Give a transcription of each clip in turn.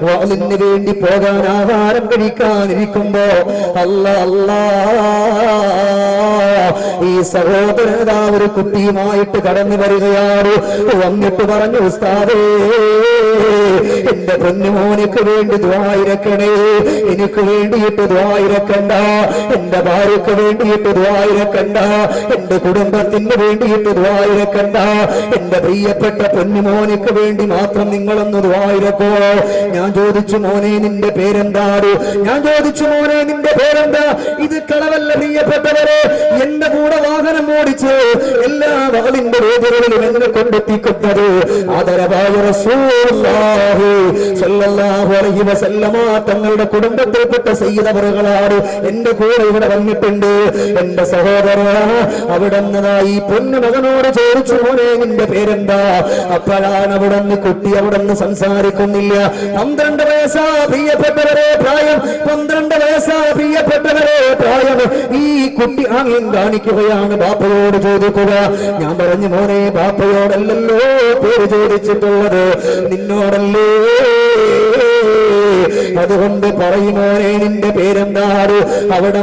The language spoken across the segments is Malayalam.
വാളിന് വേണ്ടി പോകാൻ ആഹാരം കഴിക്കാനിരിക്കുമ്പോ അല്ലാ ഈ സഹോദരൻ ഒരു കുട്ടിയുമായിട്ട് കടന്നു വരികയാണ്. വന്നിട്ട് പറഞ്ഞു, ഉസ്താദേ, എന്റെ പൊന്നുമോനിക്ക് വേണ്ടി ദുആയിരക്കണേ, എനിക്ക് വേണ്ടിയിട്ട് ദുആയിരക്കണ്ട, എന്റെ ഭാര്യക്ക് വേണ്ടിയിട്ട് ദുആയിരക്കണ്ട, എന്റെ കുടുംബത്തിന് വേണ്ടിയിട്ട് ദുആയിരക്കണ്ട, എന്റെ പ്രിയപ്പെട്ട പൊന്നുമോനിക്ക് വേണ്ടി മാത്രം നിങ്ങളൊന്ന് ദുആയിരക്കോ. ഞാൻ ചോദിച്ചു, മോനെ നിന്റെ പേരെന്താണ്? ഞാൻ ചോദിച്ചു, മോനെ നിന്റെ പേരെന്താ? ഇത് കളവല്ല പ്രിയപ്പെട്ടവരെ, എന്റെ കൂടെ വാഹനം ഓടിച്ച് എല്ലാ വാളിന്റെ വേദികളിലും എന്നെ കൊണ്ടെത്തിക്കുന്നത് ആദരവായ റസൂലുള്ളാഹി സ്വല്ലല്ലാഹു അലൈഹി വസല്ലമ തങ്ങളുടെ കുടുംബത്തിൽപ്പെട്ട സയ്യിദ് അവറുകളാണ് എന്റെ കൂടെ ഇവിടെ വന്നിട്ടുണ്ട്. എന്റെ സഹോദര, അവിടെ ഈ പൊന്നു മകനോട് ചോദിച്ചു, മോനെ നിന്റെ പേരെന്താ? അപ്പോഴാണ് അവിടെ നിന്ന് കുട്ടി അവിടെ നിന്ന് സംസാരിക്കുന്നില്ല. 12 വയസ്സാ പ്രിയപ്പെട്ടവരെ പ്രായം, 12 വയസ്സാ പ്രിയപ്പെട്ടവരെ പ്രായം. ഈ കുട്ടി ആംഗ്യം കാണിക്കുകയാണ്. ബാപ്പയോട് ചോദിക്കുക. ഞാൻ പറഞ്ഞു, മോനെ ബാപ്പയോടല്ലല്ലോ പേര് ചോദിച്ചിട്ടുള്ളത്, നിന്നോടല്ലേ. അതുകൊണ്ട് പറയുമോനെ നിന്റെ പേരെന്താണ്? അവിടെ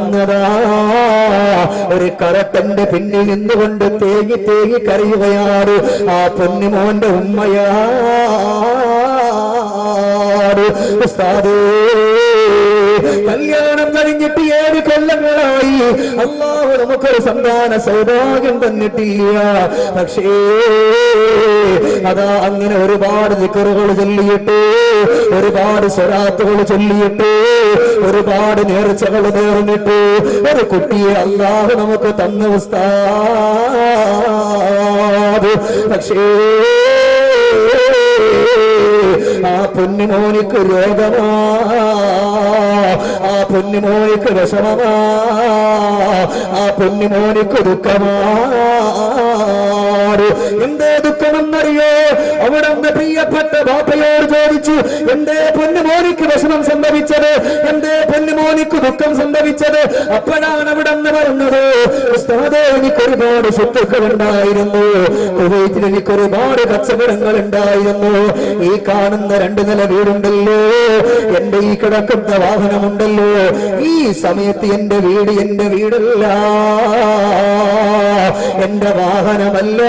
ഒരു കറട്ടന്റെ പിന്നിൽ നിന്നുകൊണ്ട് തേങ്ങി തേങ്ങി കരയുകയാണ്. ആ പൊന്നുമോന്റെ ഉമ്മയാ. ഉസ്താദേ, കല്യാണം കഴിഞ്ഞിട്ട് 7 കൊല്ലങ്ങളായി. അല്ലാഹു നമുക്കൊരു സന്താന സൗഭാഗ്യം തന്നിട്ടില്ല. പക്ഷേ അതാ അങ്ങനെ ഒരുപാട് ദിക്റുകൾ ചൊല്ലിയിട്ട്, ഒരുപാട് സ്വലാത്തുകൾ ചൊല്ലിയിട്ട്, ഒരുപാട് നേർച്ചകൾ നേർന്നിട്ട് ഒരു കുട്ടിയെ അല്ലാഹു നമുക്ക് തന്ന ഉസ്താദ്. പക്ഷേ ആ പൊന്നുമോനിക്ക് രോഗമാ, ആ പൊന്നുമോനിക്ക് വിഷമമാ, ആ പൊന്നുമോനിക്ക് ദുഃഖമാ. എന്തേ ദുഃഖമെന്നറിയോ? അവിടെ പ്രിയപ്പെട്ട ബാപ്പയോട് ചോദിച്ചു, എന്തേ പൊന്നുമോനിക്ക് വിഷമം സംഭവിച്ചത്? എന്തേ പൊന്നുമോനിക്ക് ദുഃഖം സംഭവിച്ചത്? അപ്പോഴാണ് അവിടെ പറഞ്ഞത്, ഉസ്താദേ, എനിക്കൊരുപാട് സ്വത്തുക്കൾ ഉണ്ടായിരുന്നു, കുവൈറ്റിൽ എനിക്കൊരുപാട് കച്ചവടങ്ങൾ ഉണ്ടായിരുന്നു, ഈ കാണുന്ന 2 നില വീടുണ്ടല്ലോ, എന്റെ ഈ കിടക്കുന്ന വാഹനമുണ്ടല്ലോ, ഈ സമയത്ത് എന്റെ വീടല്ല, എന്റെ വാഹനമല്ല,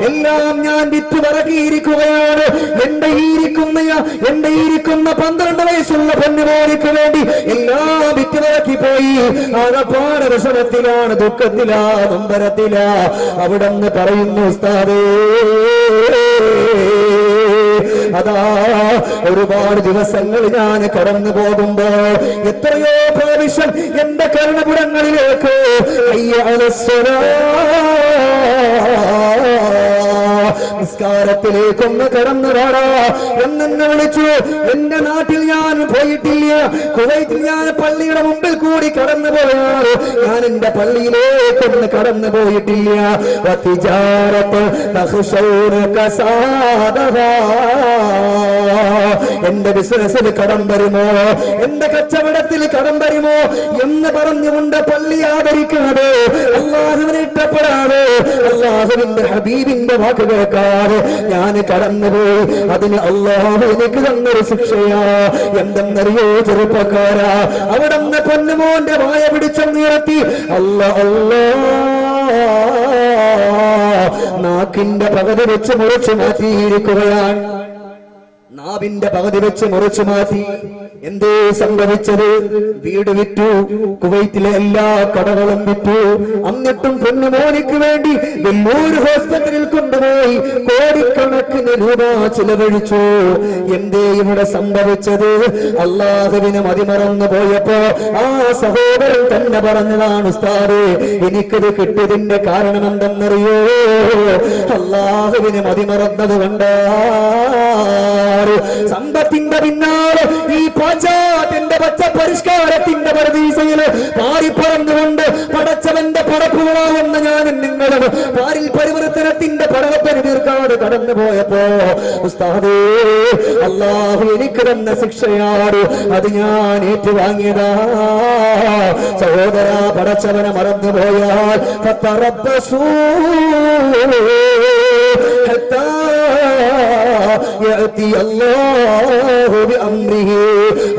എല്ലാം ഞാൻ വിറ്റ് പറക്കിയിരിക്കുകയാണ്. എന്റെ ഇരിക്കുന്ന 12 വയസ്സുള്ള പൊന്നുമോനിക്ക് വേണ്ടി എല്ലാം വിറ്റ് പറക്കി പോയി. ആകപ്പാട് വിഷമത്തിലാണ്, ദുഃഖത്തിലാ, നൊമ്പരത്തിലാ. അവിടെ പറയുന്നു, ഉസ്താദേ, അതാ ഒരുപാട് ദിവസങ്ങൾ ഞാൻ കടന്നു പോകുമ്പോ എത്രയോ പ്രാവശ്യം എന്റെ കർണപുരങ്ങളിലേക്ക് നിസ്കാരത്തിലേക്കൊന്ന് കടന്നു വാടാ എന്നെ വിളിച്ചു. എന്റെ നാട്ടിൽ ഞാൻ പോയിട്ടില്ല, കുവൈറ്റിൽ ഞാൻ പള്ളിയുടെ മുമ്പിൽ കൂടി കടന്നു പോയാൽ ഞാൻ എന്റെ പള്ളിയിലേക്കൊന്ന് കടന്നു പോയിട്ടില്ല. എന്റെ ബിസിനസ്സിൽ കടം വരുമോ, എന്റെ കച്ചവടത്തിൽ കടം വരുമോ എന്ന് പറഞ്ഞുകൊണ്ട് പള്ളി ആദരിക്കാതെ, അല്ലാഹുവിനെ ഇഷ്ടപ്പെടാതെ, അല്ലാഹുവിന്റെ ഹബീബിന്റെ വാക്ക് കേൾക്കാതെ ഞാൻ കടന്നുപോയി. അതിന് അല്ലാഹു എനിക്ക് തന്നൊരു ശിക്ഷയാ. എന്തെന്നറിയോ ചെറുപ്പക്കാരാ? അവിടെ പൊന്നുമോന്റെ വായ പിടിച്ചൊന്നിറത്തി നാക്കിന്റെ പകുതി വെച്ച് മുറിച്ചു മാറ്റിയിരിക്കുകയാണ്. നാവിന്റെ പകുതി വെച്ച് മുറിച്ചു മാറ്റി. എന്തേ സംഭവിച്ചത്? വീട് വിറ്റു, കുവൈറ്റിലെ എല്ലാ കടകളും വിറ്റു. എന്നിട്ടും പൊന്നുമോനിക്ക് വേണ്ടി വെല്ലൂര് ഹോസ്പിറ്റലിൽ കൊണ്ടുപോയി കോടിക്കണക്കിന് രൂപ ചിലവഴിച്ചു. എന്തേ ഇവിടെ സംഭവിച്ചത്? അല്ലാഹുവിനെ മതിമറന്നു പോയപ്പോ ആ സഹോദരൻ തന്നെ പറഞ്ഞതാണ്, ഉസ്താദേ, എനിക്കത് കിട്ടിയതിന്റെ കാരണം എന്തെന്നറിയോ? അല്ലാഹുവിനെ മതിമറന്നത് കൊണ്ടാ. സമ്പത്തിന്റെ പിന്നാലെ ഈ പാശ്ചാത്യന്റെ പച്ച പരിഷ്കാരത്തിന്റെ പരദീസയില് പാറിപ്പറന്നുകൊണ്ട് പടച്ചവന്റെ പടപ്പുകളാവുന്ന ഞാനും നിങ്ങളും പാരിൽ പരിവർത്തനത്തിന്റെ പടവപ്പന് തീർക്കാട് കടന്നു പോയപ്പോ ഉസ്താദേ, അല്ലാഹു എനിക്ക് തന്ന ശിക്ഷയാണ്, അത് ഞാൻ ഏറ്റുവാങ്ങിയതാ. സഹോദര, പടച്ചവനെ മറന്നുപോയാൽ ഫതറബ്ബസൂ ഹത്താ യഅതി അല്ലാഹു ബിഅംരിഹി.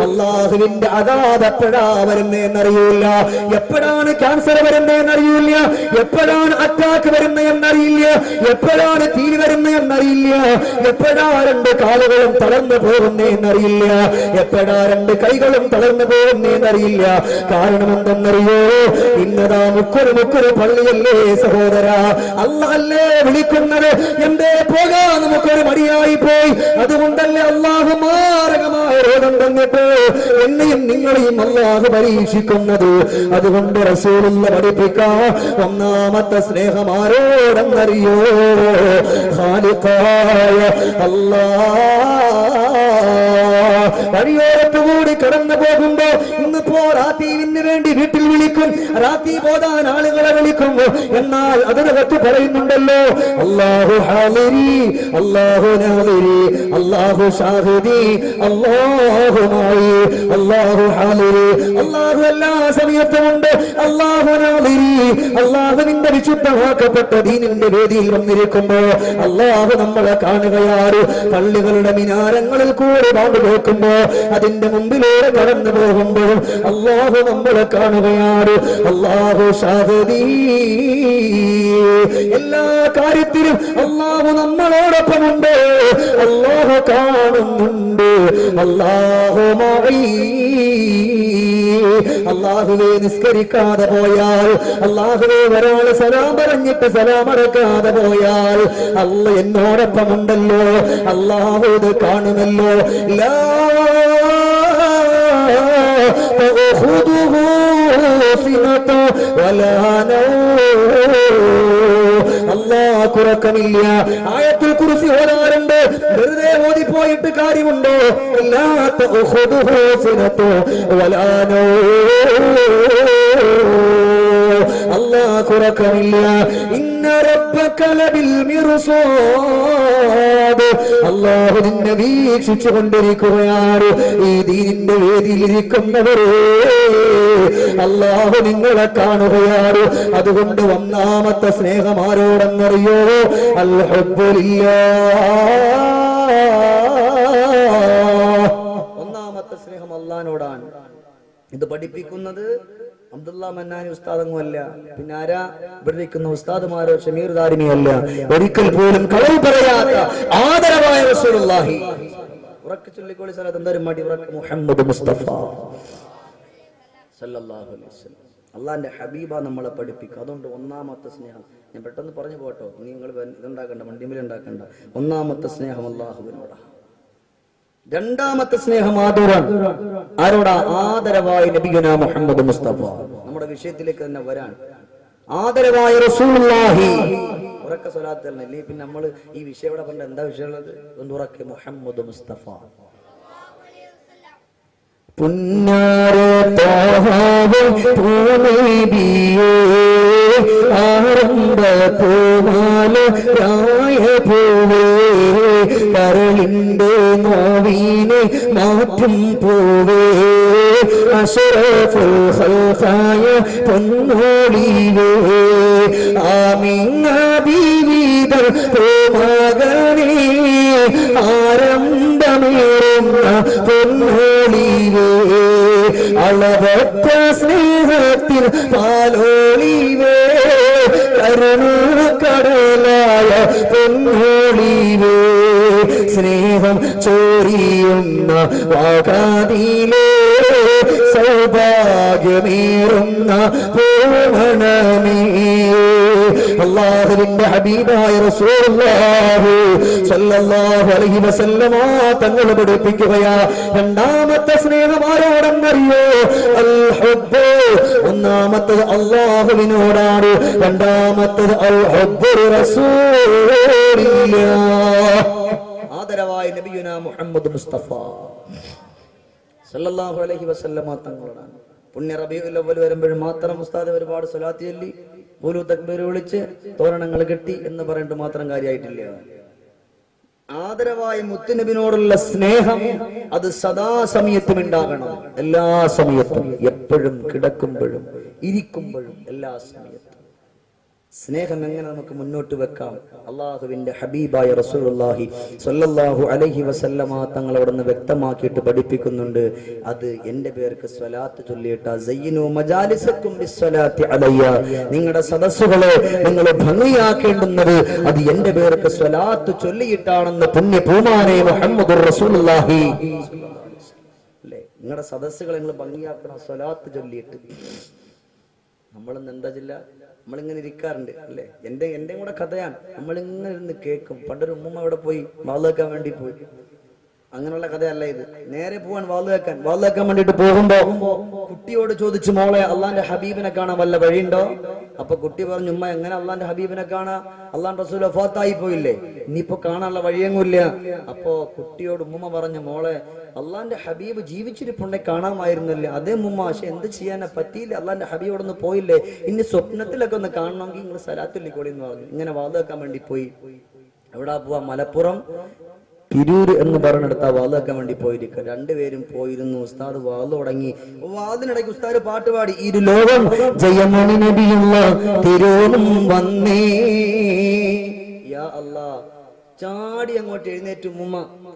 അല്ലാഹുവിന്റെ അദാബ് എപ്പോഴാ വരുന്നതെന്ന് അറിയില്ല, എപ്പോഴാണ് ക്യാൻസർ വരുന്നതെന്ന് അറിയില്ല, എപ്പോഴാണ് അറ്റാക്ക് വരുന്നതെന്നറിയില്ല, എപ്പോഴാണ് തീ വരുന്നതെന്നറിയില്ല, എപ്പോഴാ രണ്ട് കാലുകളും തളർന്നു പോകുന്നതെന്നറിയില്ല, എപ്പോഴാ രണ്ട് കൈകളും തളർന്നു പോകുന്നതെന്നറിയില്ല. കാരണം എന്തെന്നറിയോ? ഇന്നതാ മുക്കൊരു പള്ളിയല്ലേ സഹോദര, അല്ലേ വിളിക്കുന്നത്? എന്തേ പോകാൻ നമുക്കൊരു മടിയായി പോയി. അതുകൊണ്ടല്ലേ അല്ലാഹു മാരകമായ രോഗം തന്നിട്ട് എന്നെയും നിങ്ങളെയും അല്ലാഹു പരീക്ഷിക്കുന്നത്. അതുകൊണ്ട് റസൂലുള്ള പഠിപ്പിക്കാൻ ഒന്നാമത്തെ സ്നേഹം ആരോടെന്നറിയോ? ഖാലിഖായ അല്ലാഹ്. വഴിയോരത്തുകൂടി കടന്നു പോകുമ്പോ ഇന്നിപ്പോ റാത്തീവിന് വേണ്ടി വീട്ടിൽ വിളിക്കും, റാത്തീ പോതാൻ ആളുകളെ വിളിക്കും. എന്നാൽ അതിനകത്ത് പറയുന്നുണ്ടല്ലോ, അല്ലാഹു ഹാലിരി, അല്ലാഹു നാലിരി, അല്ലാഹു ഷാഹിദി, അല്ലാഹു മായി, അല്ലാഹു ഹാലിരി. അല്ലാഹു എല്ലാ സമയത്തുമുണ്ട്, അല്ലാഹു നാലിരി. അല്ലാഹുവിന്റെ വിശുദ്ധമാക്കപ്പെട്ട ദീനിന്റെ വേദിയിൽ വന്നിരിക്കുമ്പോ അല്ലാഹു നമ്മളെ കാണുകയാണ്. പള്ളികളുടെ മിനാരങ്ങളിൽ കൂടെ ബാങ്ക് കേൾക്കുമ്പോ അതിന്റെ മുമ്പിലൂടെ കടന്നു പോകുമ്പോഴും അല്ലാഹു നമ്മളെ കാണുകയാണ്. അല്ലാഹു ഷാഹിദി. എല്ലാ കാര്യത്തിലും അല്ലാഹു നമ്മളോടൊപ്പമുണ്ട്, അല്ലാഹു കാണുന്നുണ്ട്. അല്ലാഹു മഈ. അല്ലാഹുവേ നിസ്കരിക്കാതെ പോയാൽ, അല്ലാഹുവേ ഒരാൾ സലാം പറഞ്ഞിട്ട് സലാം അടക്കാതെ പോയാൽ അല്ല എന്നോടൊപ്പമുണ്ടല്ലോ, അല്ലാഹു ഇത് കാണുമല്ലോ. ലാ തഖുദുഹു സിനതു വലാ നൗം. അല്ലാഹു ഉറക്കമില്ല. ആയത്തുൽ കുർസി ഓതാറുണ്ട്, വെറുതെ ഓതിപ്പോയിട്ട് കാര്യമുണ്ടോ? ലാ തഖുദുഹു സിനതു വലാ നൗം. അല്ലാഹു ഉറക്കമില്ല. ഇന്ന റബ്ബക ലബിൽ മിർസാദ്. അല്ലാഹു നിന്നെ വീക്ഷിച്ചു കൊണ്ടിരിക്കുകയാണ്. ഈ ദീനിന്റെ വേദിയിലിരിക്കുന്നവരെ അല്ലാഹു നിങ്ങളെ കാണുകയാണ്. അതുകൊണ്ട് ഒന്നാമത്തെ സ്നേഹം ആരോടെന്നറിയോ? അൽ ഹബ്ബു ലില്ലാഹ്. ഒന്നാമത്തെ സ്നേഹം അല്ലാഹുവിനോടാണ്. ഇത് പഠിപ്പിക്കുന്നത് അബ്ദുല്ലാ മന്നാനി ഉസ്താദങ്ങുമല്ല, പിന്നെ ആരാ പഠിപ്പിക്കുന്ന ഉസ്താദുമാരോ ഷമീർ ദാരിമിയല്ല. ഒരിക്കൽ പോലും കളവ് പറയാത്ത ആദരവായ റസൂലുള്ളാഹി. ഉറക്കെ ചൊല്ലിക്കോളി സലാത്ത്. എന്തായാലും മടി ഉറക്കെ. മുഹമ്മദ് മുസ്തഫ സല്ലല്ലാഹു അലൈഹി വസല്ലം. അള്ളാന്റെ ഹബീബ നമ്മളെ പഠിപ്പിക്കുക. അതുകൊണ്ട് ഒന്നാമത്തെ സ്നേഹം, ഞാൻ പെട്ടെന്ന് പറഞ്ഞു പോട്ടോ, നിങ്ങൾ ഇതുണ്ടാക്കണ്ട, വണ്ടിമേൽ ഉണ്ടാക്കണ്ട. ഒന്നാമത്തെ സ്നേഹം അല്ലാഹുവിനോടാ. രണ്ടാമത്തെ സ്നേഹം ആരോടാ? ആദരവായ നബിയുനാ മുഹമ്മദ് മുസ്തഫ. നമ്മുടെ വിഷയത്തിലേക്ക് തന്നെ വരാൻ, ആദരവായ റസൂലുള്ളാഹി. ഉറക്കെ സ്വലാത്ത് തന്നെ. പിന്നെ നമ്മൾ ഈ വിഷയം ഇവിടെ പറഞ്ഞ എന്താ വിഷയമുള്ളത്? ഒന്ന് ഉറക്കെ. മുഹമ്മദ് മുസ്തഫ. പുന്നാരെ തോഹാവേ പൂനബിയേ ആരംഭ പൂമാലരായ പൂവേ കരളിന്റെ നോവിനെ മാറ്റും പൂവേ അശറഫുൽ ഖൽഖായ പൊന്നോളിവേ ആമീന ബീവിതർ പൂമകനേ ആരംഭമേറുന്ന പൊന്നോളിവേ അളവറ്റ സ്നേഹത്തിൽ പാലോളിവേ കരുണക്കടലായ പൊന്നോളിവേ സ്നേഹം ചോരിയുന്ന വാകാതിലേ സൗഭാഗ്യമേറുന്ന പൂമണമേ അല്ലാഹുവിന്റെ ഹബീബായ റസൂലുള്ളാഹി സ്വല്ലല്ലാഹു അലൈഹി വസല്ലമ തങ്ങൾ പഠിപ്പിക്കുകയാ. രണ്ടാമത്തെ സ്നേഹം ആരോടെന്നറിയോ? അൽ ഹബ്ബ്. ഒന്നാമത്തേത് അല്ലാഹുവിനോടാണ്, രണ്ടാമത്തേത് അൽ ഹബ്ബു റസൂലില്ലാഹ്. ആദരവായ നബിയുനാ മുഹമ്മദ് മുസ്തഫ സല്ലല്ലാഹു അലൈഹി വസല്ലമ തങ്ങളോടാണ്. പുണ്യ റബീഉൽ അവ്വൽ വരുമ്പോഴും മാത്രം ഉസ്താദ് ഒരുപാട് സ്വലാത്ത് ചൊല്ലി ഖുലൂ തക്ബീർ വിളിച്ച് തോരണങ്ങൾ കെട്ടി എന്ന് പറഞ്ഞിട്ട് മാത്രം കാര്യമായിട്ടില്ല. ആദരവായ മുത്തുനബിനോടുള്ള സ്നേഹം അത് സദാസമയത്തും ഉണ്ടാകണം. എല്ലാ സമയത്തും, എപ്പോഴും, കിടക്കുമ്പോഴും ഇരിക്കുമ്പോഴും, എല്ലാ സമയത്തും. സ്നേഹം എങ്ങനെ നമുക്ക് മുന്നോട്ട് വെക്കാം? അള്ളാഹുവിന്റെ ഹബീബായ റസൂലുള്ളാഹി സ്വല്ലല്ലാഹു അലൈഹി വസല്ലമ തങ്ങൾ അവിടുന്ന് വ്യക്തമാക്കിയിട്ട് പഠിപ്പിക്കുന്നുണ്ട്. അത് എന്റെ പേർക്ക് സ്വലാത്ത് ചൊല്ലിയിട്ടാ സയ്യിനു മജാലിസക്കും ബിസ്സലാത്തി അലയ്യ, നിങ്ങളുടെ സദസ്സുകളെ നിങ്ങൾ ഭംഗിയാക്കേണ്ടുന്നത് അത് എന്റെ പേർക്ക് സ്വലാത്ത് ചൊല്ലിയിട്ടാണെന്ന് പുണ്യ പൂമാനെ മുഹമ്മദുർ റസൂലുള്ളാഹി. അല്ലേ, നിങ്ങളുടെ സദസ്സുകളെ നിങ്ങൾ ഭംഗിയാക്കണം സ്വലാത്ത് ചൊല്ലിയിട്ട്. നമ്മളൊന്നും എന്താ ജില്ല, നമ്മളിങ്ങനെ ഇരിക്കാറുണ്ട് അല്ലെ. എന്റെ കൂടെ കഥയാണ്. നമ്മളിങ്ങനെ ഇരുന്ന് കേൾക്കും. പണ്ടൊരു ഉമ്മ അവിടെ പോയി വാള് വെക്കാൻ വേണ്ടി പോയി. അങ്ങനെയുള്ള കഥയല്ല ഇത്. നേരെ പോവാൻ വാള് വെക്കാൻ വേണ്ടിട്ട് പോകുമ്പോ കുട്ടിയോട് ചോദിച്ചു, മോളെ അള്ളാന്റെ ഹബീബിനെ കാണാൻ വല്ല വഴിയുണ്ടോ? അപ്പൊ കുട്ടി പറഞ്ഞു, ഉമ്മ എങ്ങനെ അള്ളാന്റെ ഹബീബിനെ കാണാ? അള്ളാന്റെ റസൂൽ വഫാത്തായി പോയില്ലേ, ഇനിയിപ്പോ കാണാനുള്ള വഴിയൊന്നുമില്ല. അപ്പോ കുട്ടിയോട് ഉമ്മ പറഞ്ഞു, മോളെ അള്ളാന്റെ ഹബീബ് ജീവിച്ചിരിപ്പുണ്ടെ കാണാമായിരുന്നല്ലേ. അതേ ഉമ്മ, പക്ഷെ എന്ത് ചെയ്യാനാ, പറ്റിയില്ല. അള്ളാന്റെ ഹബീബ് അവിടെ നിന്ന് പോയില്ലേ, ഇനി സ്വപ്നത്തിലൊക്കെ ഒന്ന് കാണണമെങ്കിൽ നിങ്ങൾ സലാത്തുല്ലിക്കോളി എന്ന് പറഞ്ഞു. ഇങ്ങനെ വാള് വെക്കാൻ വേണ്ടി പോയി. എവിടാ പോവാ? മലപ്പുറം തിരൂര് എന്ന് പറഞ്ഞെടുത്ത വാള് വെക്കാൻ വേണ്ടി പോയിരിക്കുക. രണ്ടുപേരും പോയിരുന്നു. ഉസ്താദ് വാള് തുടങ്ങി. വാതിനിടയ്ക്ക് ഉസ്താദ് പാട്ട് പാടി, ഇരു ലോകം ജയമണി നബിയുള്ള തിരൂരും വന്നേ. യാ അല്ലാ, ചാടി അങ്ങോട്ട് എഴുന്നേറ്റ് ഉമ്മ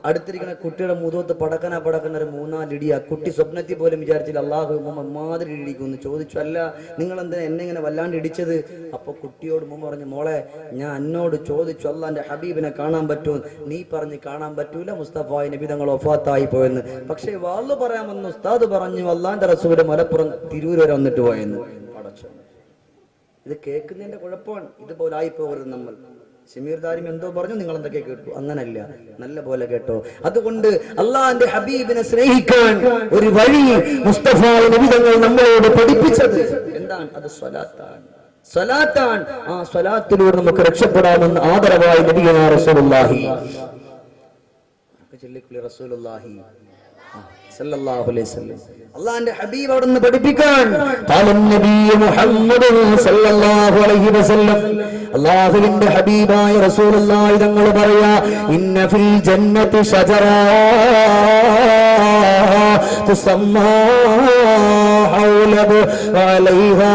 അടുത്തിരിക്കുന്ന കുട്ടിയുടെ മുഖത്ത് പടക്കന ഒരു 3-4 ഇടി. ആ കുട്ടി സ്വപ്നത്തിൽ പോലും വിചാരിച്ചില്ല അള്ളാഹു ഉമ്മ മാതിരി ഇടിക്കുമെന്ന്. ചോദിച്ചു, അല്ല നിങ്ങൾ എന്താ എന്നെ ഇങ്ങനെ വല്ലാണ്ട് ഇടിച്ചത്? അപ്പൊ കുട്ടിയോട് ഉമ്മ പറഞ്ഞു, മോളെ ഞാൻ എന്നോട് ചോദിച്ചു അള്ളാന്റെ ഹബീബിനെ കാണാൻ പറ്റുമോ? നീ പറഞ്ഞ് കാണാൻ പറ്റൂല, മുസ്തഫായ നബി തങ്ങൾ വഫാത്തായി പോയെന്ന്. പക്ഷെ വാള് പറയാൻ വന്നു ഉസ്താദ് പറഞ്ഞു അള്ളാന്റെ റസൂല് മലപ്പുറം തിരൂര് വരെ വന്നിട്ട് പോയെന്ന്. പടച്ചോ, ഇത് കേൾക്കുന്നതിന്റെ കുഴപ്പമാണ്. ഇതുപോലെ ആയിപ്പോകരുത് നമ്മൾ. ഷമീർ ദാരിമി എന്തോ പറഞ്ഞു, നിങ്ങൾ എന്തൊക്കെ കേട്ടു? അങ്ങനല്ല, നല്ല പോലെ കേട്ടോ. അതുകൊണ്ട് അള്ളാന്റെ ഹബീബിനെ സ്നേഹിക്കാൻ ഒരു വഴി മുസ്തഫ നബി തങ്ങൾ നമ്മളോട് പഠിപ്പിച്ചത് എന്താണ്? അത് സ്വലാത്താണ്. ആ സ്വലാത്തിലൂടെ നമുക്ക് രക്ഷപ്പെടാമെന്ന് ആദരവായി നബിയുനാ റസൂലുള്ളാഹി റസൂലുള്ളാഹി സല്ലല്ലാഹു അലൈഹി വസല്ലം അല്ലാഹുവിന്റെ ഹബീബ് അവിടുന്ന് പഠിപ്പിക്കാൻ മുഹമ്മദ് സല്ലല്ലാഹു അലൈഹി വസല്ലം അല്ലാഹുവിന്റെ ഹബീബായ റസൂലുള്ളാഹി തങ്ങൾ പറയാ, ഇന്ന ഫിൽ ജന്നതി ഷജറ തുസമ്മാ ഹൗലബ് വഅലൈഹാ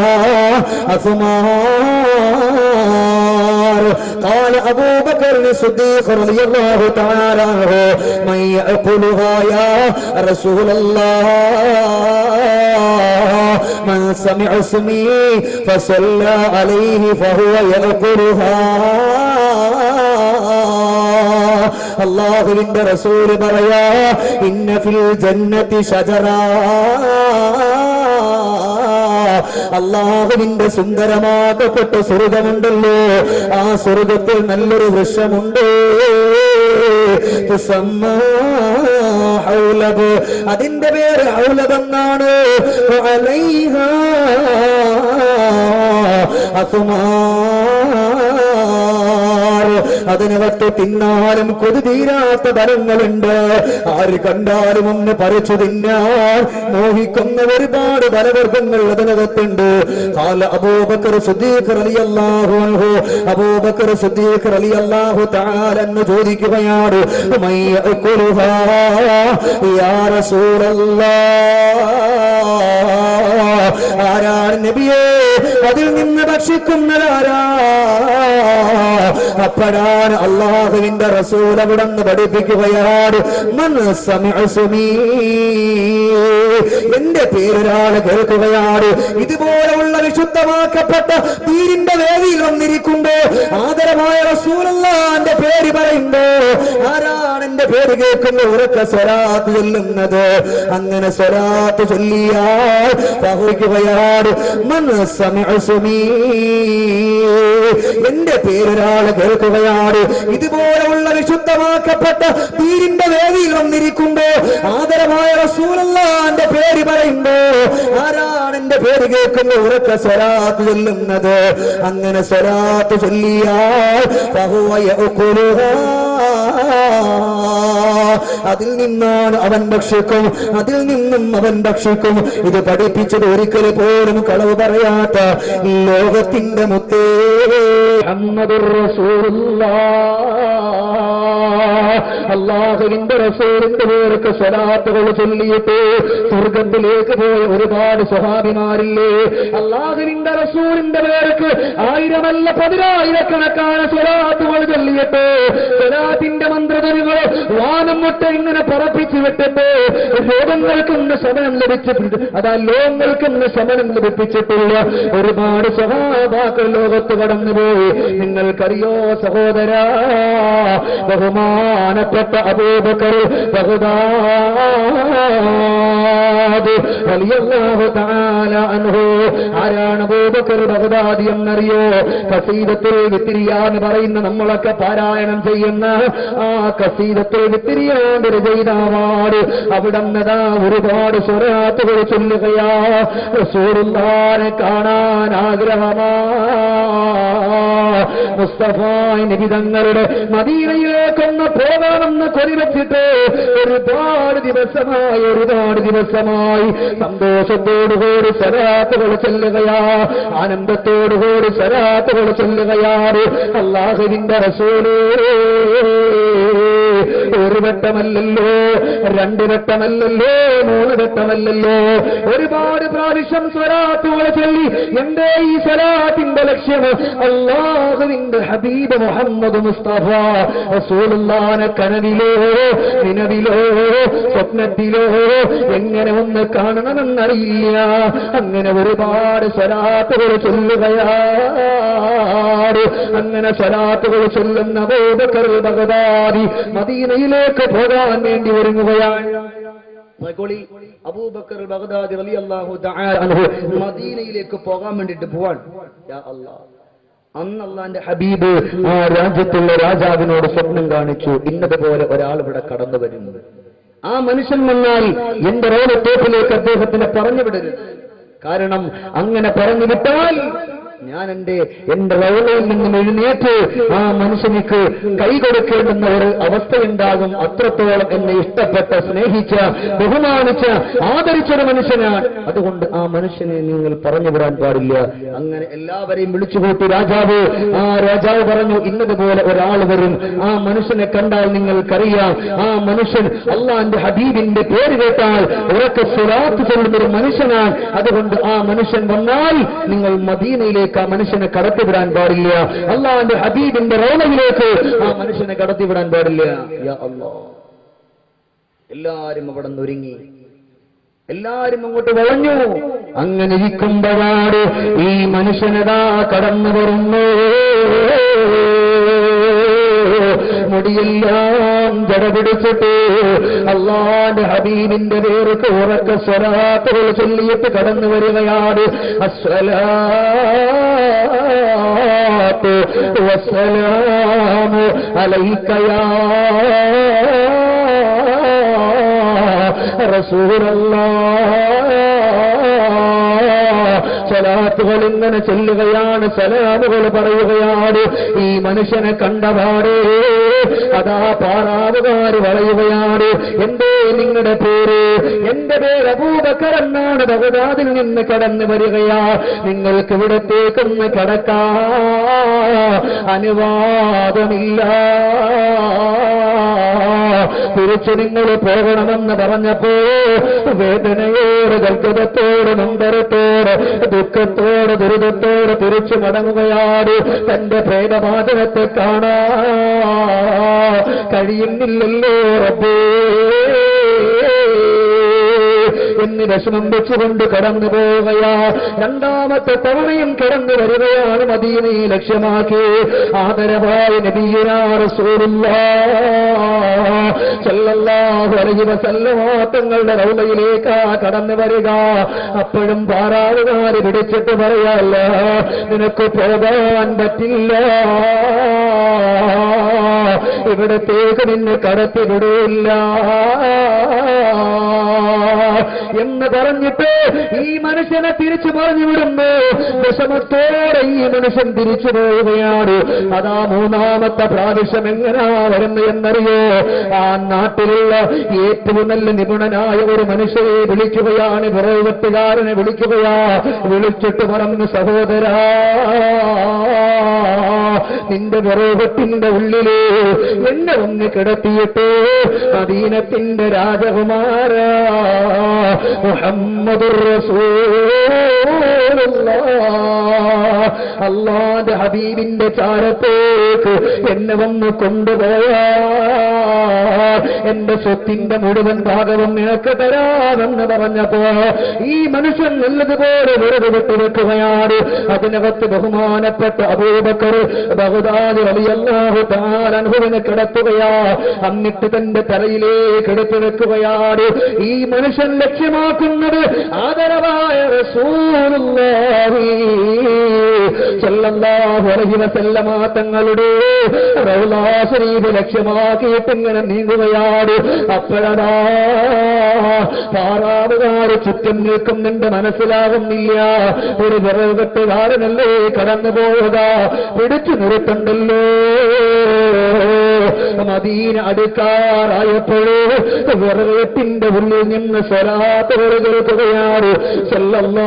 അസ്മാർ. قال أبو بكر الصديق رضي الله تعالى عنه من يأكلها يا رسول الله؟ من سمع اسمي فصلى عليه فهو يأكلها. അല്ലാഹുവിന്റെ റസൂൽ പറയാ, ഇന്ന ഫിൽ ജന്നതി ഷജറ, അല്ലാഹുവിന്റെ സുന്ദരമാക്കപ്പെട്ട സ്വർഗമുണ്ടല്ലോ, ആ സ്വർഗത്തിൽ നല്ലൊരു വൃക്ഷമുണ്ട്. ഹൗലബ്, അതിന്റെ പേര് ഹൗലബ് എന്നാണ്. അലൈഹാ അസ്മാർ, അതിനകത്ത് തിന്നാലും കൊതി തീരാത്ത ഫലങ്ങളുണ്ട്. ആര് കണ്ടാലും ഒന്ന് പറിച്ചു തിന്നാൻ മോഹിക്കുന്ന ഒരുപാട് ഫലവർഗ്ഗങ്ങൾ അതിനകത്തുണ്ട്. അബൂബക്കർ സിദ്ദീഖ് റളിയല്ലാഹു അൻഹു, അബൂബക്കർ സിദ്ദീഖ് റളിയല്ലാഹു തആല അൻഹു ചോദിക്കുകയാണ്, മയ്യഅകുലുഹാ യാ റസൂലല്ലാഹ്, ആരാണ് നബിയേ അതിൽ നിന്ന് ഭക്ഷിക്കുന്നതാരാ? അപ്പോഴാണ് അല്ലാഹുവിന്റെ റസൂൽ അവിടുന്ന് പഠിപ്പിക്കുകയാണ്, മൻ സമിഅ സുമീ, എന്റെ പേരൊരാള് കേൾക്കുകയാണ്. ഇതുപോലെയുള്ള വിശുദ്ധമാക്കപ്പെട്ട ദീനിന്റെ വേദിയിൽ വന്നിരിക്കുമ്പോ ആദരമായ റസൂലുള്ളാഹിന്റെ പേര് പറയുമ്പോ ആരാണ് എന്റെ പേര് കേൾക്കുന്ന ഉറക്ക സ്വലാത്ത് ചൊല്ലുന്നത്? അങ്ങനെ സ്വലാത്ത് ചൊല്ലിയാൽ പറയുകയാണ്, മൻ സമിഅ സുമീ, എന്റെ പേരൊരാള് കേൾക്കുകയാണ്. ഇതുപോലെയുള്ള വിശുദ്ധമാക്കപ്പെട്ട ദീനിന്റെ വേദിയിൽ വന്നിരിക്കുമ്പോ ആദരമായ റസൂലുള്ളാഹിന്റെ പേര് പറയുമ്പോ ആരാണ് എന്റെ പേര് കേൾക്കുന്ന ഉറക്ക സ്വലാത്ത് ചൊല്ലുന്നത്? അങ്ങനെ സ്വലാത്ത് ചൊല്ലിയാൽ ഫഹുവ യഅകുലുഹാ, അതിൽ നിന്നാണ് അവൻ ഭക്ഷിക്കും, അതിൽ നിന്നും അവൻ ഭക്ഷിക്കും. ഇത് പഠിപ്പിച്ചത് ഒരിക്കൽ പോലും കളവ് പറയാത്ത ലോകത്തിന്റെ മുത്തേ മുഹമ്മദുർ റസൂലുള്ളാഹ് അല്ലാഹുവിന്റെ റസൂലിന്റെ പേർക്ക് സ്വലാത്തുകൾ ചൊല്ലിയിട്ട് സ്വർഗത്തിലേക്ക് പോയ ഒരുപാട് സ്വഹാബിമാരില്ലേ? അല്ലാഹുവിന്റെ റസൂലിന്റെ പേർക്ക് ആയിരമല്ല പതിനായിരക്കണക്കാണ് സ്വലാത്തുകൾ ചൊല്ലിയിട്ട് സ്വലാത്തിന്റെ മന്ത്രധനുകൾ വാനം മുട്ട ഇങ്ങനെ പറപ്പിച്ചു വിട്ടിട്ട് ലോകങ്ങൾക്കൊന്ന് ശമനം ലഭിച്ചിട്ടുണ്ട്. അതാ ലോകങ്ങൾക്കൊന്ന് ശമനം ലഭിച്ചിട്ടുള്ള ഒരുപാട് സ്വഹാബാക്കൾ ലോകത്ത് കടന്നുപോയി. നിങ്ങൾക്കറിയോ സഹോദര, ബഹുമാനപ്പെട്ട അബൂബക്കർ ബഗ്ദാദി റളിയല്ലാഹു തആല അൻഹു. ആരാണ് അബൂബക്കർ ബഗ്ദാദി എന്നറിയോ? ഖസീദത്തുൽ വിത്രിയ എന്ന് പറയുന്ന നമ്മളൊക്കെ പാരായണം ചെയ്യുന്ന ആ ഖസീദത്തുൽ വിത്രിയാന്റെ രചയിതാവാണ്. അവിടുന്നതാ ഒരുപാട് സ്വലാത്തുകൾ ചൊല്ലുകയാ. റസൂലുള്ളാഹിനെ കാണാൻ ആഗ്രഹമാ. മുസ്തഫ നബി തങ്ങളുടെ മദീനയിലേക്കൊന്ന് പോകാമെന്ന് കൊതിവെച്ചിട്ട് ഒരുപാട് ദിവസമായി സന്തോഷത്തോടുകൂടി സ്വലാത്തുകൾ ചൊല്ലുകയാ, ആനന്ദത്തോടുകൂടി സ്വലാത്തുകൾ ചൊല്ലുകയാണ്. അല്ലാഹുവിന്റെ റസൂലേ, ഒരു വട്ടമല്ലല്ലോ, രണ്ട് വട്ടമല്ലല്ലോ, മൂന്ന് വട്ടമല്ലല്ലോ, ഒരുപാട് പ്രാവശ്യം സ്വലാത്തുകൾ ചൊല്ലി. എന്റെ ഈ സ്വലാത്തിന്റെ ലക്ഷ്യം അല്ലാഹുവിന്റെ ഹബീബ് മുഹമ്മദ് മുസ്തഫ റസൂലുള്ളാഹിനെ കനവിലോ നിലവിലോ സ്വപ്നത്തിലോ എങ്ങനെ ഒന്ന് കാണണമെന്നറിയില്ല. അങ്ങനെ ഒരുപാട് സ്വലാത്തുകൾ ചൊല്ലുകയാണ്. അങ്ങനെ സ്വലാത്തുകൾ ചൊല്ലുന്ന അബൂബക്കർ ബഗ്ദാദി മദീനയിലേക്ക് പോകാൻ വേണ്ടി ഒരുങ്ങുകയാണ്. അബൂബക്കർ ബഗ്ദാദി റളിയല്ലാഹു തആല അൻഹു മദീനയിലേക്ക് പോകാൻ വേണ്ടിയിട്ട് പോവാൻ. യാ അല്ലാഹ്, അന്ന് അല്ലാഹുവിന്റെ ഹബീബ് ആ രാജ്യത്തുള്ള രാജാവിനോട് സ്വപ്നം കാണിച്ചു, ഇന്നതുപോലെ ഒരാൾ ഇവിടെ കടന്നു വരുന്നത്. ആ മനുഷ്യൻ വന്നാൽ എന്റെ റോലത്തോപ്പിലേക്ക് അദ്ദേഹത്തിനെ പറഞ്ഞു വിടരുത്. കാരണം അങ്ങനെ പറഞ്ഞു വിട്ടാൽ ഞാൻ എന്റെ റൗളയിൽ നിന്നും എഴുന്നേറ്റ് ആ മനുഷ്യനിക്ക് കൈ കൊടുക്കേണ്ടുന്ന ഒരു അവസ്ഥയുണ്ടാകും. അത്രത്തോളം എന്നെ ഇഷ്ടപ്പെട്ട, സ്നേഹിച്ച, ബഹുമാനിച്ച, ആദരിച്ചൊരു മനുഷ്യനാണ്. അതുകൊണ്ട് ആ മനുഷ്യനെ നിങ്ങൾ പറഞ്ഞു വിടാൻ പാടില്ല. അങ്ങനെ എല്ലാവരെയും വിളിച്ചുകൂട്ടി രാജാവ്. ആ രാജാവ് പറഞ്ഞു, ഇന്നതുപോലെ ഒരാൾ വരും. ആ മനുഷ്യനെ കണ്ടാൽ നിങ്ങൾക്കറിയാം, ആ മനുഷ്യൻ അല്ലാഹുവിന്റെ ഹബീബിന്റെ പേര് കേട്ടാൽ ഉറക്കെ സ്വലാത്ത് ചൊല്ലുന്നൊരു മനുഷ്യനാണ്. അതുകൊണ്ട് ആ മനുഷ്യൻ വന്നാൽ നിങ്ങൾ മദീനയിലേക്ക് ആ മനുഷ്യനെ കടത്തിവിടാൻ പാടില്ല. അല്ലാഹുവിന്റെ ഹബീബിന്റെ റൗളയിലേക്ക് ആ മനുഷ്യനെ കടത്തിവിടാൻ പാടില്ല. യാ അല്ലാഹ്, എല്ലാരും അവിടെ നിന്ന് ഒരുങ്ങി, എല്ലാരും അങ്ങോട്ട് വളഞ്ഞു. അങ്ങനെ ഇരിക്കുമ്പോഴാണ് ഈ മനുഷ്യനതാ കടന്നു വരുന്നു. മുടിയെല്ലാം ജട പിടിച്ചിട്ട് അല്ലാഹുവിന്റെ ഹബീബിന്റെ പേർക്ക് ഉറക്കെ സ്വലാത്തുകൾ ചൊല്ലിയിട്ട് കടന്നു വരികയാണ്. അസ്സലാത്തു വസ്സലാമു അലൈക യാ റസൂലല്ലാഹ്. സ്വലാത്തുകൾ ഇങ്ങനെ ചൊല്ലുകയാണ്, സലാമുകൾ പറയുകയാണ്. ഈ മനുഷ്യനെ കണ്ടപാടേ അതാ പാറാവുകാര് പറയുകയാണ്, എന്തേ നിങ്ങളുടെ പേര്? എന്റെ പേര് അബൂബക്കർ എന്നാണ്, ബഗ്ദാദിൽ നിന്ന് കടന്നു വരികയാ. നിങ്ങൾക്ക് ഇവിടത്തേക്കൊന്ന് കടക്കാ അനുവാദമില്ല. തിരിച്ചു നിങ്ങൾ പോകണമെന്ന് പറഞ്ഞപ്പോ വേദനയോട്, ഗൽഗതത്തോട്, നൊമ്പരത്തോട്, ദുഃഖത്തോട്, ദുരിതത്തോട് തിരിച്ചു മടങ്ങുകയാണ്. തന്റെ പ്രേതവാചകത്തെ കാണാ കഴിയുന്നില്ലല്ലോ റബ്ബേ എന്ന് വിഷമം വെച്ചുകൊണ്ട് കടന്നു പോവുകയാ. രണ്ടാമത്തെ തവണയും കടന്നു വരികയാണ് മദീനയെ ലക്ഷ്യമാക്കി. ആദരവായ നബിയുനാ റസൂലുള്ളാഹി സ്വല്ലല്ലാഹു അലൈഹി വസല്ലം തങ്ങളുടെ റൗളയിലേക്കാ കടന്നു വരിക. അപ്പോഴും പാറാവുകാര് പിടിച്ചിട്ട് പറയല്ല, നിനക്ക് പോകാൻ പറ്റില്ല, ഇവിടത്തേക്ക് നിന്നെ കടത്തിവിടില്ല എന്ന് പറഞ്ഞിട്ട് ഈ മനുഷ്യനെ തിരിച്ചു പറഞ്ഞു വിടുന്നു. വിഷമത്തോടെ ഈ മനുഷ്യൻ തിരിച്ചു പോവുകയാണ്. അതാ മൂന്നാമത്തെ പ്രാവശ്യം എങ്ങനാ വരുന്നു എന്നറിയോ? ആ നാട്ടിലുള്ള ഏറ്റവും നല്ല നിപുണനായ ഒരു മനുഷ്യനെ വിളിക്കുകയാണ്, വിറകുവെട്ടുകാരനെ വിളിക്കുകയാ. വിളിച്ചിട്ട് പറഞ്ഞു, സഹോദരാ, നിന്റെ വിറകത്തിന്റെ ഉള്ളില് എന്നെ ഒന്ന് കിടത്തിയിട്ട് മദീനത്തിന്റെ രാജകുമാര മുഹമ്മദുർ റസൂലുള്ളാഹ് അല്ലാഹുവിന്റെ ഹബീബിന്റെ ചാരത്തേക്ക് എന്നെ വന്ന് കൊണ്ടുപോയാ എന്റെ സ്വത്തിന്റെ മുഴുവൻ ഭാഗവും നിനക്ക് തരാമെന്ന് പറഞ്ഞപ്പോ ഈ മനുഷ്യൻ നല്ലതുപോലെ വെറുതെ വിട്ടുവെക്കുകയാണ്. അതിനകത്ത് ബഹുമാനപ്പെട്ട അബൂബക്കർ ബഗ്ദാദി റളിയല്ലാഹു തആല അൻഹുവിനെ കിടത്തുകയാ. എന്നിട്ട് തന്റെ തലയിലേക്ക് എടുത്തു വെക്കുകയാണ്. ഈ മനുഷ്യൻ ലക്ഷ്യമാക്കുന്നത് ആദരവായ റസൂലുള്ളാഹി സല്ലല്ലാഹു അലൈഹി വസല്ലമ തങ്ങളുടെ റൗളാ ശരീഫ് ലക്ഷ്യമാക്കിയിട്ട് ഇങ്ങനെ നീങ്ങുകയാണ്. അപ്പോഴാ താറാവുകാർ ചുറ്റും നിൽക്കുന്നുണ്ട്. മനസ്സിലാകുന്നില്ല, ഒരു വിറകെട്ടുകാരനല്ലേ കടന്നു പോവുക, പിടിച്ചു നിർത്തണ്ടല്ലോ. മദീന അടുക്കാറായപ്പോഴേ വിറകെട്ടിന്റെ ഉള്ളിൽ നിന്ന് സ്വലാത്ത് കേൾക്കുകയാണ്. സല്ലല്ലാഹു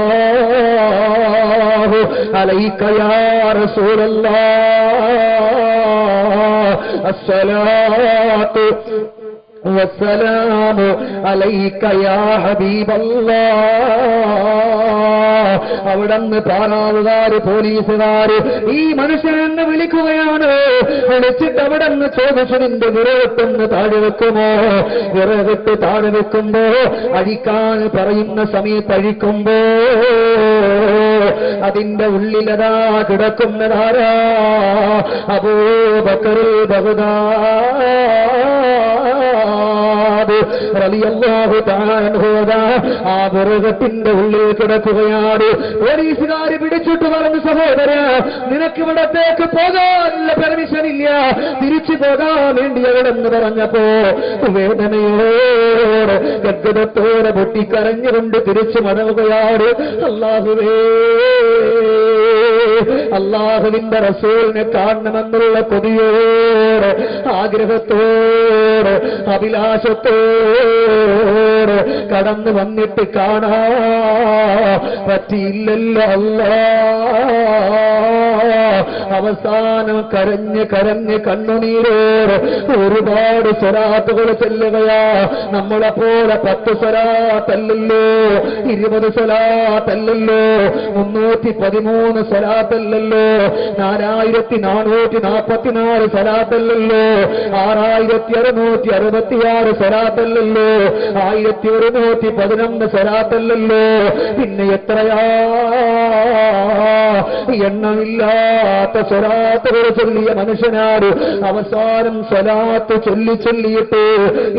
അലൈക യാ റസൂലല്ലാഹ് അസ്സലാത്തു വസ്സലാമു അലൈക യാ ഹബീബല്ലാഹ്. അവിടന്ന് താറാവുകാര് പോലീസുകാര് ഈ മനുഷ്യനെന്ന് വിളിക്കുകയാണ്. വിളിച്ചിട്ട് അവിടന്ന് ചോദിച്ചു, നിന്റെ വിറകെട്ടൊന്ന് താഴെ വെക്കുമോ? വിറകെട്ട് താഴെ വെക്കുമ്പോ അഴിക്കാൻ പറയുന്ന സമയത്ത് അഴിക്കുമ്പോ അതിന്റെ ഉള്ളിലതാ കിടക്കുന്നതാരാ? അബൂബക്കറുൽ ബഗ്ദാദി റളിയല്ലാഹു തആല അൻഹു ആ വിറകത്തിന്റെ ഉള്ളിൽ കിടക്കുകയാണ്. പോലീസുകാര് പിടിച്ചിട്ട് പറഞ്ഞു, സഹോദര, നിനക്ക് ഇവിടത്തേക്ക് പോകാനുള്ള പെർമിഷൻ ഇല്ല, തിരിച്ചു പോകാൻ വേണ്ടി എവിടെന്ന് പറഞ്ഞപ്പോ വേദനയോടെ ഗദ്ഗതത്തോടെ പൊട്ടിക്കരഞ്ഞുകൊണ്ട് തിരിച്ചു മടങ്ങുകയാണ്. അല്ലാഹുവേ, അല്ലാഹുവിന്റെ റസൂലിനെ കാണണമെന്നുള്ള കൊതിയോടെ, ആഗ്രഹത്തോടെ, അഭിലാഷത്തോടെ കടന്നു വന്നിട്ട് കാണാ പറ്റിയില്ലല്ലോ അല്ലാഹ്. അവസാനം കരഞ്ഞ് കരഞ്ഞ് കണ്ണുനീരോട് ഒരുപാട് സ്വലാത്തുകൾ ചെല്ലുകയാ. നമ്മളെപ്പോലെ 10 സ്വലാത്തല്ലല്ലോ, 20 സ്വലാത്തല്ലല്ലോ, 313 സ്വലാത്തല്ലല്ലോ, 4444 സ്വലാത്തല്ലല്ലോ, 6666 സ്വലാത്തല്ലല്ലോ, 1111 സ്വലാത്തല്ലല്ലോ, പിന്നെ എത്രയാ എണ്ണമില്ലാത്ത സ്വലാത്തുകൾ ചൊല്ലിയ മനുഷ്യനാണ്. അവസാനം സ്വലാത്ത് ചൊല്ലിയിട്ട്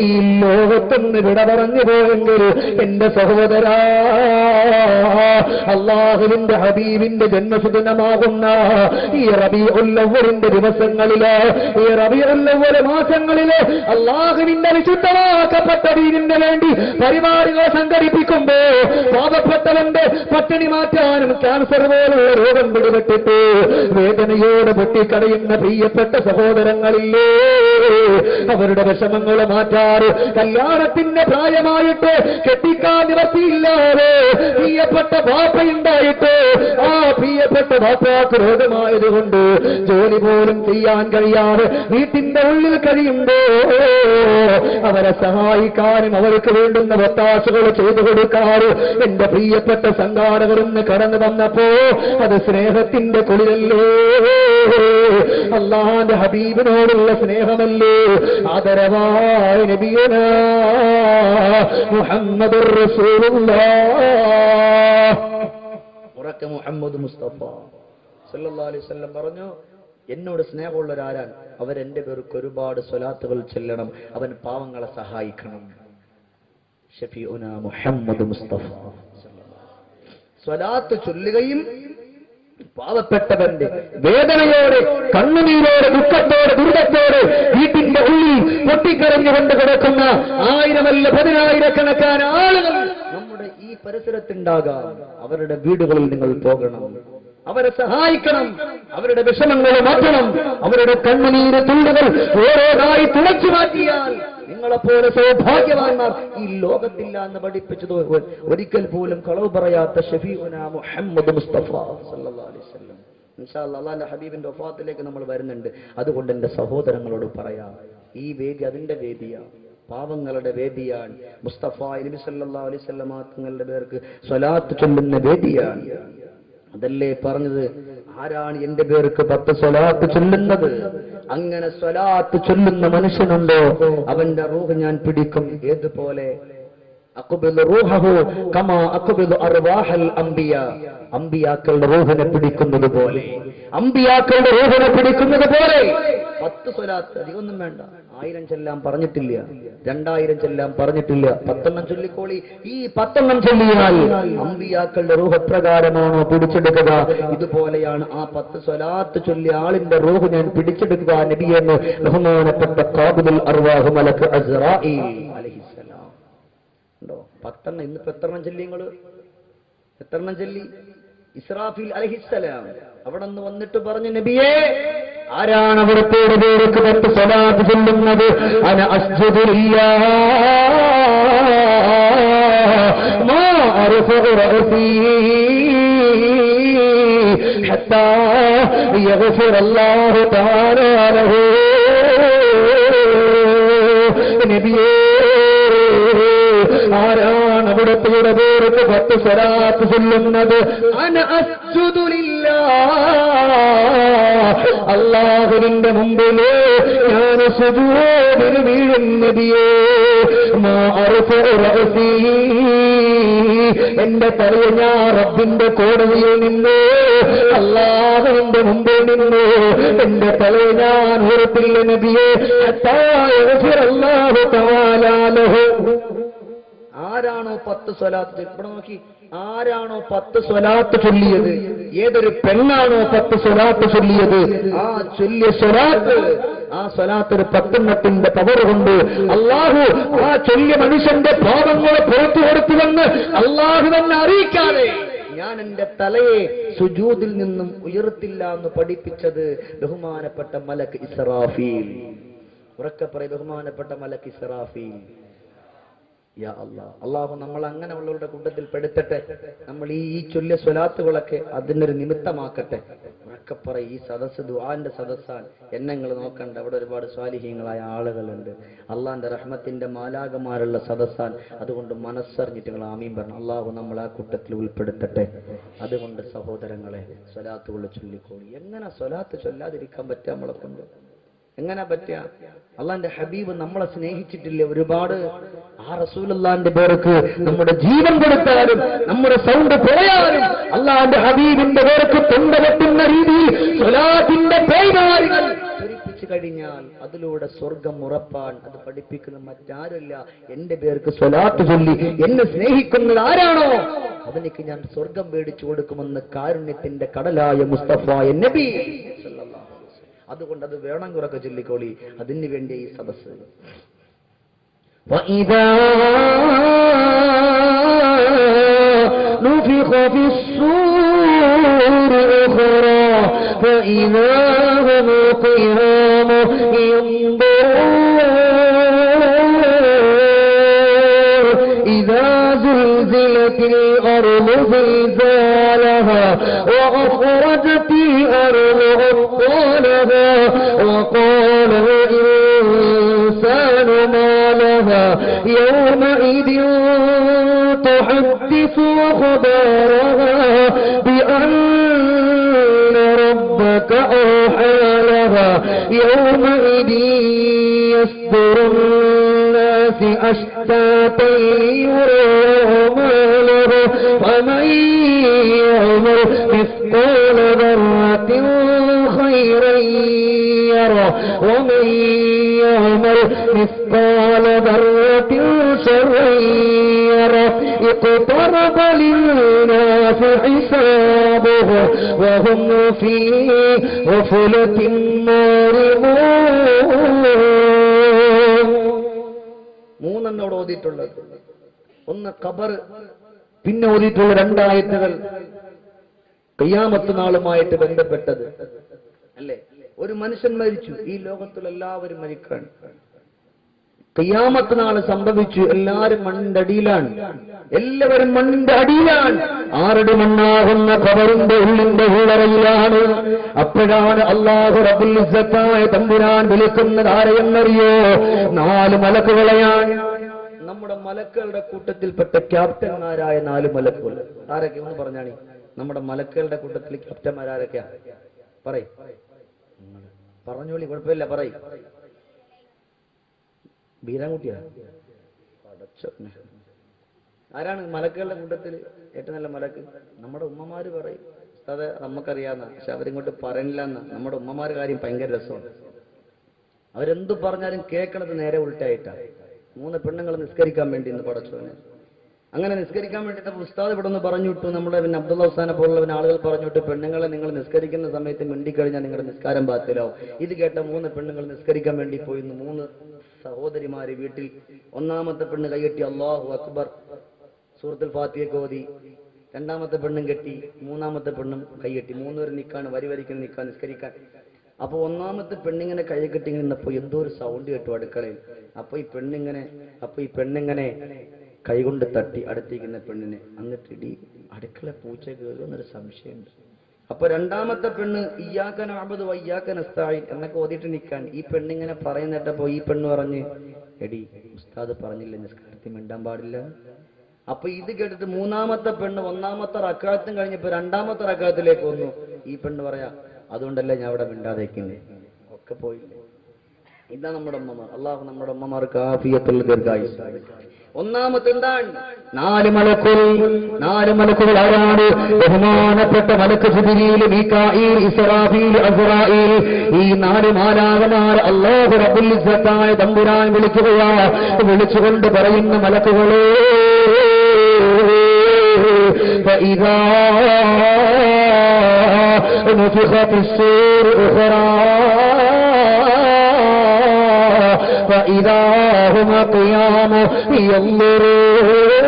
ഈ ലോകത്തുനിന്ന് വിട പറഞ്ഞു പോയെങ്കിൽ എന്റെ സഹോദരാ, അല്ലാഹുവിന്റെ ഹബീബിന്റെ ജന്മദിനമാകുന്ന ഈ റബീഉൽ അവ്വലിന്റെ ദിവസങ്ങളില്, ഈ റബീഉൽ അവ്വൽ മാസങ്ങളില് അല്ലാഹുവിന്റെ വിശുദ്ധമാക്കപ്പെട്ട ദീനിന് വേണ്ടി പരിപാടികൾ സംഘടിപ്പിക്കുമ്പോ പാവപ്പെട്ടവന്റെ പട്ടിണി മാറ്റാനും ക്യാൻസർ പോലുള്ള രോഗം പിടിപെട്ടിട്ട് വേദനയോടെ പൊട്ടിക്കടയുന്ന പ്രിയപ്പെട്ട സഹോദരങ്ങളില്ലേ, അവരുടെ വിഷമങ്ങൾ മാറ്റാറ് കല്യാണത്തിന്റെ പ്രായമായിട്ട് കെട്ടിക്കാൻ നിവർത്തിയില്ലാതെ പ്രിയപ്പെട്ട ബാപ്പയുണ്ടായിട്ട് ആ പ്രിയപ്പെട്ട ബാപ്പാക്ക് രോഗമായതുകൊണ്ട് ജോലി പോലും ചെയ്യാൻ കഴിയാതെ വീട്ടിന്റെ ഉള്ളിൽ കഴിയുമ്പോ അവരെ സഹായിക്കാനും അവർക്ക് വേണ്ടുന്ന ഒത്താശകൾ ചെയ്തു കൊടുക്കാറ് എന്റെ പ്രിയപ്പെട്ട സംഘാടകരൊന്ന് കടന്നു വന്നപ്പോ അത് സ്നേഹത്തിന്റെ കുളിരല്ലേ, അല്ലാഹുവിന്റെ ഹബീബിനോടുള്ള സ്നേഹമല്ലേ, ആദരവായ നബിയുനാ മുഹമ്മദുർ റസൂലുള്ളാഹ്. ഉറക്കെ മുഹമ്മദ് മുസ്തഫ സല്ലല്ലാഹു അലൈഹി വസല്ലം പറഞ്ഞു, എന്നോട് സ്നേഹമുള്ളവരാരാൻ അവരെന്റെ പേർക്ക് ഒരുപാട് സ്വലാത്തുകൾ ചൊല്ലണം, അവൻ പാവങ്ങളെ സഹായിക്കണം. ഷഫീഉനാ മുഹമ്മദ് മുസ്തഫ സ്വലാത്ത് ചൊല്ലുകയും പാവപ്പെട്ടവന്റെ വേദനയോടെ, കണ്ണുനീരോടെ, ദുഃഖത്തോടെ, ദുരിതത്തോടെ വീട്ടിന്റെ ഉള്ളിൽ പൊട്ടിക്കരഞ്ഞുകൊണ്ട് കിടക്കുന്ന 1000 10,000 ആളുകൾ നമ്മുടെ ഈ പരിസരത്തുണ്ടാകാം. അവരുടെ വീടുകളിൽ നിങ്ങൾ പോകണം, അവരെ സഹായിക്കണം, അവരുടെ വിഷമങ്ങൾ മാറ്റണം, അവരുടെ കണ്ണുനീര് തുള്ളികൾ ഓരോന്നായി തുടച്ചു മാറ്റിയാൽ നിങ്ങളെപ്പോലെ സൗഭാഗ്യവാന്മാർ ഈ ലോകത്തില്ല എന്ന് പഠിപ്പിച്ചത് ഒരിക്കൽ പോലും കളവ് പറയാത്ത ഷഫീഉനാ മുഹമ്മദ് മുസ്തഫ സല്ലല്ലാഹു അലൈഹി വസല്ലം. ഇൻഷാ അല്ലാഹ് അല്ലാഹുവിന്റെ ഹബീബിന്റെ വഫാത്തിലേക്ക് നമ്മൾ വരുന്നുണ്ട്. അതുകൊണ്ട് എന്റെ സഹോദരങ്ങളോട് പറയാം, ഈ വേദി അതിന്റെ വേദിയാണ്, പാവങ്ങളുടെ വേദിയാണ്. മുസ്തഫ നബി സല്ലല്ലാഹു അലൈഹി വസല്ലം തങ്ങളുടെ പേർക്ക് സ്വലാത്ത് ചൊല്ലുന്ന വേദിയാണ്. അതല്ലേ പറഞ്ഞത്, ആരാണ് എന്റെ പേർക്ക് 10 സ്വലാത്ത് ചൊല്ലുന്നത്? അങ്ങനെ സ്വലാത്ത് ചൊല്ലുന്ന മനുഷ്യനുണ്ടോ അവന്റെ റൂഹ് ഞാൻ പിടിക്കും. ഏതുപോലെ? അഖ്ബിദു റൂഹഹു കമാ അഖ്ബിദു അർവാഹൽ അംബിയാ, അംബിയാക്കളുടെ റൂഹിനെ പിടിക്കുന്നത് പോലെ, അംബിയാക്കളുടെ റൂഹിനെ പിടിക്കുന്നത് പോലെ 10 സ്വലാത്ത്. അധികമൊന്നും വേണ്ട. 1000 ചെല്ലാൻ പറഞ്ഞിട്ടില്ല, 2000 ചെല്ലാൻ പറഞ്ഞിട്ടില്ല. 10 ചൊല്ലിക്കോളി. ഈ 10 ചൊല്ലിയാൽ അംബിയാക്കളുടെ റൂഹ് എപ്രകാരമാണോ പിടിച്ചെടുക്കുക, ഇതുപോലെയാണ് ആ 10 സ്വലാത്ത് ചൊല്ലിയ ആളിന്റെ റൂഹ് ഞാൻ പിടിച്ചെടുക്കുക നബിയെന്ന് ബഹുമാനപ്പെട്ട ഖാബിദുൽ അർവാഹ് മലക്ക് അസ്റാഈൽ അലൈഹിസ്സലാം. ഉണ്ടോ 10? ഇന്നിപ്പോ എത്ര ചൊല്ലി നിങ്ങൾ? എത്ര ചൊല്ലി? ഇസ്രാഫീൽ അലൈഹിസ്സലാം അവിടെ നിന്ന് വന്നിട്ട് പറഞ്ഞു, നബിയേ, ആരാണ് അവിടുത്തെ പേർക്ക് 10 സ്വലാത്ത് ചൊല്ലുന്നത്? അന അസ്ജുദു ലില്ലാഹ് മാ അർഫഉ റഅസീ ഹത്താ യഗ്ഫിറല്ലാഹു തആല ലഹു. നബിയേ, ആരാണ് അവിടുത്തെ പേർക്ക് 10 സ്വലാത്ത് ചൊല്ലുന്നത്? അന അസ്ജുദു ലില്ലാഹ്, അല്ലാഹുവിന്റെ മുമ്പില് ഞാൻ സുജൂദിൽ വീഴും നബിയേ. മാ അർഫഉ റഅസീ, എന്റെ തലയെ ഞാൻ റബ്ബിന്റെ കോടതിയിൽ നിന്ന്, അല്ലാഹുവിന്റെ മുമ്പിൽ നിന്ന് എന്റെ തലയെ ഞാൻ ഉയർത്തില്ല നബിയേ. ഹത്താ യഗ്ഫിറല്ലാഹു തആല ലഹു. ആരാണോ 10 സ്വലാത്ത്, ഇവിടെ നോക്കി, ആരാണോ 10 സ്വലാത്ത് ചൊല്ലിയത്, ഏതൊരു പെണ്ണാണോ 10 സ്വലാത്ത് ചൊല്ലിയത്, ആ ചൊല്ലിയ സ്വലാത്ത്, ആ സ്വലാത്ത് ഒരു 10 പവർ കൊണ്ട് അള്ളാഹു ആ ചൊല്ലിയ മനുഷ്യന്റെ പാപങ്ങളെ പുറത്തു കൊടുത്തുവെന്ന് അള്ളാഹു തന്നെ അറിയിക്കാതെ ഞാൻ എന്റെ തലയെ സുജൂദിൽ നിന്നും ഉയർത്തില്ല എന്ന് പഠിപ്പിച്ചത് ബഹുമാനപ്പെട്ട മലക്ക് ഇസ്രാഫീൽ. ഉറക്കെ പറയ, ബഹുമാനപ്പെട്ട മലക്ക് ഇസ്രാഫീൽ. യാ അല്ലാഹ്, അള്ളാഹു നമ്മൾ അങ്ങനെയുള്ളവരുടെ കൂട്ടത്തിൽ പെടുത്തട്ടെ. നമ്മൾ ഈ ചൊല്ലിയ സ്വലാത്തുകളൊക്കെ അതിനൊരു നിമിത്തമാക്കട്ടെ. ഉറക്കെ പറയ, ഈ സദസ്സ് ദുആന്റെ സദസ്സാണ്. എന്നെ നിങ്ങൾ നോക്കണ്ട, അവിടെ ഒരുപാട് സ്വാലിഹീങ്ങളായ ആളുകളുണ്ട്. അള്ളാന്റെ റഹ്മത്തിന്റെ മാലാകമാരുള്ള സദസ്സാണ്. അതുകൊണ്ട് മനസ്സറിഞ്ഞിട്ട് നിങ്ങൾ ആമീൻ പറഞ്ഞു. അള്ളാഹു നമ്മൾ ആ കൂട്ടത്തിൽ ഉൾപ്പെടുത്തട്ടെ. അതുകൊണ്ട് സഹോദരങ്ങളെ, സ്വലാത്തുകൾ ചൊല്ലിക്കോളി. എങ്ങനെ സ്വലാത്ത് ചൊല്ലാതിരിക്കാൻ പറ്റുക? നമ്മളെ കൊണ്ട് എങ്ങനെ പറ്റുക? അള്ളാന്റെ ഹബീബ് നമ്മളെ സ്നേഹിച്ചിട്ടില്ലേ ഒരുപാട്? ആ റസൂലുള്ളാഹിന്റെ പേർക്ക് നമ്മുടെ ജീവൻ കൊടുത്താലും, നമ്മുടെ സൗണ്ട് പോയാലും, അള്ളാന്റെ ഹബീബിന്റെ പേർക്ക് തൊണ്ട വെട്ടുന്ന രീതിയിൽ സ്വലാത്തിന്റെ പേരുകൾ ചൊരിപ്പിച്ചു കഴിഞ്ഞാൽ അതിലൂടെ സ്വർഗം ഉറപ്പാൻ. അത് പഠിപ്പിക്കുന്ന മറ്റാരുമില്ല. എന്റെ പേർക്ക് സ്വലാത്ത് ചൊല്ലി എന്നെ സ്നേഹിക്കുന്നത് ആരാണോ അവനിക്ക് ഞാൻ സ്വർഗം മേടിച്ചു കൊടുക്കുമെന്ന് കാരുണ്യത്തിന്റെ കടലായ മുസ്തഫ നബി. അതുകൊണ്ട് അത് വേണമെങ്കിൽ ഉറക്കെ ചൊല്ലിക്കോളി. അതിനു വേണ്ടി ഈ സദസ്സ്. وَإِذَا نُفِخَ فِي الصُّورِ أُخْرَى فَإِذَا هُمْ قِيَامٌ يَنظُرُونَ إِذَا زُلْزِلَتِ الْأَرْضُ زِلْزَالَهَا وَأَخْرَجَتِ الْأَرْضُ أَثْقَالَهَا وَقَالَ الْإِنسَانُ مَا لَهَا يَوْمَئِذٍ تُحَدِّثُ أَخْبَارَهَا بِأَنَّ رَبَّكَ أَوْحَى لَهَا يَوْمَئِذٍ يَصْدُرُ النَّاسِ أَشْتَاتًا لِيُرَوْا أَعْمَالَهُمْ فَمَن يَعْمَلْ مِثْقَالَ ذَرَّةٍ خَيْرًا يَرَهُ وَمَن يَعْمَلْ مِثْقَالَ ذَرَّةٍ شَرًّا يَرَهُ اقْتَرَبَ لِلنَّاسِ حِسَابُهُمْ وَهُمْ فِي غَفْلَةٍ مُعْرِضُونَ. മൂന്നെണ്ണോട് ഓതിയിട്ടുള്ളത്. ഒന്ന് ഖബർ, പിന്നെ ഓതിയിട്ടുള്ള 2 ആയത്തുകൾ ഖിയാമത്ത് നാളുമായിട്ട് ബന്ധപ്പെട്ടത് അല്ലേ? ഒരു മനുഷ്യൻ മരിച്ചു. ഈ ലോകത്തിൽ എല്ലാവരും മരിക്കാൻ. ഖിയാമത്ത് നാൾ സംഭവിച്ചു. എല്ലാവരും മണ്ണിന്റെ അടിയിലാണ്, എല്ലാവരും മണ്ണിന്റെ അടിയിലാണ്. 6 അടി മണ്ണാകുന്ന ഖബറിന്റെ ഉള്ളിന്റെ ഉള്ളറയിലാണ്. അപ്പോഴാണ് അല്ലാഹു റബ്ബുൽ ഇസ്സത്തായ തമ്പുരാൻ വിളിക്കുന്നത് ആരെയെന്നറിയോ? 4 മലക്കുകളെയാണ്. നമ്മുടെ മലക്കുകളുടെ കൂട്ടത്തിൽപ്പെട്ട ക്യാപ്റ്റന്മാരായ 4 മലക്കുകൾ ആരൊക്കെ ഒന്ന് പറഞ്ഞാണി? നമ്മുടെ മലക്കുകളുടെ കൂട്ടത്തിൽ ക്യാപ്റ്റന്മാരാരൊക്കെയാ? പറയ്, പറഞ്ഞോളി, കുഴപ്പമില്ല, പറയ്. ബീരാൻകുട്ടിയാ? ആരാണ് മലക്കുകളുടെ കൂട്ടത്തിൽ ഏറ്റവും നല്ല മലക്ക്? നമ്മുടെ ഉമ്മമാര് പറയും, അത് നമുക്കറിയാവുന്ന, പക്ഷെ അവരിങ്ങോട്ട് പറയണില്ല എന്ന്. നമ്മുടെ ഉമ്മമാര് കാര്യം ഭയങ്കര രസമാണ്. അവരെന്തു പറഞ്ഞാലും കേൾക്കണത് നേരെ ഉൾട്ടായിട്ടാണ്. 3 പെണ്ണുങ്ങൾ നിസ്കരിക്കാൻ വേണ്ടി ഇന്ന് പടച്ചോനെ, അങ്ങനെ നിസ്കരിക്കാൻ വേണ്ടിയിട്ട് ഉസ്താദ് ഇവിടെ ഒന്ന് പറഞ്ഞു വിട്ടു. നമ്മുടെ പിന്നെ അബ്ദുള്ള ഉസ്താനെ പോലുള്ള ആളുകൾ പറഞ്ഞു വിട്ടു, പെണ്ണുങ്ങളെ നിങ്ങൾ നിസ്കരിക്കുന്ന സമയത്ത് മിണ്ടിക്കഴിഞ്ഞാൽ നിങ്ങളുടെ നിസ്കാരം ബാത്തിലാവും. ഇത് കേട്ട 3 പെണ്ണുങ്ങൾ നിസ്കരിക്കാൻ വേണ്ടി പോയിന്ന്. 3 സഹോദരിമാര് വീട്ടിൽ. 1-ാമത്തെ പെണ്ണ് കൈകെട്ടി അല്ലാഹു അക്ബർ സൂറത്തുൽ ഫാത്തിഹ ഓതി. 2-ാമത്തെ പെണ്ണും കെട്ടി, 3-ാമത്തെ പെണ്ണും കൈകെട്ടി. 3 പേര് നിൽക്കാണ്, വരിക്കുന്ന നിൽക്കാൻ നിസ്കരിക്കാൻ. അപ്പൊ 1-ാമത്തെ പെണ്ണിങ്ങനെ കൈ കെട്ടി നിന്നപ്പോ എന്തോ ഒരു സൗണ്ട് കേട്ടു അടുക്കളയിൽ. അപ്പൊ ഈ പെണ്ണിങ്ങനെ കൈകൊണ്ട് തട്ടി അടുത്തിരിക്കുന്ന പെണ്ണിനെ. എന്നിട്ട് ഇടി അടുക്കള പൂച്ച കയറുമെന്നൊരു സംശയമുണ്ട്. അപ്പൊ 2-ാമത്തെ പെണ്ണ് ഇയ്യാക നഅ്ബുദു വ ഇയ്യാക നസ്തഈൻ എന്നൊക്കെ ഓതിയിട്ട് നിൽക്കാൻ. ഈ പെണ്ണിങ്ങനെ പറയുന്നിട്ടപ്പോ ഈ പെണ്ണ് പറഞ്ഞ്, എടി ഉസ്താദ് പറഞ്ഞില്ല നിസ്കാരത്തിൽ മിണ്ടാൻ പാടില്ല. അപ്പൊ ഇത് കേട്ടിട്ട് 3-ാമത്തെ പെണ്ണ് 1-ാമത്തെ റക്അത്തും കഴിഞ്ഞപ്പോ 2-ാമത്തെ റക്അത്തിലേക്ക് വന്നു. ഈ പെണ്ണ് പറയാ, അതുകൊണ്ടല്ലേ ഞാൻ അവിടെ മിണ്ടാതേക്കുന്നേ. ഒക്കെ പോയില്ലേ? ഇതാ നമ്മുടെ ഉമ്മമാർ. അള്ളാഹു നമ്മുടെ ഉമ്മമാർക്ക് ആഫിയത്തുള്ള ദീർഘായുസ്സ്. 1-ാമത്തെ എന്താണ്? 4 മലക്കുകൾ ആരാണ്? ബഹുമാനപ്പെട്ട മലക്ക് ജിബ്രീൽ, മീകാഈൽ, ഇസ്രാഫീൽ, അസ്റാഈൽ. ഈ 4 മാലാഖമാർ അല്ലാഹു റബ്ബുൽ ഇസ്സത്തായ തമ്പുരാൻ വിളിക്കുകയാ. വിളിച്ചുകൊണ്ട് പറയുന്ന മലക്കുകളെ, ഫഇദാ നുഫിഖ ഫിസ്സൂർ ഉഖറാ فإذا هم قيام ينظرون.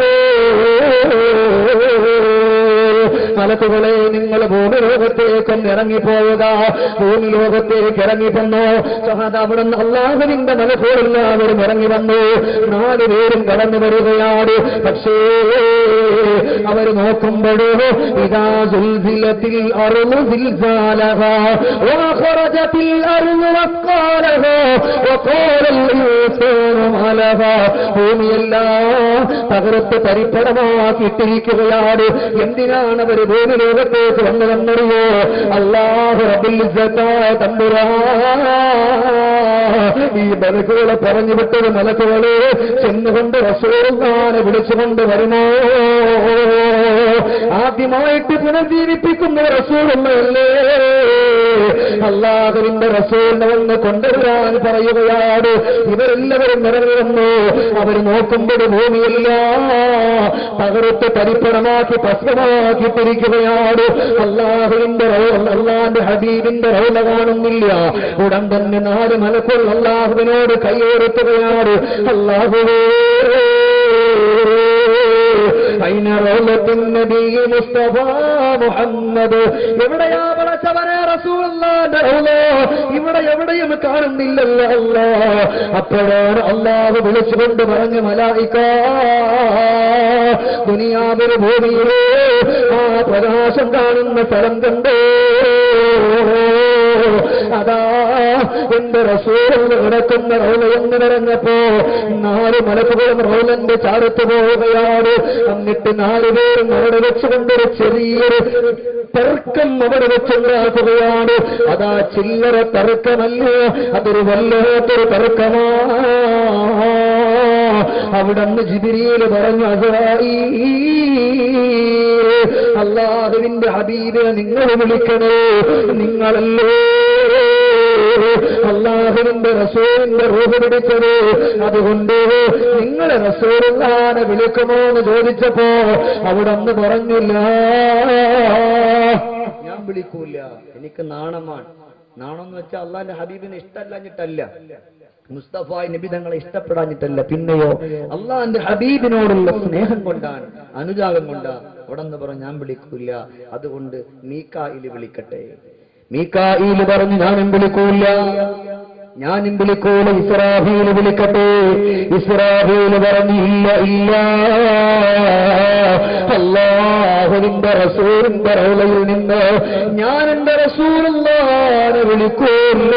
മലക്കുകളെ, നിങ്ങൾ ഭൂമി ലോകത്തേക്കൊന്ന് ഇറങ്ങിപ്പോവുക. ഭൂമി ലോകത്തേക്ക് ഇറങ്ങിപ്പന്നു. സഹദ അവിടുന്ന് അല്ലാഹുവിന്റെ മലക്കുകളെല്ലാവരും ഇറങ്ങി വന്നു. 4 പേരും കടന്നു വരികയാണ്. പക്ഷേ അവർ നോക്കുമ്പോഴോ ഇദാ സുൽസിലത്തിൽ അർളു സിൽസാലഹാ വഖറജത്തിൽ അർളു വഖാലഹാ വഖാലൽ ഇൻസാനു മാലഹാ. ഭൂമിയെല്ലാം തകർത്ത് പരിപ്പടമാക്കിയിട്ടിരിക്കുകയാണ്. എന്തിനാണ് അവർ ഭൂമി ലോകത്തേക്ക് വന്നതെന്നറിയോ? അല്ലാഹു റബ്ബുൽ ഇസ്സത്തായ തമ്പുരാൻ ഈ മലക്കുകളെ പറഞ്ഞു വിട്ടത്, മലക്കുകളെ ചെന്നുകൊണ്ട് റസൂലുള്ളാഹിനെ വിളിച്ചുകൊണ്ട് വരുമോ? ആദ്യമായിട്ട് പുനർജീവിപ്പിക്കുന്ന റസൂലുള്ളാഹല്ലേ. അല്ലാഹുവിന്റെ റസൂലിനെ വന്ന് കൊണ്ടുവരാൻ പറയുകയാണ്. ഇവരെല്ലാവരും ഇറങ്ങി വന്നു. അവർ നോക്കുമ്പോൾ ഭൂമിയെല്ലാം തകർത്ത് പരിപ്പണമാക്കി ഭസ്മമാക്കിയിട്ടിരിക്കുകയാണ്. അല്ലാഹുവിന്റെ അല്ലാഹുവിന്റെ ഹബീബിന്റെ റൗള കാണുന്നില്ല. ഉടൻ തന്നെ 4 മലക്കുകൾ അല്ലാഹുവിനോട് കൈയോർത്തുകയാണ്. അല്ലാഹുവേ, അയിന റൗളത്തുൻ നബി മുസ്തഫ മുഹമ്മദ്. എവിടെയാ പടച്ചവനെ റസൂലുള്ളാഹിന്റെ റൗള? ഇവിടെ എവിടെയും കാണുന്നില്ലല്ലോ അല്ലാഹ്. അപ്പോഴാണ് അല്ലാഹു വിളിച്ചുകൊണ്ട് പറഞ്ഞു, മലായിക, ദുനിയാവിലെ ഭൂമിയിലെ ആ പ്രകാശം കാണുന്ന സ്ഥലം കണ്ടോ? അതാ എന്റെ റസൂൽ കിടക്കുന്ന റൗള എന്ന് പറഞ്ഞപ്പോ 4 മലക്കുകളും റൗളന്റെ ചാരത്ത് പോവുകയാണ്. എന്നിട്ട് 4 പേരും അവിടെ വെച്ചുകൊണ്ടൊരു ചെറിയൊരു തർക്കം അവിടെ വെച്ചുണ്ടാക്കുകയാണ്. അതാ ചില്ലറ തർക്കമല്ല, അതൊരു വല്ലാത്തൊരു തർക്കമാ. അവിടന്ന് ജിബ്രീൽ പറഞ്ഞു, അസ്റാഈൽ, അല്ലാഹുവിന്റെ ഹബീബെ നിങ്ങൾ വിളിക്കണേ. നിങ്ങളല്ലേ അല്ലാഹുവിന്റെ റസൂലിന്റെ റൂഹ് പിടിച്ചത്. അതുകൊണ്ട് നിങ്ങളെ റസൂലുള്ളാഹിനെ വിളിക്കുമോ എന്ന് ചോദിച്ചപ്പോ അവിടന്ന് പറഞ്ഞില്ല, ഞാൻ വിളിക്കൂല, എനിക്ക് നാണമാണ്. നാണമെന്ന് വെച്ചാൽ അള്ളാന്റെ ഹബീബിനെ ഇഷ്ടമല്ലാഞ്ഞിട്ടല്ല, മുസ്തഫ നബി തങ്ങളെ ഇഷ്ടപ്പെടാഞ്ഞിട്ടല്ല, പിന്നെയോ അള്ളാന്റെ ഹബീബിനോടുള്ള സ്നേഹം കൊണ്ടാണ്, അനുരാഗം കൊണ്ടാണ്. ഉടന്ന് പറഞ്ഞു, ഞാൻ വിളിക്കൂല, അതുകൊണ്ട് മീകായിൽ വിളിക്കട്ടെ. മീകായിൽ പറഞ്ഞു, ഞാനും വിളിക്കൂല. ഞാൻ വിളിക്കൂല, ഇസ്രാഫീൽ വിളിക്കട്ടെ. ഇസ്രാഫീൽ പറഞ്ഞു ഇല്ല ഇല്ല, അല്ലാഹുവിന്റെ റസൂലിന്റെ റൗളയിൽ നിന്ന് ഞാൻ എന്റെ റസൂലുള്ളാഹിനെ വിളിക്കൂല.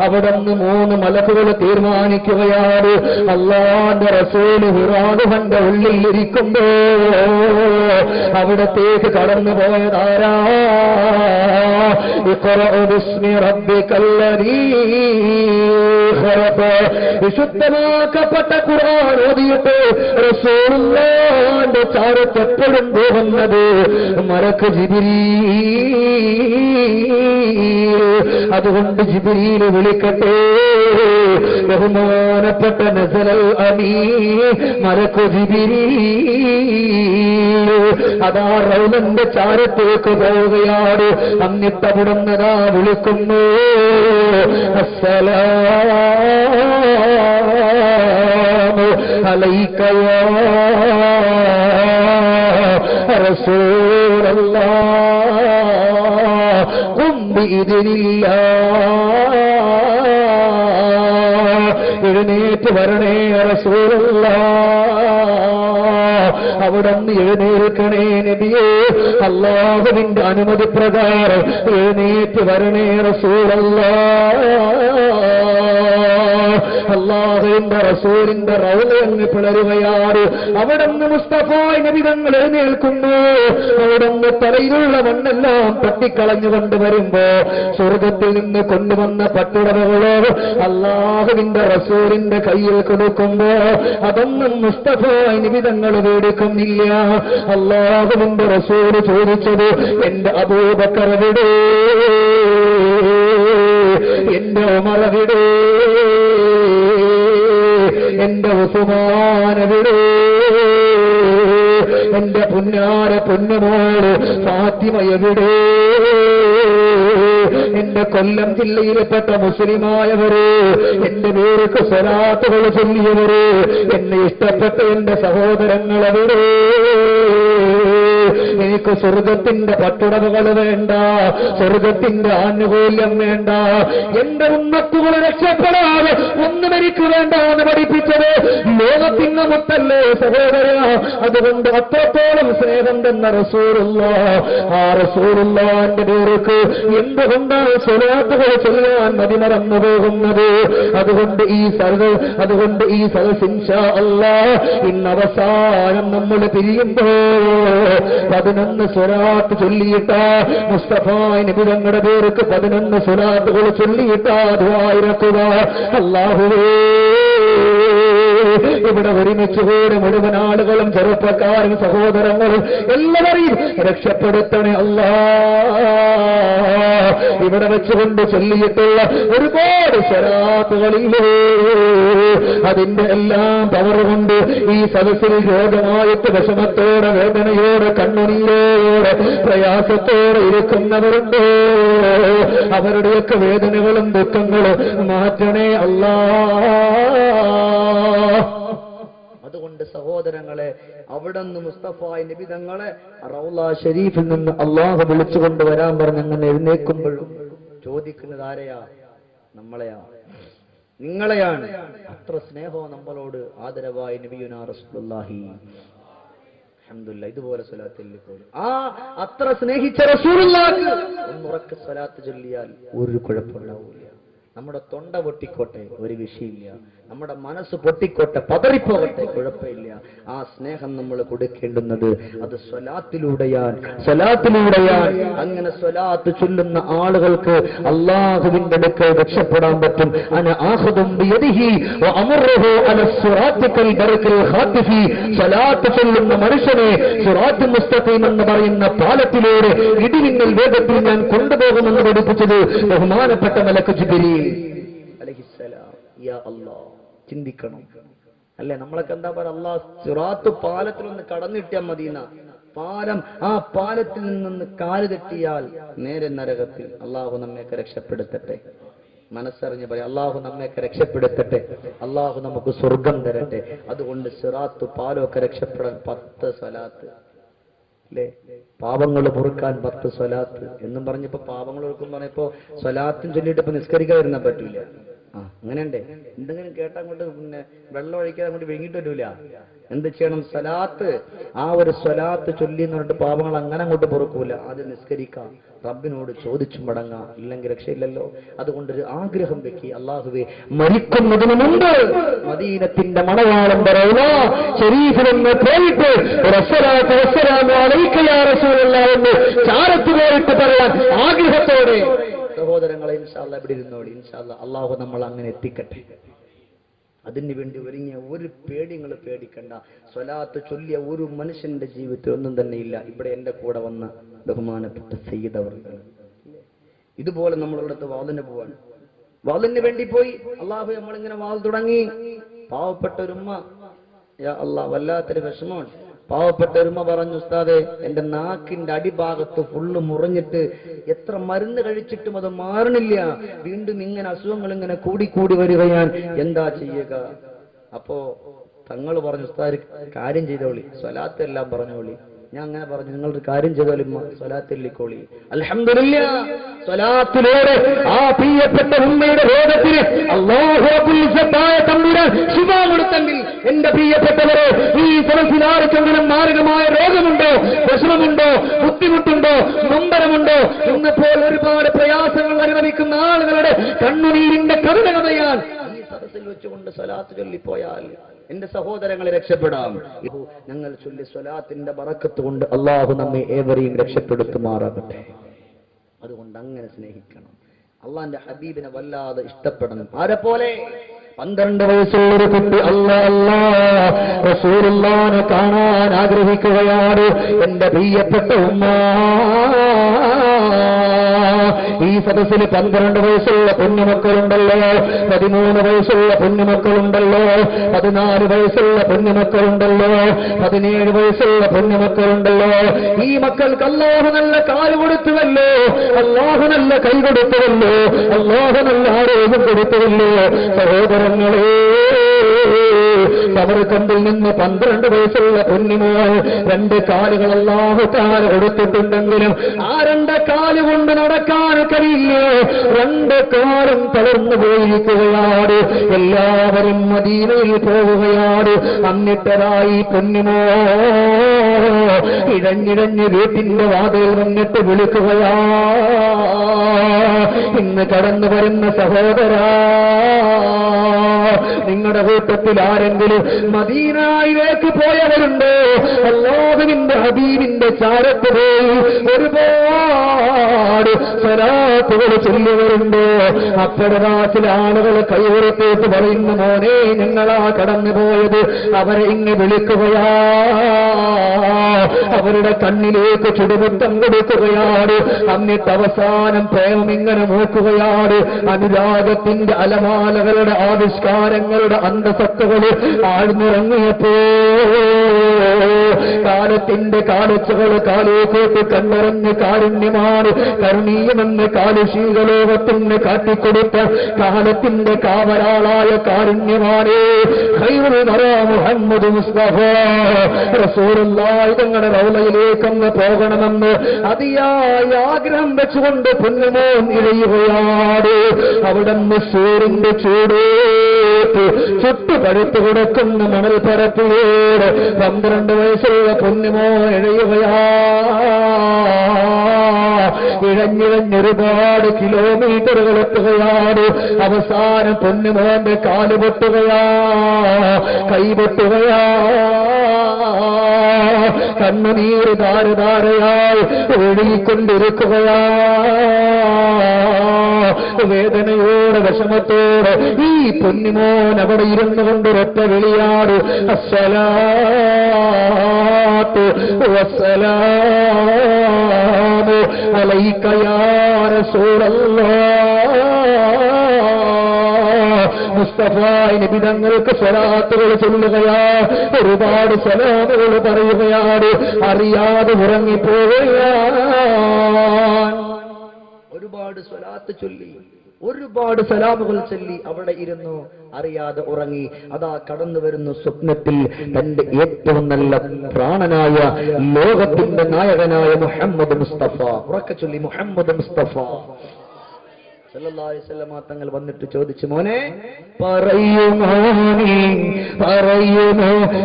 അവിടുന്ന് 3 മലക്കുകൾ തീരുമാനിക്കുകയാണ്, അല്ലാഹുവിന്റെ റസൂൽ ഹിറാദുവിന്റെ ഉള്ളിൽ ഇരിക്കുമ്പോ അവിടത്തേക്ക് കടന്നു പോയതാരാ? ഇഖ്റഅ ബിസ്മി റബ്ബിക്കല്ലദീ ഖലഖ. വിശുദ്ധമാക്കപ്പെട്ട ഖുർആൻ ഓതിയിട്ട് റസൂലുള്ളാഹിന്റെ ചാരത്ത് എപ്പോഴും പോകുന്നത് മലക്ക് ജിബ്രീൽ. അതുകൊണ്ട് ജിബ്രീൽ വിളിക്കട്ടെ, ബഹുമാനപ്പെട്ട നസലൽ അമീൻ മലക്ക് ജിബ്രീൽ അതാ റൗലന്റെ ചാരത്തേക്ക് പോവുകയാണ്. എന്നിട്ട് അവിടുന്നതാ വിളിക്കുന്നു, അസ്സലാമു അലൈക യാ റസൂലല്ലാഹ് ഖും ബിഇദ്നില്ലാഹ്. എഴുന്നേറ്റ് വരണേ റസൂലല്ലാഹ്, അവിടുന്ന് എഴുന്നേൽക്കണേ നബിയേ, അല്ലാഹുവിന്റെ അനുമതി പ്രകാരം എഴുന്നേറ്റ് വരണേ റസൂലല്ലാഹ്. അല്ലാഹുവിന്റെ റസൂലിന്റെ റൗള അങ്ങ് പിളരുകയാണ്. അവിടുന്ന് മുസ്തഫ നബി തങ്ങൾ എഴുന്നേൽക്കുന്നു. അവിടുന്ന് തലയിലുള്ള മണ്ണെല്ലാം തട്ടിക്കളഞ്ഞുകൊണ്ട് വരുമ്പോ സ്വർഗത്തിൽ നിന്ന് കൊണ്ടുവന്ന പട്ടുടവകളോ അല്ലാഹുവിന്റെ റസൂലിന്റെ കയ്യിൽ കൊടുക്കുമ്പോ അതൊന്നും മുസ്തഫ നബി തങ്ങൾ മേടിക്കുന്നില്ല. അല്ലാഹുവിന്റെ റസൂൽ ചോദിച്ചത്, എന്റെ അബൂബക്കർ എവിടെ, എന്റെ ഉമർ എവിടെ, എന്റെ ഉസ്മാൻ എവിടെ, എന്റെ പുന്നാര പൊന്നുമോള് ഫാത്തിമ എവിടെ, എന്റെ കൊല്ലം ജില്ലയിൽപ്പെട്ട മുസ്ലിമായവര്, എന്റെ പേർക്ക് സ്വലാത്തുകൾ ചൊല്ലിയവര്, എന്നെ ഇഷ്ടപ്പെട്ട എന്റെ സഹോദരങ്ങളെവിടെ? എനിക്ക് സ്വർഗത്തിന്റെ പട്ടുടവുകൾ വേണ്ട, സ്വർഗത്തിന്റെ ആനുകൂല്യം വേണ്ട, എന്റെ ഉമ്മത്തുകൾ രക്ഷപ്പെടാതെ ഒന്നും എനിക്ക് വേണ്ട എന്ന് പഠിപ്പിച്ചത് ലോകത്തിന്റെ മുത്തല്ലേ സഹോദര. അതുകൊണ്ട് അത്രത്തോളം സ്നേഹം തന്ന റസൂലുള്ളാഹ്, ആ റസൂലുള്ളാഹിന്റെ പേർക്ക് എന്തുകൊണ്ടാണ് സ്വലാത്തുകൾ ചൊല്ലാൻ മതിമറന്നു പോകുന്നത്? അതുകൊണ്ട് ഈ സദസ് ഇൻഷാ അല്ലാഹ് ഇന്ന് അവസാനം നമ്മൾ പിരിയുമ്പോ 11 സ്വലാത്ത് ചൊല്ലിയിട്ടാ മുസ്തഫ നബി തങ്ങളുടെ പേർക്ക് 11 സ്വലാത്തുകൾ ചൊല്ലിയിട്ടാ ദുആ ഇറക്കുക. അല്ലാഹുവേ, ഇവിടെ ഒരുമിച്ച് കൂടി മുഴുവൻ ആളുകളും ചെറുപ്പക്കാരും സഹോദരങ്ങളും എല്ലാവരെയും രക്ഷപ്പെടുത്തണേ അല്ലാഹ്. ഇവിടെ വെച്ചുകൊണ്ട് ചൊല്ലിയിട്ടുള്ള ഒരുപാട് സ്വലാത്തുകളില്ലേ, അതിന്റെ എല്ലാം പവർ കൊണ്ട് ഈ സദസ്സിൽ രോഗമായിട്ട് വിഷമത്തോടെ വേദനയോടെ കണ്ണുനീരോടെ പ്രയാസത്തോടെ ഇരിക്കുന്നവരുണ്ടോ? അവരുടെയൊക്കെ വേദനകളും ദുഃഖങ്ങളും മാറ്റണേ അല്ലാഹ്. അതുകൊണ്ട് സഹോദരങ്ങളെ, അവിടുന്ന് മുസ്തഫ നബി തങ്ങളെ റൗള ഷരീഫിൽ നിന്ന് അല്ലാഹു വിളിച്ചുകൊണ്ട് വരാൻ പറഞ്ഞ് അങ്ങനെ എഴുന്നേൽക്കുമ്പോഴും ചോദിക്കുന്നത് ആരെയാ? നമ്മളെയാ, നിങ്ങളെയാണ്. അത്ര സ്നേഹവും നമ്മളോട് ആദരവായി നബിയുനാ റസൂലുള്ളാഹി. അൽഹംദുലില്ലാഹ്, ഇതുപോലെ സ്വലാത്തിൽ അത്ര സ്നേഹിച്ച റസൂലുള്ളാഹിക്ക് ഒന്നുറക്കെ സ്വലാത്ത് ചൊല്ലിയാൽ ഒരു കുഴപ്പമുണ്ടാവില്ല. നമ്മുടെ തൊണ്ട പൊട്ടിക്കോട്ടെ, ഒരു വിഷയമില്ല. നമ്മുടെ മനസ്സ് പൊട്ടിക്കോട്ടെ, പതറിപ്പോകട്ടെ, കുഴപ്പമില്ല. ആ സ്നേഹം നമ്മൾ കൊടുക്കേണ്ടുന്നത് അത് സ്വലാത്തിലൂടെയാണ്. അങ്ങനെ സ്വലാത്ത് ചൊല്ലുന്ന ആളുകൾക്ക് അല്ലാഹുവിന്റെ അടുക്കൽ രക്ഷപ്പെടാൻ പറ്റും. അന ആഖുദും ബിയദിഹി വഅമറുഹു അല സിറാത്തിക്കൽ ബർക്കൽ ഖാതിഫി. സ്വലാത്ത് ചൊല്ലുന്ന മനുഷ്യനെ സിറാത്ത് മുസ്തഖീം എന്ന് പറയുന്ന പാലത്തിലൂടെ ഇടിമിന്നൽ വേഗത്തിൽ ഞാൻ കൊണ്ടുപോകുമെന്ന് പഠിപ്പിച്ചത് ബഹുമാനപ്പെട്ട മലക്ക് ജിബ്രീൽ അലൈഹിസ്സലാം. യാ അല്ലാഹ്, ചിന്തിക്കണം അല്ലെ? നമ്മളൊക്കെ എന്താ പറയുക, അല്ലാഹ് സിറാത്ത് പാലത്തിലൊന്ന് കടന്നിട്ടാൽ മദീന പാലം, ആ പാലത്തിൽ നിന്ന് കാല് തെറ്റിയാൽ നേരെ നരകത്തിൽ. അല്ലാഹു നമ്മയൊക്കെ രക്ഷപ്പെടുത്തട്ടെ. മനസ്സറിഞ്ഞ് പറയാം, അല്ലാഹു നമ്മയൊക്കെ രക്ഷപ്പെടുത്തട്ടെ, അല്ലാഹു നമുക്ക് സ്വർഗം തരട്ടെ. അതുകൊണ്ട് സിറാത്ത് പാലമൊക്കെ രക്ഷപ്പെടാൻ 10 സ്വലാത്ത് അല്ലേ? പാപങ്ങൾ പൊറുക്കാൻ 10 സ്വലാത്ത് എന്നും പറഞ്ഞപ്പോ പാപങ്ങൾ പൊറുക്കും പറഞ്ഞപ്പോ സ്വലാത്തും ചൊല്ലിയിട്ട് ഇപ്പൊ നിസ്കരിക്കാൻ വരുന്ന പറ്റൂല. അങ്ങനെയുണ്ടേ, എന്തെങ്കിലും കേട്ടാൽ കൊണ്ട് പിന്നെ വെള്ളം ഒഴിക്കാതെ അങ്ങോട്ട് വിഴുങ്ങിട്ട് വരൂല. എന്ത് ചെയ്യണം? സ്വലാത്ത്, ആ ഒരു സ്വലാത്ത് ചൊല്ലി എന്ന് പറഞ്ഞിട്ട് പാപങ്ങൾ അങ്ങനെ അങ്ങോട്ട് പൊറുക്കൂല. അത് നിസ്കരിക്കാം, റബ്ബിനോട് ചോദിച്ചു മടങ്ങാം, ഇല്ലെങ്കിൽ രക്ഷയില്ലല്ലോ. അതുകൊണ്ടൊരു ആഗ്രഹം വെക്കി, അള്ളാഹുവേ മരിക്കുന്നതിന് മുമ്പ് മദീനത്തിന്റെ മണവാളം പറയുന്ന ശരീഫിലൊന്ന് പോയിട്ട് എന്ന് ചാരത്ത് പോയിട്ട് പറയാൻ ആഗ്രഹത്തോടെ സഹോദരങ്ങളെ ഇൻഷാ അല്ലാഹ് ഇവിടെ ഇരുന്നോളി. ഇൻഷാ അല്ലാഹ് അള്ളാഹു നമ്മൾ അങ്ങനെ എത്തിക്കട്ടെ. അതിനു വേണ്ടി ഒരുങ്ങിയ ഒരു പേടിങ്ങൾ പേടിക്കണ്ട. സ്വലാത്ത് ചൊല്ലിയ ഒരു മനുഷ്യന്റെ ജീവിതത്തിൽ ഒന്നും തന്നെ ഇല്ല. ഇവിടെ എന്റെ കൂടെ വന്ന ബഹുമാനപ്പെട്ട സയ്യിദ് അവർ ഇതുപോലെ നമ്മളുടെ വാളിന് പോവാൻ, വാളിന് വേണ്ടി പോയി. അള്ളാഹു നമ്മളിങ്ങനെ വാൾ തുടങ്ങി. പാവപ്പെട്ട ഒരുമ്മ, യാ അല്ലാഹ് വല്ലാത്തൊരു വിഷമമാണ്. പാവപ്പെട്ട ഒരുമ്മ പറഞ്ഞു, ഉസ്താദേ എന്റെ നാക്കിന്റെ അടിഭാഗത്ത് ഫുള്ള് മുറിഞ്ഞിട്ട് എത്ര മരുന്ന് കഴിച്ചിട്ടും അത് മാറണില്ല, വീണ്ടും ഇങ്ങനെ അസുഖങ്ങൾ ഇങ്ങനെ കൂടി വരികയാൻ, എന്താ ചെയ്യുക? അപ്പോ തങ്ങൾ പറഞ്ഞു, ഉസ്താദ് കാര്യം ചെയ്തോളി, സ്വലാത്ത് എല്ലാം പറഞ്ഞോളി. ഞാൻ അങ്ങനെ പറഞ്ഞു, നിങ്ങളൊരു കാര്യം ചെയ്തോളി, സ്വലാത്തില്ലിക്കോളി. അൽഹംദുലില്ലാ, സ്വലാത്തിലൂടെ ആ പ്രിയപ്പെട്ട ഉമ്മയുടെ രോഗത്തിന് അല്ലാഹു അബ്ദുൽ തമ്പുരാൻ ശിഫ കൊടുത്തെങ്കിൽ എന്റെ പ്രിയപ്പെട്ടവരെ, ഈ സദസ്സിൽ ആർക്കെങ്കിലും മാരകമായ രോഗമുണ്ടോ, വിഷമമുണ്ടോ, ബുദ്ധിമുട്ടുണ്ടോ, നൊമ്പരമുണ്ടോ, ഇന്നിപ്പോൾ ഒരുപാട് പ്രയാസങ്ങൾ അനുഭവിക്കുന്ന ആളുകളുടെ കണ്ണുനീരിന്റെ കരുണകതയാൽ ഈ സദസ്സിൽ വെച്ചുകൊണ്ട് സ്വലാത്ത് ചൊല്ലിപ്പോയാൽ എന്റെ സഹോദരങ്ങളെ രക്ഷപ്പെടാം. ഞങ്ങൾ ചൊല്ലി സ്വലാത്തിന്റെ ബറക്കത്ത് കൊണ്ട് അള്ളാഹു നമ്മെ ഏവരെയും രക്ഷപ്പെടുത്തുമാറാകട്ടെ. അതുകൊണ്ട് അങ്ങനെ സ്നേഹിക്കണം, അള്ളാന്റെ ഹബീബിനെ വല്ലാതെ ഇഷ്ടപ്പെടണം. ആരെ പോലെ 12 വയസ്സുള്ളൊരു കുട്ടി റസൂലുള്ളാഹിനെ കാണാൻ ആഗ്രഹിക്കുകയാണ്. എന്റെ പ്രിയപ്പെട്ട ഉമ്മ, ഈ സദസ്സിൽ 12 വയസ്സുള്ള കുഞ്ഞുമക്കളുണ്ടല്ലോ, 13 വയസ്സുള്ള കുഞ്ഞുമക്കളുണ്ടല്ലോ, 14 വയസ്സുള്ള കുഞ്ഞുമക്കളുണ്ടല്ലോ, 17 വയസ്സുള്ള കുഞ്ഞുമക്കളുണ്ടല്ലോ. ഈ മക്കൾക്ക് അല്ലാഹു നല്ല കാല് കൊടുത്തുവല്ലോ, അല്ലാഹു നല്ല കൈ കൊടുത്തുവല്ലോ, അല്ലാഹു നല്ല ആരോഗ്യം കൊടുത്തുവല്ലോ. സഹോദരങ്ങളെ, കബർക്കമ്പിൽ നിന്ന് 12 വയസ്സുള്ള കുഞ്ഞുമോൾ 2 കാലുകൾ അല്ലാഹു തആല കൊടുത്തിട്ടുണ്ടെങ്കിലും ആ 2 കാല് കൊണ്ട് നടക്കാൻ കഴിയില്ല. 2 കാലും തളർന്നു പോയിരിക്കുകയാണ്. എല്ലാവരും മദീനയിൽ പോവുകയാണ്. എന്നിട്ടതായി കുഞ്ഞുമോ ഇഴഞ്ഞിഴഞ്ഞ് വീട്ടിന്റെ വാതിൽ വന്നിട്ട് വിളിക്കുകയാ, ഇന്ന് കടന്നു വരുന്ന സഹോദരാ, നിങ്ങളുടെ കൂട്ടത്തിൽ ആരെങ്കിലും മദീനയിലേക്ക് പോയവരുണ്ടോ? അല്ലാഹുവിന്റെ ഹബീബിന്റെ ചാരത്ത് പോയി ഒരുപാട് സ്വലാത്തുകൾ ചൊല്ലിയവരുണ്ടോ? അപ്പഴവാസിൽ ആളുകൾ കൈവരത്തേക്ക് പറയുന്ന, മോനെ ഞങ്ങളാ കടന്നു പോയത്. അവരെ ഇങ്ങ് വിളിക്കുകയാ, അവരുടെ കണ്ണിലേക്ക് ചുടുമുത്തം കൊടുക്കുകയാണ്. എന്നിട്ട് അവസാനം പ്രേമം ഇങ്ങനെ നോക്കുകയാണ്. അനുരാഗത്തിന്റെ അലമാലകളുടെ ആവിഷ്കാരങ്ങളുടെ അന്തസത്തകൾ ആഴ്ന്നിറങ്ങിയപ്പോ കാലത്തിന്റെ കാലച്ചകൾ കാലേക്കോട്ട് കണ്ണിറഞ്ഞ് കാരുണ്യമാണ് കരുണീയമെന്ന് കാലുശീകലോകത്തിന് കാട്ടിക്കൊടുത്ത കാലത്തിന്റെ കാവലാളായ കാരുണ്യമാണ് മുഹമ്മദ് മുസ്തഫ റസൂലുള്ളാഹി തങ്ങളുടെ റൗളയിലേക്കൊന്ന് പോകണമെന്ന് അതിയായ ആഗ്രഹം വെച്ചുകൊണ്ട് പൊന്നുമോൻ ഇഴയുകയാണ്. അവിടെ സൂര്യന്റെ ചൂട് ചുട്ടുപഴുത്തു കൊടുക്കുന്ന മണൽ പരപ്പിയോട് 12 വയസ്സുള്ള പൊന്നുമോ ഇഴയുകയാ. ഇഴഞ്ഞിഴഞ്ഞൊരുപാട് കിലോമീറ്ററുകൾ എത്തുകയാണ്. അവസാനം പൊന്നുമോന്റെ കാല് പൊട്ടുകയാ, കൈ പൊട്ടുകയാ, കണ്ണുനീര് ധാരധാരയായി ഒഴുകിക്കൊണ്ടിരിക്കുകയാ. വേദനയോടെ വിഷമത്തോടെ ഈ പൊന്നുമോൻ അവിടെ ഇരുന്നു കൊണ്ട് ഒറ്റ വിളിയാട്, അസ്സലാത്തു വസ്സലാമു അലൈക യാ റസൂലല്ലാഹ്. മുസ്തഫ നബി തങ്ങൾക്ക് സ്വലാത്തുകൾ ചൊല്ലുകയാ, ഒരുപാട് സലാമുകൾ പറയുകയാണ്. അറിയാതെ ഉറങ്ങിപ്പോവുകയാണ്. ഒരുപാട് സ്വലാത്ത് ചൊല്ലി ഒരുപാട് സലാമുകൾ ചൊല്ലി അവിടെ ഇരുന്നു, അറിയാതെ ഉറങ്ങി. അതാ കടന്നു വരുന്നു സ്വപ്നത്തിൽ തന്റെ ഏറ്റവും നല്ല പ്രാണനായ ലോകത്തിന്റെ നായകനായ മുഹമ്മദ് മുസ്തഫ. ഉറക്കെ ചൊല്ലി മുഹമ്മദ് മുസ്തഫ സല്ലല്ലാഹു അലൈഹി വസല്ലം തങ്ങൾ വന്നിട്ട് ചോദിച്ചു, മോനെ പറയുമോ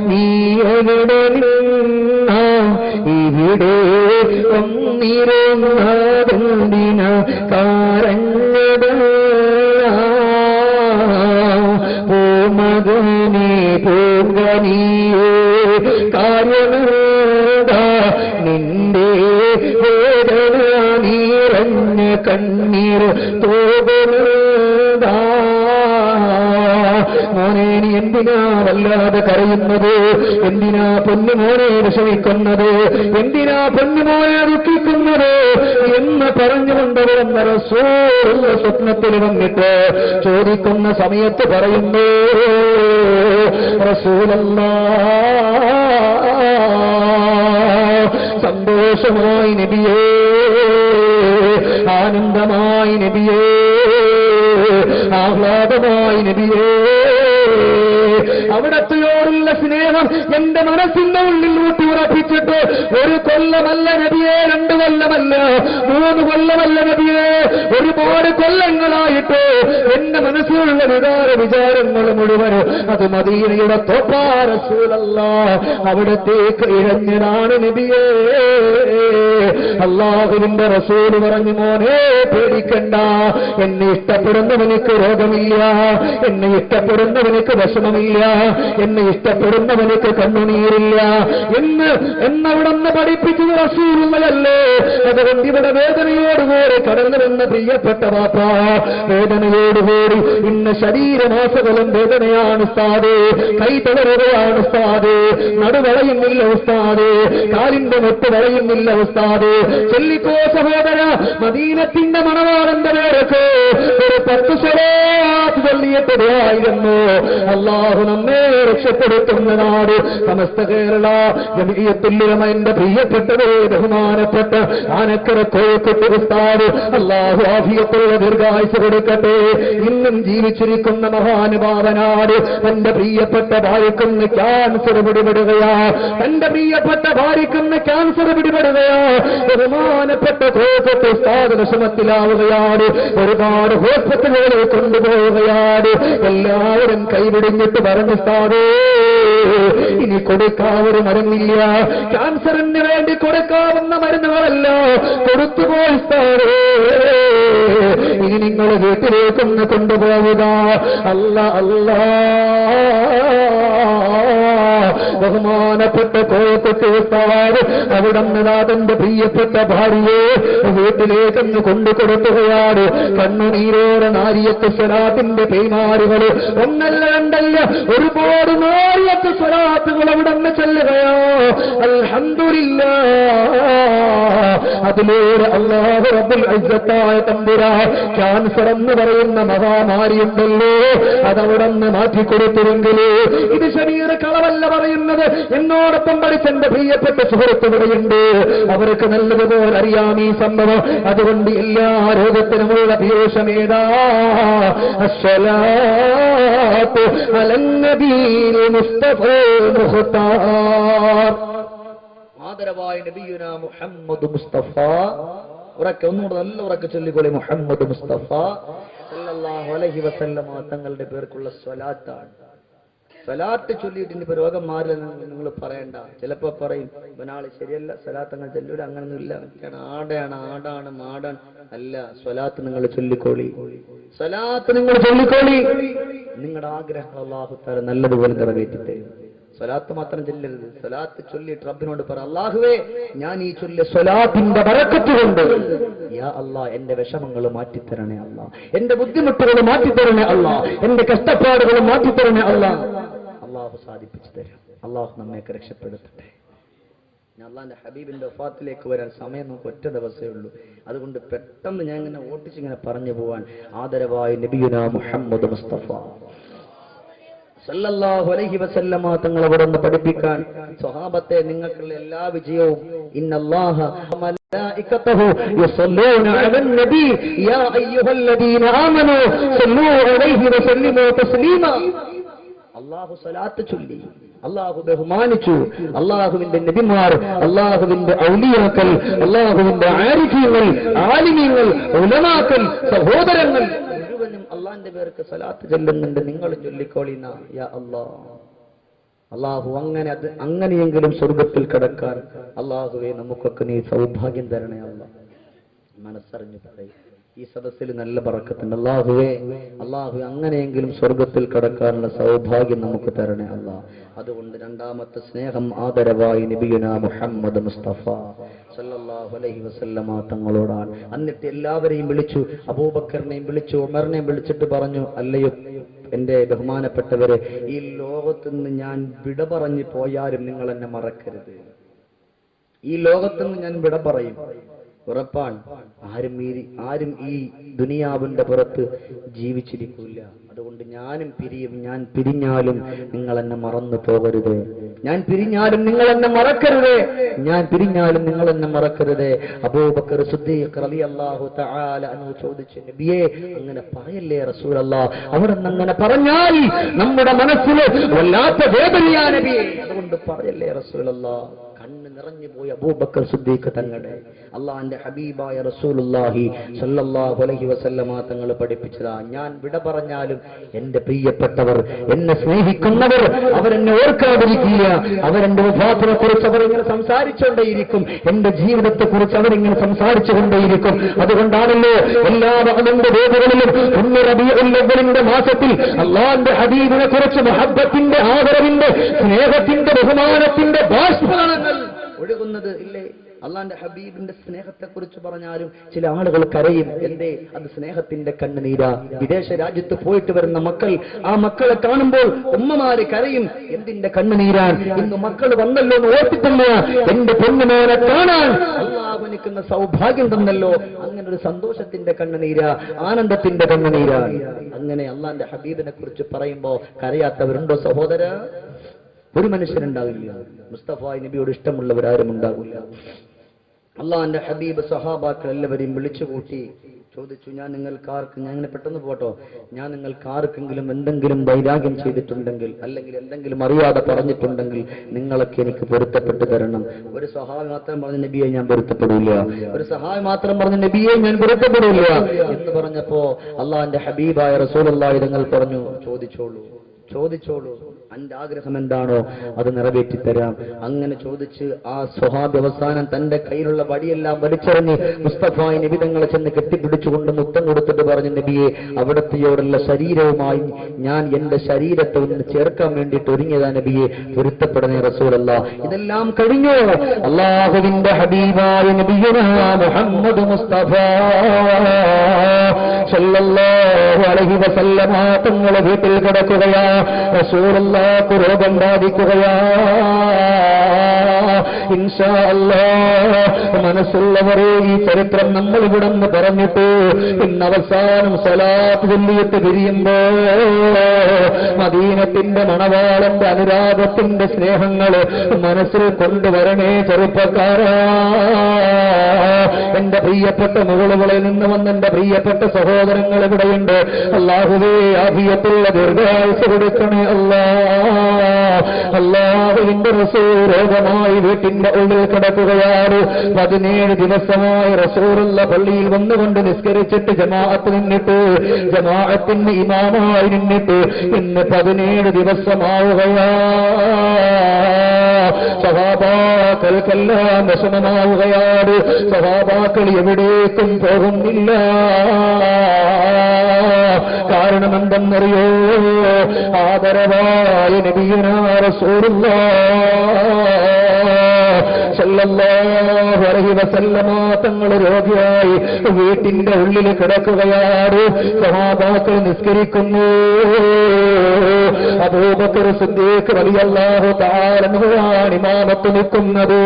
നീ എവിടെ നിന്നാ ഇവിടെ വന്നിരുന്നതെന്തിന കാരഞ്ഞത് മകനെ പോകനിയേ കാര്യമേതാ നിന്റെ വേദന നീറഞ്ഞ കണ്ണീർ തോകുന്നതാ. മോനെ നീ എന്തിനാ വല്ലാതെ കരയുന്നത്? എന്തിനാ പൊന്നുമോനെ വിഷമിക്കുന്നത്? എന്തിനാ പൊന്നുമോനെ ദുഃഖിക്കുന്നത് എന്ന് പറഞ്ഞുകൊണ്ട് വരുന്ന റസൂലുള്ള സ്വപ്നത്തിൽ വന്നിട്ട് ചോദിക്കുന്ന സമയത്ത് പറയുന്നു, റസൂലല്ലാഹ് സന്തോഷമായി നബിയേ, ആനന്ദമായി നബിയേ, ആഹ്ലാദമായി നബിയേ, അവിടത്തെയോടുള്ള സ്നേഹം എന്റെ മനസ്സിന്റെ ഉള്ളിൽ ഊട്ടി ഉറപ്പിച്ചിട്ട് 1 കൊല്ലമല്ല നബിയെ, 2 കൊല്ലമല്ല, 3 കൊല്ലമല്ല നബിയെ, ഒരുപാട് കൊല്ലങ്ങളായിട്ട് എന്റെ മനസ്സിലുള്ള വിചാരങ്ങൾ മുഴുവനും അത് മദീനയുടെ ത്വഖാ റസൂലല്ലാഹ് അവിടത്തേക്ക് ഇഴഞ്ഞതാണ് നബിയേ. അല്ലാഹുവിന്റെ റസൂൽ പറഞ്ഞു, മോനെ പേടിക്കണ്ട, എന്നെ ഇഷ്ടപ്പെടുന്നവനിക്ക് രോഗമില്ല, എന്നെ ഇഷ്ടപ്പെടുന്നവനിക്ക് വിഷമമില്ല, എന്നെ ഇഷ്ടപ്പെടുന്നവനിക്ക് കണ്ണുനീരില്ല എന്നവിടെന്ന് പഠിപ്പിച്ചത് റസൂലുള്ളയല്ലേ. അതുകൊണ്ട് ഇവിടെ വേദനയോടുകൂടി കടന്നു വന്ന പ്രിയപ്പെട്ട വാപ്പ, വേദനയോടുകൂടി ഇന്ന് ശരീരമാസകലം വേദനയാണ് ഉസ്താദേ, കൈ തളരുകയാണ് ഉസ്താദേ, നടുവളയുന്നില്ല ഉസ്താദേ, കാലിന്റെ മുട്ട് വളയുന്നില്ല ഉസ്താദേ. ചൊല്ലിക്കോ സഹോദര, മദീനത്തിന്റെ മണവാളന്റെ പേരൊക്കെ ഒരു 10 സ്വലാത്ത് ചൊല്ലിയപ്പോഴായിരുന്നു അല്ലാഹു നമ്മെ രക്ഷപ്പെടുത്തുന്നതാണ്. സമസ്ത കേരള ജമിയത്തുൽ ഉലമ എന്റെ പ്രിയപ്പെട്ടവരെ, ബഹുമാനപ്പെട്ട ആനക്കര കോയക്കുട്ടി ഉസ്താദ് അല്ലാഹു ആഫിയത്തുള്ള ദീർഘായുസ്സ് കൊടുക്കട്ടെ. ഇന്നും ജീവിച്ചിരിക്കുന്ന മഹാനുഭാവനാണ്. തന്റെ പ്രിയപ്പെട്ട ഭാര്യയ്ക്കൊന്ന് ക്യാൻസർ പിടിപെടുകയാ, തന്റെ പ്രിയപ്പെട്ട ഭാര്യയ്ക്കൊന്ന് ക്യാൻസർ പിടിപെടുകയാ. ബഹുമാനപ്പെട്ട കോയക്കുട്ടി ഉസ്താദ് വിഷമത്തിലാവുകയാണ്, ഒരുപാട് ഹോസ്പിറ്റലുകളിൽ കൊണ്ടുപോവുകയാണ്. എല്ലാവരും കൈവിടിഞ്ഞിട്ട് പറഞ്ഞു, ഉസ്താദേ ഇനി കൊടുക്കാവൊരു മരുന്നില്ല, ക്യാൻസറിന് വേണ്ടി കൊടുക്കാവുന്ന മരുന്നുകളല്ല കൊടുത്തുപോയി ഉസ്താദേ, ഇനി നിങ്ങൾ വീട്ടിലേക്കൊന്ന് കൊണ്ടുപോവുക. അല്ലാ ബഹുമാനപ്പെട്ട കോയക്കുട്ടി ഉസ്താദ് അവിടുന്ന് തന്റെ പ്രിയപ്പെട്ട ഭാര്യയെ വീട്ടിലേക്കൊന്ന് കൊണ്ടുകൊടുക്കുകയാണ്. കണ്ണുനീരോടെ നാരിയത്ത് സ്വലാത്തിന്റെ പെയ്മാറുകൾ ഒന്നല്ല രണ്ടല്ല, ഒരുപാട് നാരിയത്ത് സ്വലാത്തുകൾ അവിടുന്ന് ചെല്ലുകയോ. അൽഹംദുലില്ലാഹ്, അതിലൂടെ അല്ലാഹു റബ്ബുൽ ഇസ്സത്തായ തമ്പുരാൻ ക്യാൻസർ എന്ന് പറയുന്ന മഹാമാരിയുണ്ടല്ലോ അതവിടുന്ന് മാറ്റിക്കൊടുത്തുവെങ്കിലേ ഇത് ശരീര കളവല്ല പറയുന്നത്. എന്നോടൊപ്പം പഠിച്ചെന്റെ പ്രിയപ്പെട്ട സുഹൃത്തുക്കളുണ്ട്, അവർക്ക് നല്ലതുപോലെ അറിയാം ഈ സംഭവം. അതുകൊണ്ട് എല്ലാ രോഗത്തിനുമുള്ള പീയൂഷമേതാ അസ്സലാത്തു അലന്നബീൽ മുസ്തഫ മുഖ്താർ. ആദരവായ നബിയുനാ മുഹമ്മദ് മുസ്തഫ. ഉറക്കെ ഒന്നുകൂടെ നല്ല ഉറക്കെ ചൊല്ലിക്കോളി, മുഹമ്മദ് മുസ്തഫ സല്ലല്ലാഹു അലൈഹി വസല്ലമ തങ്ങളുടെ പേർക്കുള്ള സ്വലാത്താണ്. സ്വലാത്ത് ചൊല്ലിയിട്ട് ഇനിയിപ്പോ രോഗം മാറില്ലെന്ന് നിങ്ങൾ പറയണ്ട. ചിലപ്പോ പറയും ഇവനാള് ശരിയല്ല, സ്വലാത്തങ്ങൾ ചൊല്ലൂല, അങ്ങനൊന്നും ഇല്ല, ആടാണ് മാടാണ്. അല്ല, സ്വലാത്ത് നിങ്ങൾ ചൊല്ലിക്കോളി, സ്വലാത്ത് നിങ്ങൾ ചൊല്ലിക്കോളി. നിങ്ങളുടെ ആഗ്രഹം അല്ലാഹു തആല നല്ലതുപോലെ നിറവേറ്റിട്ട്. സ്വലാത്ത് മാത്രം ചൊല്ലരുത്, സ്വലാത്ത് ചൊല്ലിയിട്ട് റബ്ബിനോട് പറ, അല്ലാഹുവേ ഞാൻ ഈ ചൊല്ലിയ സ്വലാത്തിന്റെ ബറക്കത്ത് കൊണ്ട് യാ അല്ലാഹ് എന്റെ വിഷമങ്ങൾ മാറ്റിത്തരണേ അല്ലാഹ്, എന്റെ ബുദ്ധിമുട്ടുകൾ മാറ്റിത്തരണേ അല്ലാഹ്, എന്റെ കഷ്ടപ്പാടുകൾ മാറ്റിത്തരണേ അല്ലാഹ്. അല്ലാഹു സാധിപ്പിച്ചു തരും. അല്ലാഹു നമ്മയൊക്കെ രക്ഷപ്പെടുത്തട്ടെ. അള്ളാന്റെ ഹബീബിന്റെ വഫാത്തിലേക്ക് വരാൻ സമയം നമുക്ക് ഒറ്റ ദിവസമേ ഉള്ളൂ. അതുകൊണ്ട് പെട്ടെന്ന് ഞാൻ ഇങ്ങനെ ഓട്ടിച്ചിങ്ങനെ പറഞ്ഞു പോവാൻ. ആദരവായ നബിയുനാ മുഹമ്മദ് മുസ്തഫ സല്ലല്ലാഹു അലൈഹി വസല്ലമ തങ്ങൾ അവിടെ നിന്ന് പഠിപ്പിക്കാൻ സ്വഹാബത്തെ നിങ്ങൾക്കുള്ള എല്ലാ വിജയവും ഇന്നല്ലാഹ يصلون على النبي يا أيها الذين آمنوا صلوا عليه وسلموا تسليما. അല്ലാഹു സ്വലാത്ത് ചൊല്ലി, അല്ലാഹു ബഹുമാനിച്ചു. അല്ലാഹുവിന്റെ നബിമാർ, അല്ലാഹുവിന്റെ ഔലിയാക്കൾ, അല്ലാഹുവിന്റെ ആരിഫീങ്ങൾ, ആലിമീങ്ങൾ, ഉലമാക്കൾ, സഹോദരങ്ങൾ മുഴുവനും അല്ലാഹുവിന്റെ പേർക്ക് സ്വലാത്ത് ചൊല്ലുന്നുണ്ട്. നിങ്ങൾ ചൊല്ലിക്കോളിന യാ അല്ലാഹ്. അല്ലാഹു അങ്ങനെയെങ്കിലും സ്വർഗത്തിൽ കടക്കാൻ അല്ലാഹുവേ നമുക്കൊക്കെ നീ സൗഭാഗ്യം തരണേ അല്ലാഹ്. മനസ്സറിഞ്ഞു പറയും, ഈ സദസ്സിൽ നല്ല ബറക്കത്തുണ്ട്. അല്ലാഹുവേ അങ്ങനെയെങ്കിലും സ്വർഗത്തിൽ കടക്കാനുള്ള സൗഭാഗ്യം നമുക്ക് തരണേ അല്ലാഹ്. അതുകൊണ്ട് രണ്ടാമത്തെ സ്നേഹം ആദരവായി നബിയുനാ മുഹമ്മദ് മുസ്തഫ സല്ലല്ലാഹു അലൈഹി വസല്ലമ തങ്ങളോടാണ്. എന്നിട്ട് എല്ലാവരെയും വിളിച്ചു, അബൂബക്കറിനെയും വിളിച്ചു, ഉമറിനെയും വിളിച്ചിട്ട് പറഞ്ഞു, അല്ലയോ എന്റെ ബഹുമാനപ്പെട്ടവരെ, ഈ ലോകത്തുനിന്ന് ഞാൻ വിട പറഞ്ഞു പോയാലും നിങ്ങൾ എന്നെ മറക്കരുത്. ഈ ലോകത്തുനിന്ന് ഞാൻ വിട പറയും, ഉറപ്പാണ്. ആരും ഈ ദുനിയാവിന്റെ പുറത്ത് ജീവിച്ചിരിക്കില്ല. അതുകൊണ്ട് ഞാനും പിരിയും. ഞാൻ പിരിഞ്ഞാലും നിങ്ങൾ എന്നെ മറന്നു പോകരുത്. ഞാൻ പിരിഞ്ഞാലും നിങ്ങൾ എന്നെ മറക്കരുത്. ഞാൻ പിരിഞ്ഞാലും നിങ്ങൾ എന്നെ മറക്കരുത്. അബൂബക്കർ സിദ്ദീഖ് റളിയല്ലാഹു തആല അൻഹു ചോദിച്ചു, നബിയേ അങ്ങനെ പറയല്ലേ റസൂലല്ലാഹ്. അവിടെ അങ്ങനെ പറഞ്ഞാൽ നമ്മുടെ മനസ്സിൽ വല്ലാത്ത വേദനയാ നബിയേ. അതുകൊണ്ട് പറയല്ലേ റസൂലല്ലാഹ്. കണ്ണ് നിറഞ്ഞു പോയി അബൂബക്കർ സിദ്ദീഖ് തങ്ങളുടെ. അള്ളാഹുവിന്റെ ഹബീബായ റസൂലുള്ളാഹി സ്വല്ലല്ലാഹു അലൈഹി വസല്ലമ തങ്ങൾ പഠിപ്പിച്ചതാ, ഞാൻ വിട പറഞ്ഞാലും എന്റെ പ്രിയപ്പെട്ടവർ, എന്നെ സ്നേഹിക്കുന്നവർ, അവരെന്നെ ഓർക്കാതിരിക്കില്ല. അവരെന്റെ വഫാത്തിനെ കുറിച്ച് അവരിങ്ങനെ സംസാരിച്ചുകൊണ്ടേയിരിക്കും. എന്റെ ജീവിതത്തെ കുറിച്ച് അവരിങ്ങനെ സംസാരിച്ചുകൊണ്ടേയിരിക്കും. അതുകൊണ്ടാണല്ലോ എല്ലാ റമദാന്റെ വേദികളിലും റബീഉൽ അവ്വലിന്റെ മാസത്തിൽ അള്ളാഹുവിന്റെ ഹബീബിനെ കുറിച്ച് മുഹബ്ബത്തിന്റെ, ആദരവിന്റെ, സ്നേഹത്തിന്റെ, ബഹുമാനത്തിന്റെ ബാഷ്പങ്ങൾ ഒഴുകുന്നത് ഇല്ലേ? അള്ളാന്റെ ഹബീബിന്റെ സ്നേഹത്തെ കുറിച്ച് പറഞ്ഞാലും ചില ആളുകൾ കരയും. എന്തേ? അത് സ്നേഹത്തിന്റെ കണ്ണുനീരാ. വിദേശ രാജ്യത്ത് പോയിട്ട് വരുന്ന മക്കൾ, ആ മക്കളെ കാണുമ്പോൾ ഉമ്മമാര് കരയും. എന്തിന്റെ കണ്ണുനീരാൻ? ഇന്ന് മക്കൾ വന്നല്ലോ എന്ന് ഓർത്തിട്ടില്ല. എന്റെ പൊന്നുമോനെ കാണാൻ അള്ളാഹു എനിക്കുന്ന സൗഭാഗ്യം തന്നല്ലോ. അങ്ങനെ ഒരു സന്തോഷത്തിന്റെ കണ്ണുനീരാ, ആനന്ദത്തിന്റെ കണ്ണുനീരാ. അങ്ങനെ അള്ളാന്റെ ഹബീബിനെ കുറിച്ച് പറയുമ്പോ കരയാത്തവരുണ്ടോ സഹോദര? ഒരു മനുഷ്യനുണ്ടാവില്ല. മുസ്തഫ നബിയോട് ഇഷ്ടമുള്ളവരാരും ഉണ്ടാവില്ല. അള്ളാഹുവിന്റെ ഹബീബ് സഹാബാക്കൾ എല്ലാവരെയും വിളിച്ചുകൂട്ടി ചോദിച്ചു, ഞാൻ ഇങ്ങനെ പെട്ടെന്ന് പോട്ടോ, ഞാൻ നിങ്ങൾക്കാർക്കെങ്കിലും എന്തെങ്കിലും വൈരാഗ്യം ചെയ്തിട്ടുണ്ടെങ്കിൽ, അല്ലെങ്കിൽ എന്തെങ്കിലും അറിയാതെ പറഞ്ഞിട്ടുണ്ടെങ്കിൽ നിങ്ങളൊക്കെ എനിക്ക് പൊരുത്തപ്പെട്ടു തരണം. ഒരു സഹാബി മാത്രം പറഞ്ഞ നബിയെ ഞാൻ പൊരുത്തപ്പെടില്ല, ഒരു സഹാബി മാത്രം പറഞ്ഞ നബിയെ ഞാൻ പൊരുത്തപ്പെടില്ല എന്ന് പറഞ്ഞപ്പോ അള്ളാഹുവിന്റെ ഹബീബായ റസൂലുള്ളാഹി തങ്ങൾ പറഞ്ഞു, ചോദിച്ചോളൂ, എന്റെ ആഗ്രഹം എന്താണോ അത് നിറവേറ്റി തരാം. അങ്ങനെ ചോദിച്ച് ആ സ്വഹാബി അവസാനം തന്റെ കയ്യിലുള്ള വടിയെല്ലാം വലിച്ചെറിഞ്ഞ് മുസ്തഫ നബി തങ്ങളെ ചെന്ന് കെട്ടിപ്പിടിച്ചുകൊണ്ട് മുത്തം കൊടുത്തിട്ട് പറഞ്ഞു, നബിയെ അവിടത്തെയോടുള്ള ശരീരവുമായി ഞാൻ എന്റെ ശരീരത്തെ ഒന്ന് ചേർക്കാൻ വേണ്ടിയിട്ട് ഒരുങ്ങിയതാ നബിയെ, പൊരുത്തപ്പെടണേ റസൂലല്ലാ. ഇതെല്ലാം കഴിഞ്ഞു. അല്ലാഹുവിന്റെ ഹബീബായ നബിയുനാ മുഹമ്മദ് മുസ്തഫ സല്ലല്ലാഹു അലൈഹി വസല്ലമ തങ്ങളെ വീട്ടിൽ കിടക്കുകയാ. റസൂലുള്ളാഹിക്ക് രോഗം ബാധിക്കുകയാ. ഇൻഷാ അല്ലാഹ് മനസ്സുള്ളവരെ, ഈ ചരിത്രം നമ്മൾ ഇവിടെ നിന്ന് പറഞ്ഞിട്ട് ഇന്ന് അവസാനം സ്വലാത്ത് ചൊല്ലിയിട്ട് പിരിയുമ്പോ മദീനത്തിന്റെ മണവാളന്റെ അനുരാഗത്തിന്റെ സ്നേഹങ്ങള് മനസ്സിൽ കൊണ്ടുവരണേ ചെറുപ്പക്കാരാ. എന്റെ പ്രിയപ്പെട്ട മുകളുകളിൽ നിന്ന് വന്ന എന്റെ പ്രിയപ്പെട്ട സഹോദരങ്ങൾ ഇവിടെയുണ്ട്. അല്ലാഹുവേ ആഫിയത്തുള്ള ദീർഘായുസ്സ് കൊടുക്കണേ അല്ലാഹുവിന്റെ റസൂൽ രോഗമായി വീട്ടിന്റെ ഉള്ളിൽ കിടക്കുകയാണ്. 17 ദിവസമായി റസൂലുള്ള പള്ളിയിൽ വന്നുകൊണ്ട് നിസ്കരിച്ചിട്ട് ജമാഅത്ത് നിന്നിട്ട്, ജമാഅത്തിന് ഇമാമായി നിന്നിട്ട് ഇന്ന് 17 ദിവസമാവുകയാ. സഹാബാക്കൾക്കെല്ലാം വിഷമമാവുകയാണ്. സഹാബാക്കൾ എവിടേക്കും പോകുന്നില്ല. കാരണം എന്തെന്നറിയോ? ആദരവായ നബിയുനാ റസൂലുള്ളാഹ് സല്ലല്ലാഹു അലൈഹി വസല്ലമ തങ്ങൾ രോഗിയായി വീട്ടിന്റെ ഉള്ളിൽ കിടക്കുകയാണ്. സഹാബാക്കൾ നിസ്കരിക്കുന്നു. അബൂബക്കർ സിദ്ദീഖ് റളിയല്ലാഹു തആല അൻഹുവാണ് ഇമാമത്ത് നിൽക്കുന്നത്.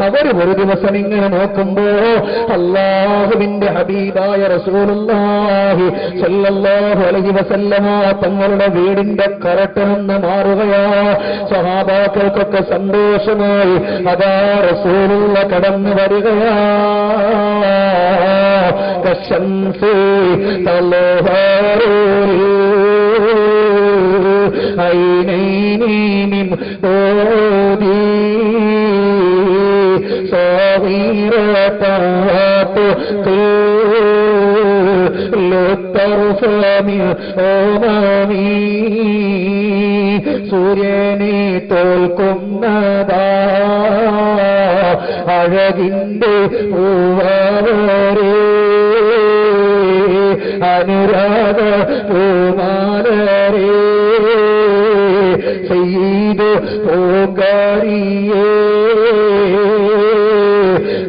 അവർ ഒരു ദിവസം ഇങ്ങനെ നോക്കുമ്പോ അല്ലാഹുവിന്റെ ഹബീബായ റസൂലുള്ളാഹി സ്വല്ലല്ലാഹു അലൈഹി വസല്ലമ തങ്ങളുടെ വീടിന്റെ കറട്ടൊന്ന് മാറുകയാ. സ്വഹാബാക്കൾക്കൊക്കെ സന്തോഷമായി. അതാ റസൂലുള്ള കടന്നു വരികയാ. കശംസി തലഹാറൂ ഐനൈനി മിൻ ഓദി صغيرة للطرف من أمامي സൂര്യനെ തോൽക്കുന്നതാ അഴകിന്റെ പൂവരേ അനുരാഗ പൂമാലരേ സയ്യിദ് പൂങ്കാരിയേ.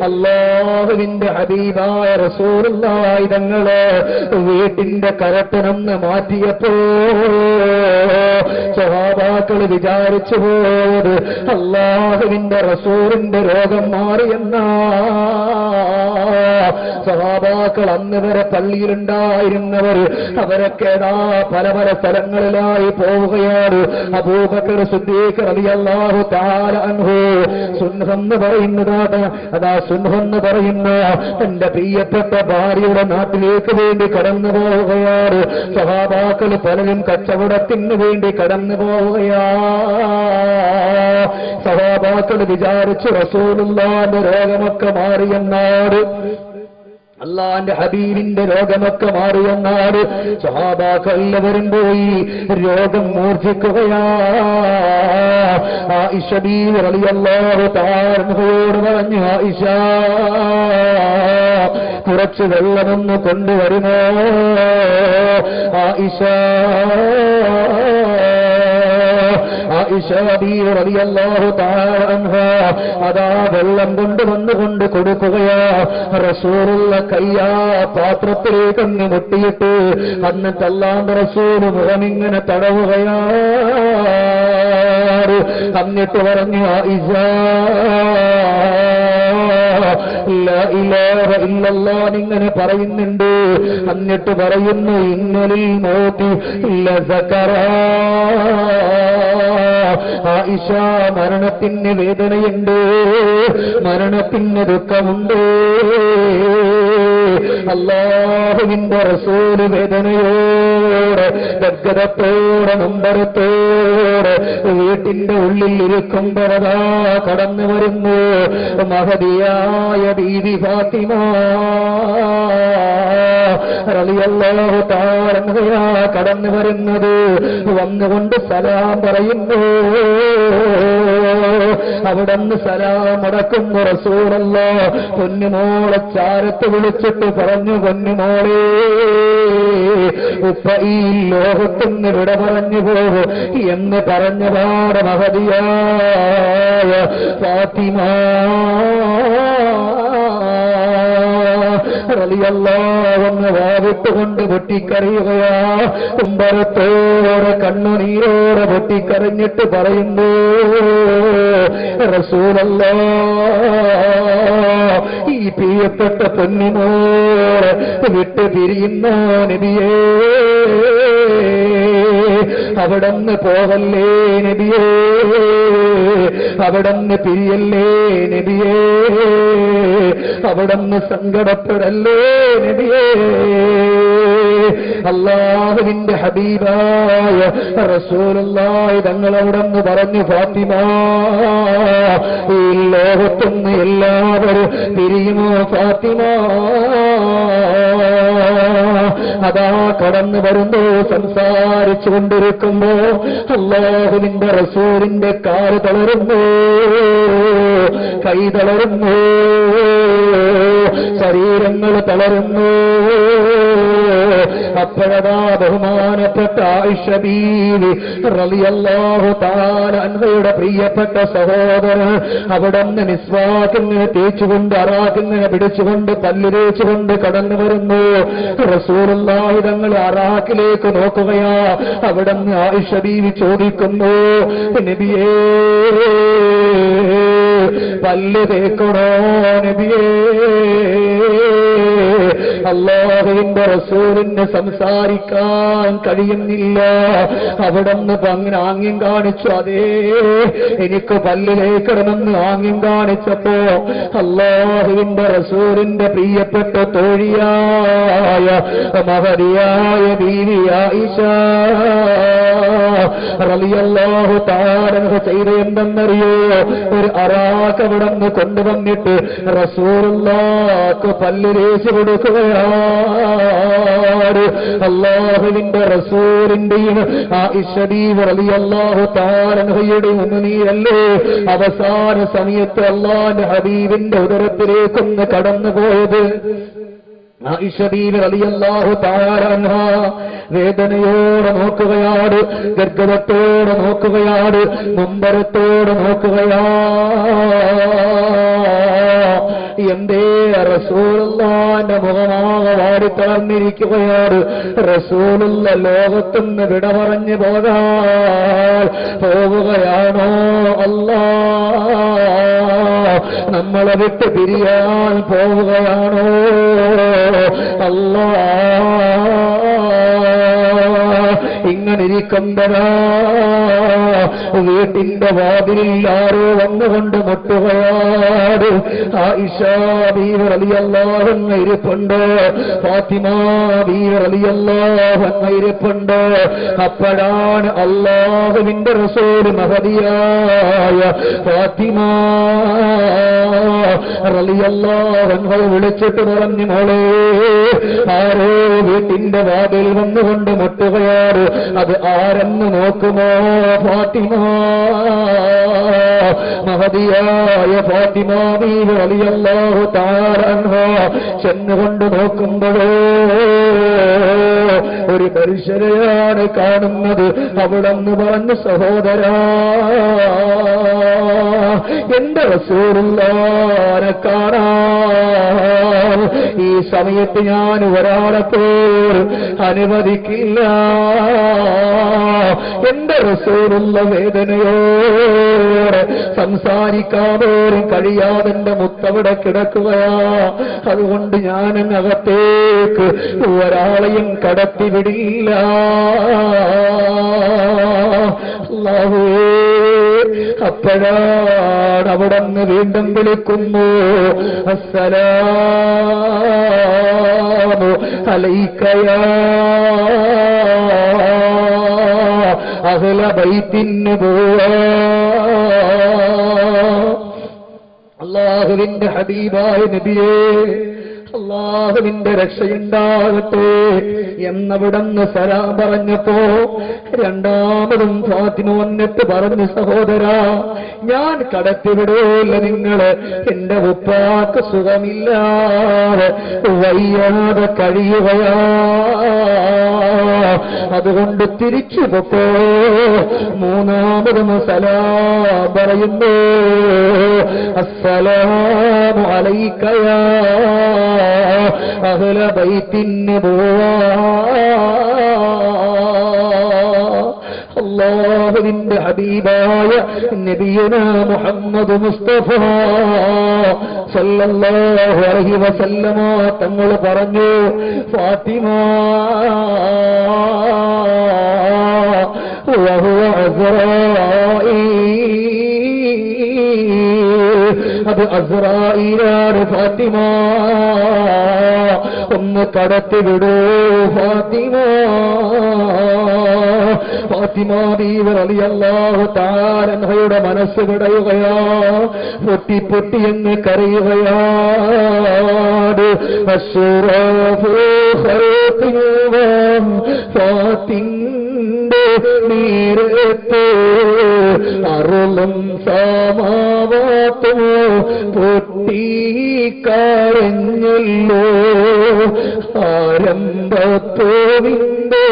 അല്ലാഹുവിന്റെ ഹബീബായ റസൂലുള്ളാഹി തങ്ങളെ വീട്ടിന്റെ കരട്ടനൊന്ന് മാറ്റിയപ്പോ സ്വഹാബാക്കൾ വിചാരിച്ചു പോയത് അല്ലാഹുവിന്റെ റസൂലിന്റെ രോഗം മാറിയെന്നാ. സ്വഹാബാക്കൾ അന്ന് വരെ പള്ളിയിലുണ്ടായിരുന്നവർ അവരൊക്കെ പല പല സ്ഥലങ്ങളിലായി പോവുകയാണ്. അബൂബക്കർ സിദ്ദീഖ് റളിയല്ലാഹു തആല അൻഹു സുന്നഹെന്ന് പറയുന്നതാണ്. അതാ സുന്നഹെന്ന് പറയുന്ന തന്റെ പ്രിയപ്പെട്ട ഭാര്യയുടെ നാട്ടിലേക്ക് വേണ്ടി കടന്നു പോവുകയാണ്. സ്വഹാബാക്കൾ പലരും കച്ചവടത്തിന് വേണ്ടി കടന്നു പോവുകയാ. സ്വഹാബാക്കൾ വിചാരിച്ചു റസൂലുള്ളാഹിന്റെ രോഗമൊക്കെ മാറിയെന്നാട്, അല്ലാഹുവിന്റെ ഹബീബിന്റെ രോഗമൊക്കെ മാറിയെന്നാട്. സ്വഹാബാക്കൾ എല്ലാവരും പോയി രോഗം മൂർച്ഛിക്കുകയാ. ആയിഷ ബീവി റളിയല്ലാഹു തആല അൻഹയോട് പറഞ്ഞു, ആയിഷ കുറച്ച് വെള്ളമൊന്ന് കൊണ്ടുവരുമോ? ആയിഷ ബീവി റളിയല്ലാഹു തആല അൻഹ അതാ വെള്ളം കൊണ്ടുവന്നുകൊണ്ട് കൊടുക്കുകയാ. റസൂലുള്ള കയ്യാ പാത്രത്തിലേക്കങ്ങ് മുട്ടിയിട്ട് എന്നിട്ട് അല്ലാഹുവിന്റെ റസൂൽ മുഖമിങ്ങനെ തടവുകയാ. എന്നിട്ട് പറഞ്ഞു, ആയിഷ ലാ ഇലാഹ ഇല്ലല്ലാഹ് ഇങ്ങനെ പറയുന്നുണ്ട്. എന്നിട്ട് പറയുന്നു, ഇന്നലിൽ മൗതി ലസകറാ. ആയിഷ മരണത്തിന് വേദനയുണ്ട്, മരണത്തിന് ദുഃഖമുണ്ട്. അല്ലാഹുവിന്റെ റസൂല് വേദനയോടെ ഗദ്ഗദത്തോടെ നൊമ്പരത്തോടെ വീട്ടിന്റെ ഉള്ളിൽ ഇരിക്കുമ്പോഴതാ കടന്നു വരുന്നു മഹദിയായ ബീവി ഫാത്തിമ റളിയല്ലാഹു തആല അൻഹയാ കടന്നു വരുന്നത്. വന്നുകൊണ്ട് സലാം പറയുന്നു. അവിടുന്ന് സലാം അടക്കുന്നു. റസൂലുള്ളാഹി പൊന്നുമോളെ ചാരത്ത് വിളിച്ചിട്ട് പറഞ്ഞു, പൊന്നുമോളെ ഉപ്പ ഈ ലോകത്തുനിന്ന് വിട പറഞ്ഞു പോകും എന്ന് പറഞ്ഞപാട് മഹദിയായ ഫാത്തിമ റളിയല്ലാഹു വാവിട്ടുകൊണ്ട് പൊട്ടിക്കരയുകയാ. കുമ്പരത്തോടെ കണ്ണുനീരോടെ പൊട്ടിക്കരഞ്ഞിട്ട് പറയുന്നു, റസൂലല്ലാഹ് ഈ പ്രിയപ്പെട്ട പൊന്നുമോളെ വിട്ട് പിരിയുന്ന നബിയേ, അവിടന്ന് പോകല്ലേ നബിയേ, അവിടന്ന് പിരിയല്ലേ നബിയേ, അവിടന്ന് സങ്കടപ്പെടല്ലേ നബിയേ. അല്ലാഹുവിന്റെ ഹബീബായ റസൂലുള്ളാഹി തങ്ങൾ അവിടെന്ന് പറഞ്ഞു, ഫാത്തിമ ഈ ലോകത്തുനിന്ന് എല്ലാവരും പിരിയുമോ ഫാത്തിമ? അതാ കടന്നു വരുമ്പോ സംസാരിച്ചു കൊണ്ടിരിക്കുമ്പോ അല്ലാഹുവിന്റെ റസൂലിന്റെ കാല് തളരുന്നു, കൈ തളരുന്നു, ശരീരങ്ങൾ തളരുന്നു. അപ്പോഴതാ ബഹുമാനപ്പെട്ട ആയിഷ ബീവി റളിയല്ലാഹു തആല അൻഹയുടെ പ്രിയപ്പെട്ട സഹോദരൻ അവിടുന്ന് മിസ്വാക്കിനെ തേച്ചുകൊണ്ട് അറാഖിനെ പിടിച്ചുകൊണ്ട് പല്ല് തേച്ചുകൊണ്ട് കടന്നു വരുന്നു. റസൂലുള്ളാഹി തങ്ങൾ അറാഖിലേക്ക് നോക്കുകയാ. അവിടുന്ന് ആയിഷ ബീവി ചോദിക്കുന്നു, നബിയേ പല്ല് തേക്കണോ നബിയേ? അല്ലാഹുവിന്റെ റസൂലിന് സംസാരിക്കാൻ കഴിയുന്നില്ല. അവിടുന്ന് അങ്ങനെ ആംഗ്യം കാണിച്ചു. അതേ എനിക്ക് പല്ലിലേക്കിടണമെന്ന് ആംഗ്യം കാണിച്ചപ്പോ അല്ലാഹുവിന്റെ റസൂലിന്റെ പ്രിയപ്പെട്ട തോഴിയായ മഹദിയായ ബീവി ആയിഷ റളിയല്ലാഹു തആല ചെയ്ത് എന്തെന്നറിയോ? ഒരു അറാഖ് അവിടുന്ന് കൊണ്ടുവന്നിട്ട് റസൂലുള്ളാഹിക്ക് പല്ല് തേച്ച് കൊടുക്കുകയാണ്. അല്ലാഹുവിന്റെ റസൂലിന്റെയും ആയിഷ ബീവി റളിയല്ലാഹു തആല അൻഹയുടെ ഉമ്മീയല്ലേ അവസാന സമയത്ത് അല്ലാഹുവിന്റെ ഹബീബിന്റെ ഉദരത്തിലേക്കൊന്ന് കടന്നുപോയത്. ആയിഷ ബീവി റളിയല്ലാഹു തആല അൻഹ വേദനയോടെ നോക്കുകയാണ്, ഗർഭത്തോടെ നോക്കുകയാണ്, മുമ്പരത്തോടെ നോക്കുകയാ. എന്തേ റസൂലുള്ളാഹിന്റെ മുഖമാകെ വാടിത്തളർന്നിരിക്കുകയാണ്. റസൂലുള്ള ലോകത്തുനിന്ന് വിട പറഞ്ഞു പോവുകയാണോ? അല്ലാഹ് നമ്മളെ വിട്ട് പിരിയാൻ പോവുകയാണോ? അല്ലാഹ് ഇങ്ങനിരിക്കുമ്പോഴാ വീട്ടിന്റെ വാതിലിൽ ആരോ വന്നുകൊണ്ട് മുട്ടുകയാണ്. ആയിഷ ബീവി റളിയല്ലാഹു അൻഹ ഇരിപ്പുണ്ട്, ഫാത്തിമ ബീവി റളിയല്ലാഹു അൻഹ ഇരിപ്പുണ്ട്. അപ്പോഴാണ് അല്ലാഹുവിന്റെ റസൂൽ മഹദിയായ ഫാത്തിമ റളിയല്ലാഹു അൻഹ വിളിച്ചിട്ട് പറഞ്ഞു, മോളെ ആരോ വീട്ടിന്റെ വാതിൽ വന്നുകൊണ്ട് മുട്ടുകയാണ്. അത് ആരെന്ന് നോക്കുമോ? ഫാത്തിമ മഹദിയായ ഫാത്തിമ ബീവി റളിയല്ലാഹു തആല അൻഹ ചെന്നുകൊണ്ട് നോക്കുമ്പോഴോ ഒരു മനുഷ്യരെയാണ് കാണുന്നത്. അവിടെന്ന് പറഞ്ഞു, സഹോദരാ എന്റെ റസൂലുള്ളാഹിനെ കാണാൻ ഈ സമയത്ത് ഞാൻ ഒരാളെ പോലും അനുവദിക്കില്ല. എന്റെ റസൂലുള്ള വേദനയോടെ സംസാരിക്കാൻ പോലും കഴിയാതെ എന്റെ മുത്തവിടെ കിടക്കുകയാ. അതുകൊണ്ട് ഞാൻ അകത്തേക്ക് ഒരാളെയും കടത്തിവിടില്ല. അല്ലാഹുവേ, അപ്പോഴാണ് അവിടുന്ന് വീണ്ടും വിളിക്കുന്നു, അസ്സലാമു അലൈക യാ അഹ്ല ബൈത്തിൻ നബുവ്വ. അല്ലാഹുവിന്റെ ഹബീബായ നബിയേ, അല്ലാഹുവിന്റെ രക്ഷയുണ്ടാകട്ടെ എന്നവിടുന്ന് സലാം പറഞ്ഞപ്പോ രണ്ടാമതും ഫാത്തിമ വന്നിട്ട് പറഞ്ഞു, സഹോദരാ ഞാൻ കടത്തിവിടൂല്ല നിങ്ങള്. എന്റെ ഉപ്പാക്ക് സുഖമില്ലാതെ വയ്യാതെ കഴിയുകയാ. അതുകൊണ്ട് തിരിച്ചു പൊക്കോ. മൂന്നാമതും സലാം പറയുന്നു, അസ്സലാമു അലൈക യാ അഹ്ല ബൈത്തിൻ നബുവ്വ. അല്ലാഹുവിന്റെ ഹബീബായ നബിയുനാ മുഹമ്മദ് മുസ്തഫ സല്ലല്ലാഹു അലൈഹി വസല്ലമ തങ്ങൾ പറഞ്ഞു, ഫാത്തിമ വഹുവ അസ്റായീൽ, അത് അസ്റായീലാണ് ഫാത്തിമ. ഒന്ന് കടത്തിവിടൂ ഫാത്തിമ. ഫാത്തിമ ബീവി റളിയല്ലാഹു തആല അൻഹയുടെ മനസ്സ് വിടയുകയാ. പൊട്ടി പൊട്ടി എന്ന് കരയുകയാണ്. അശ്റഫു ഖൽഖിൻ ഫാത്തിന്റെ നേരത്ത് അറുളും സമാവാത്തോ പൊട്ടിക്കരഞ്ഞല്ലോ ആരംഭത്തോവിന്റെ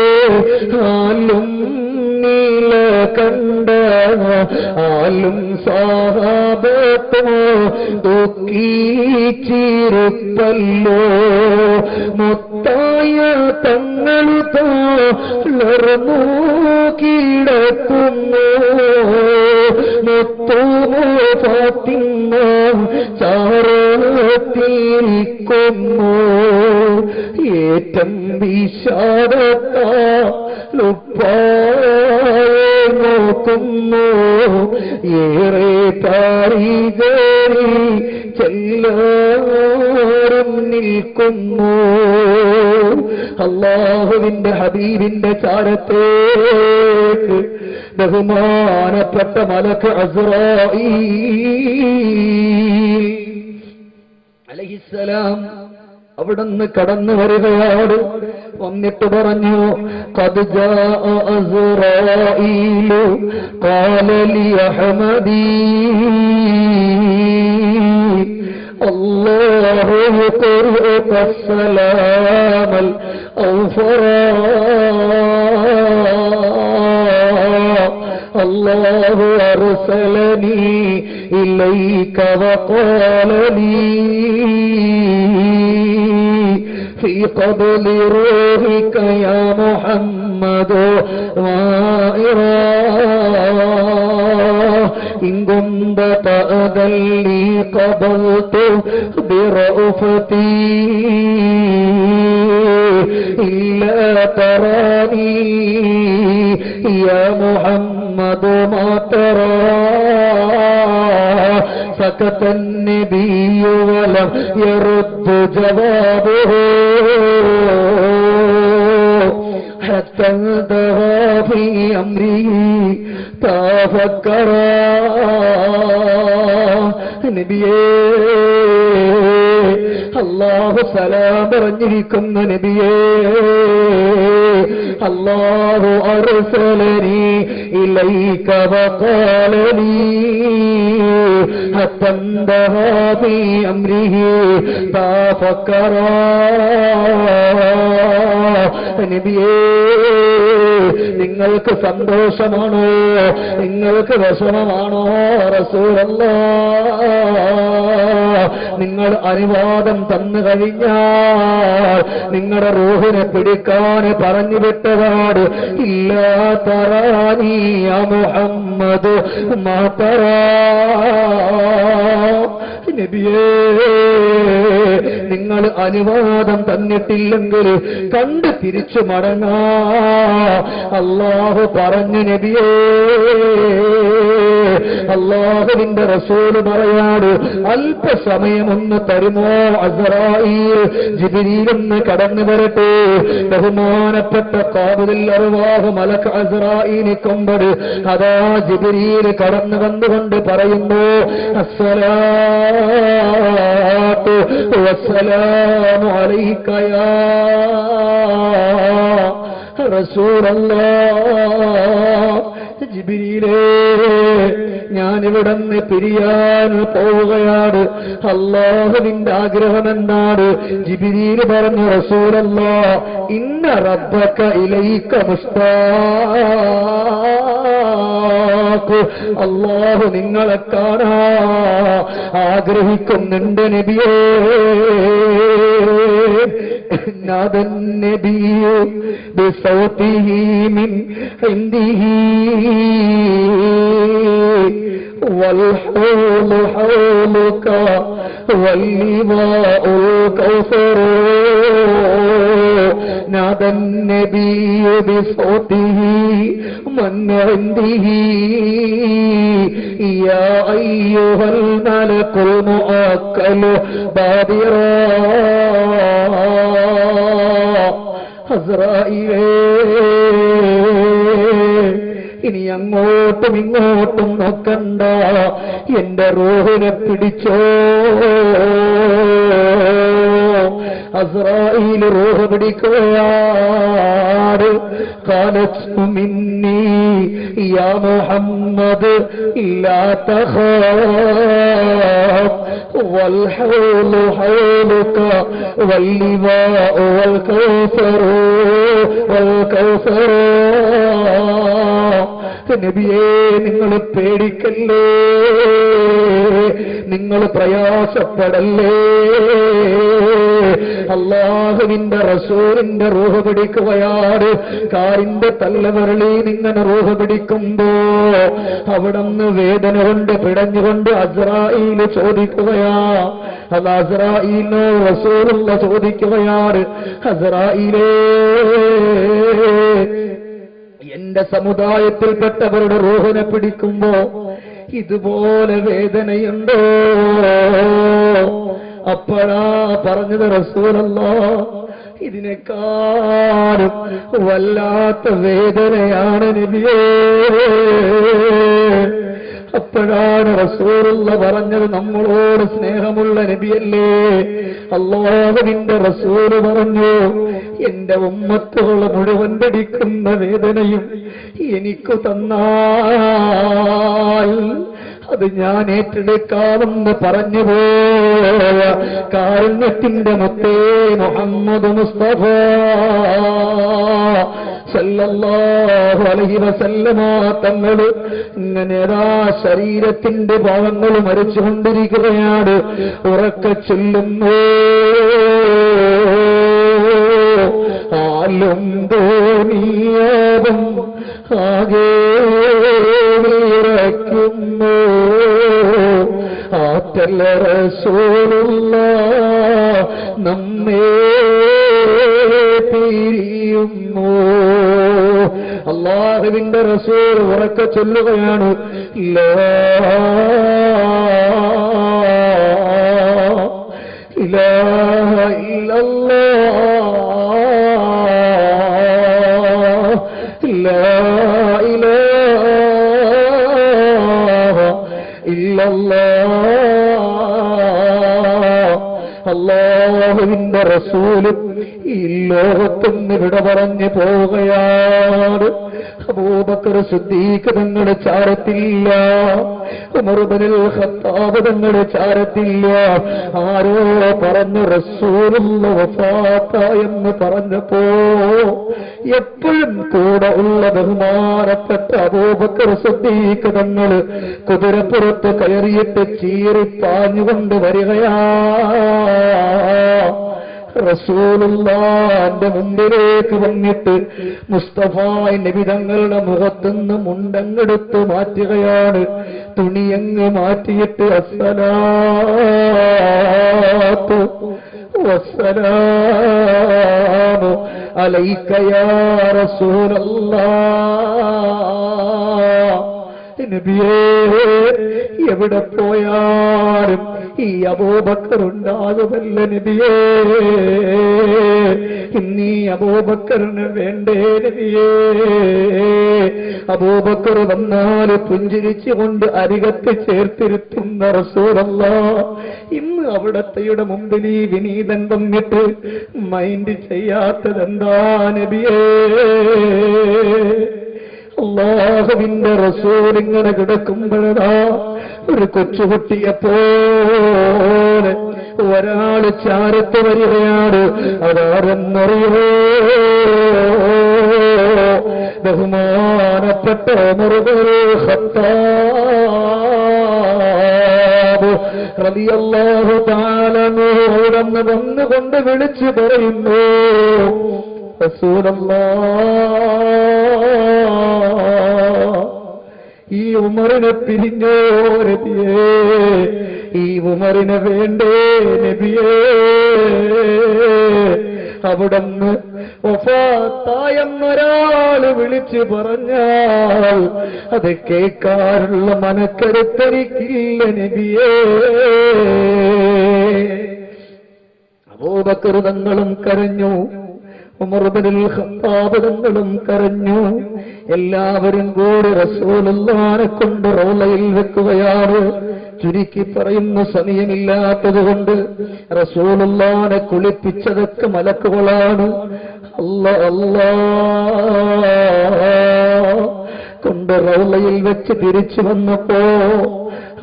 ആലും നീല കണ്ട ആലും സാഹാബത്തോ ദുഃഖിച്ചിരുപ്പല്ലോ മുത്തായ തങ്ങളോ ലർന്നു കിടക്കുന്നു മുത്തുമോ ഫാത്തിമ ചാരത്തിരിക്കുന്നു ഏറ്റം വിഷാദത്താലുപ്പായെ നോക്കുന്നു ഏറെ പാരികേറി ചെല്ലാറും നിൽക്കുന്നു അല്ലാഹുവിന്റെ ഹബീബിന്റെ ചാരത്തേക്ക് ബഹുമാനപ്പെട്ട മലക്ക് അസ്റായീൽ അലൈഹിസ്സലാം അവിടുന്ന് കടന്നു വരികയാണ് വന്നിട്ട് പറഞ്ഞു ഖദ് ജാഅ അസ്റായീലു ഖാല ലി അഹ്മദീ അല്ലാഹു യഖറഉക സലാമൽ ഔഫറാ അല്ലാഹു അർസലനി ഇലൈക വഖാല ലീ في قبل روحك يا محمد وائرا إن كنت تأذن لي قبلت برأفتي إلا تراني يا محمد ما ترى سكت النبي ولم يرد جوابه حتى انتهى في أمره تفكرا നബിയേ അല്ലാഹു സലാം പറഞ്ഞിരിക്കുന്ന നബിയേ അല്ലാഹു അർസലനി ഇലൈക വഖാല ലീ ഹത്താ ഇൻതഹാ ഫീ അംരിഹി തഫക്കറാ നബിയേ നിങ്ങൾക്ക് സന്തോഷമാണോ നിങ്ങൾക്ക് വിഷമമാണോ റസൂലല്ലാഹ് നിങ്ങൾ അനുവാദം തന്നു കഴിഞ്ഞാൽ നിങ്ങളുടെ റൂഹിനെ പിടിക്കാൻ പറഞ്ഞു വിട്ടതാണ് ഇല്ലാ തറാനി യാ മുഹമ്മദ് മാ തറാ നബിയേ നിങ്ങൾ അനുവാദം തന്നിട്ടില്ലെങ്കിൽ കണ്ട് തിരിച്ചു മടങ്ങാ അല്ലാഹു പറഞ്ഞു നബിയേ അല്ലാഹുവിന്റെ റസൂല് പറയാണ് അല്പസമയം ഒന്ന് തരുമോ അസ്റായീൽ ജിബ്രീലൊന്ന് കടന്നു വരട്ടെ ബഹുമാനപ്പെട്ട ഖാബിദുൽ അർവാഹ് മലക്ക് അസ്റായീലിനെ കൊമ്പട് അതാ ജിബ്രീൽ കടന്നു വന്നുകൊണ്ട് പറയുന്നു അസ്സലാത്തു വസ്സലാമു അലൈക യാ റസൂലല്ലാഹ് ജിബ്രീലേ ഞാനിവിടുന്ന് പിരിയാൻ പോവുകയാണ് അല്ലാഹുവിന്റെ ആഗ്രഹം എന്താണ് ജിബ്രീൽ പറഞ്ഞു റസൂലല്ലാഹ് ഇന്ന റബ്ബക ഇലൈക മുസ്താഖ് അല്ലാഹു നിങ്ങളെ കാണാൻ ആഗ്രഹിക്കുന്നുണ്ട് നബിയേ نادى النبي بصوته من عنده والحول حولك واللواء الكوثر نادى النبي بصوته من عنده يا أيها الملك المؤكل بادرا അസ്റായീലേ ഇനി അങ്ങോട്ടും ഇങ്ങോട്ടും നോക്കണ്ട എന്റെ റൂഹിനെ പിടിച്ചോ അസ്രായീൽ റൂഹ് പിടിക്കുകയാണ്. ഖാലത്തു മിന്നീ യാ മുഹമ്മദ് ലാ തഖാഫ് വൽ ഹൗലു ഹൗലുക വൽ ലിവാഉ വൽ കൗസറു വൽ കൗസറു. നബിയേ, നിങ്ങൾ പേടിക്കല്ലേ, നിങ്ങൾ പ്രയാസപ്പെടല്ലേ. അല്ലാഹുവിന്റെ റസൂലിന്റെ റൂഹ് പിടിക്കുകയാണ്. കാറിന്റെ തല്ലവരളി നിങ്ങനെ റൂഹ് പിടിക്കുമ്പോ അവിടുന്ന് വേദന കൊണ്ട് പിടഞ്ഞുകൊണ്ട് അസ്രായീൽ ചോദിക്കുകയാ. അത് അസ്രായീലിനോ റസൂലുള്ള ചോദിക്കുകയാണ്, അസ്രായീലേ, എന്റെ സമുദായത്തിൽപ്പെട്ടവരുടെ റൂഹിനെ പിടിക്കുമ്പോ ഇതുപോലെ വേദനയുണ്ടോ? അപ്പോഴാ പറഞ്ഞത് റസൂലല്ലാഹ്, ഇതിനേക്കാളും വല്ലാത്ത വേദനയാണ് നബിയേ. അപ്പോഴാണ് റസൂലുള്ള പറഞ്ഞത്, നമ്മളോട് സ്നേഹമുള്ള നബിയല്ലേ, അല്ലാഹുവിന്റെ റസൂല് പറഞ്ഞു, എന്റെ ഉമ്മത്തുകൾ മുഴുവൻ പിടിക്കുന്ന വേദനയും എനിക്ക് തന്നാൽ അത് ഞാൻ ഏറ്റെടുക്കാമെന്ന് പറഞ്ഞു പോയ കാരുണ്യത്തിന്റെ മുത്തേ മുഹമ്മദ് മുസ്തഫ സല്ലല്ലാഹു അലൈഹി വസല്ലമ തങ്ങൾ ഇങ്ങനെ ശരീരത്തിന്റെ ഭാഗങ്ങൾ മരിച്ചുകൊണ്ടിരിക്കുകയാണ്. ഉറക്കെ ചൊല്ലുന്നു, ആലും തോന്നിയാവും ആകെ വിറയ്ക്കുന്നു, ആറ്റൽ റസൂലുള്ളാഹ് നമ്മെ പിരിയുന്നു. അല്ലാഹുവിന്റെ റസൂൽ ഉറക്കെ ചൊല്ലുകയാണ്, ലാ ഇലാഹ ഇല്ലല്ലാഹ്, ലാ ഇലാഹ ഇല്ലല്ലാഹ്. അല്ലാഹുവിന്റെ റസൂല് ഈ ലോകത്തുനിന്ന് വിട പറഞ്ഞു പോവുകയാണ്. അബൂബക്കർ സിദ്ദീഖ് തങ്ങളുടെ ചാരത്തില്ല, ഉമർ ഇബ്നുൽ ഖത്താബ് തങ്ങളുടെ ചാരത്തില്ല. ആരോ പറഞ്ഞു റസൂലുള്ളാഹി വഫാത്തായെന്ന് പറഞ്ഞപ്പോ എപ്പോഴും കൂടെ ഉള്ള ബഹുമാനപ്പെട്ട അബൂബക്കർ സിദ്ദീഖ് തങ്ങൾ കുതിരപ്പുറത്ത് കയറിയിട്ട് ചീറിപ്പാഞ്ഞുകൊണ്ട് വരികയാ. റസൂലുള്ളാഹിന്റെ മുമ്പിലേക്ക് വന്നിട്ട് മുസ്തഫ നബി തങ്ങളുടെ മുഖത്തുനിന്ന് മുണ്ടങ്ങെടുത്ത് മാറ്റുകയാണ്. തുണിയങ്ങ് മാറ്റിയിട്ട് അസ്സലാത്തു വസ്സലാമു അലൈക യാ റസൂലല്ലാഹ്. നബിയേ, എവിടെ പോയാലും ഈ അബൂബക്കർ ഉണ്ടാകുമല്ല നബിയേ, ഇന്നീ അബൂബക്കറിന് വേണ്ടേ നബിയേ. അബൂബക്കർ വന്നാൽ പുഞ്ചിരിച്ചുകൊണ്ട് അരികത്ത് ചേർത്തിരുത്തുന്ന റസൂലല്ലാഹ് ഇന്ന് അവിടത്തെയുടെ മുമ്പിൽ ഈ വിനീതൻ വന്നിട്ട് മൈൻഡ് ചെയ്യാത്തതെന്താ നബിയേ? അല്ലാഹുവിന്റെ റസൂൽ ഇങ്ങനെ കിടക്കുമ്പോഴാ ഒരു കൊച്ചുകുട്ടിയെപ്പോലെ ഒരാള് ചാരത്ത് വരികയാണ്. അതാരെന്നറിയോ? ബഹുമാനപ്പെട്ട ഉമർ ഇബ്നുൽ ഖത്താബ് റളിയല്ലാഹു തആല അൻഹു വന്നുകൊണ്ട് വിളിച്ചു പറയുന്നു, റസൂലല്ലാഹ്, ഈ ഉമറിനെ പിരിഞ്ഞോ നബിയേ? ഈ ഉമറിനെ വേണ്ടേ നബിയേ? അവിടുന്ന് വഫാത്തായെന്നൊരാള് വിളിച്ചു പറഞ്ഞാൽ അത് കേൾക്കാനുള്ള മനക്കരുത്തരിക്കില്ല നബിയേ. അബൂബക്കർ തങ്ങളും കരഞ്ഞു, ഉമർ ഇബ്നുൽ ഖത്താബ് തങ്ങളും കരഞ്ഞു. എല്ലാവരും കൂടി റസൂലുള്ളാഹിനെ കൊണ്ട് റൗളയിൽ വെക്കുകയാണ്. ചുരുക്കി പറയുന്ന സമയമില്ലാത്തത് കൊണ്ട് റസൂലുള്ളാഹിനെ കുളിപ്പിച്ചതൊക്കെ മലക്കുകളാണ്. അല്ലാഹ് കൊണ്ട് റൗളയിൽ വെച്ച് തിരിച്ചു വന്നപ്പോ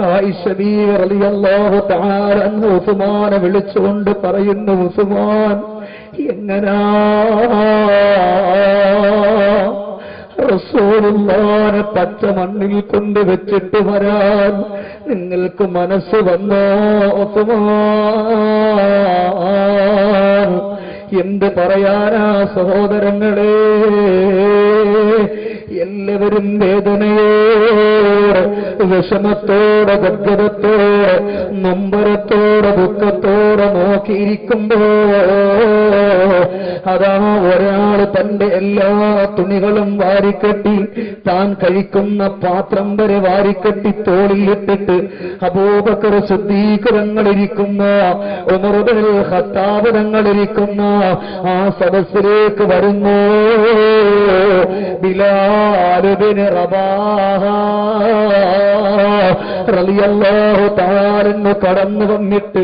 ആയിഷ ബീവി റളിയല്ലാഹു തആല അൻഹ ഉസ്മാനെ വിളിച്ചുകൊണ്ട് പറയുന്നു, ഉസ്മാൻ എങ്ങനാ റസൂലുള്ളാഹിനെ പച്ച മണ്ണിൽ കൊണ്ട് വെച്ചിട്ട് വരാൻ നിങ്ങൾക്ക് മനസ്സ് വന്നോ ഉസ്മാൻ? എന്ത് പറയാനാ സഹോദരങ്ങളെ? എല്ലാവരും വേദനയോടെ, വിഷമത്തോടെ, ഗദ്ഗതത്തോടെ, നൊമ്പരത്തോടെ, ദുഃഖത്തോടെ നോക്കിയിരിക്കുമ്പോ അതാ ഒരാൾ തന്റെ എല്ലാ തുണികളും വാരിക്കെട്ടി, താൻ കഴിക്കുന്ന പാത്രം വരെ വാരിക്കെട്ടി തോളിലിട്ടിട്ട് അബൂബക്കർ സിദ്ദീഖ് തങ്ങളിരിക്കുന്ന, ഉമർ ഇബ്നുൽ ഖത്താബ് തങ്ങളിരിക്കുന്ന ആ സദസ്സിലേക്ക് വരുന്നു. ബിലാൽ ഇബ്നു റബാഹ റളിയല്ലാഹു തആല കടന്നു വന്നിട്ട്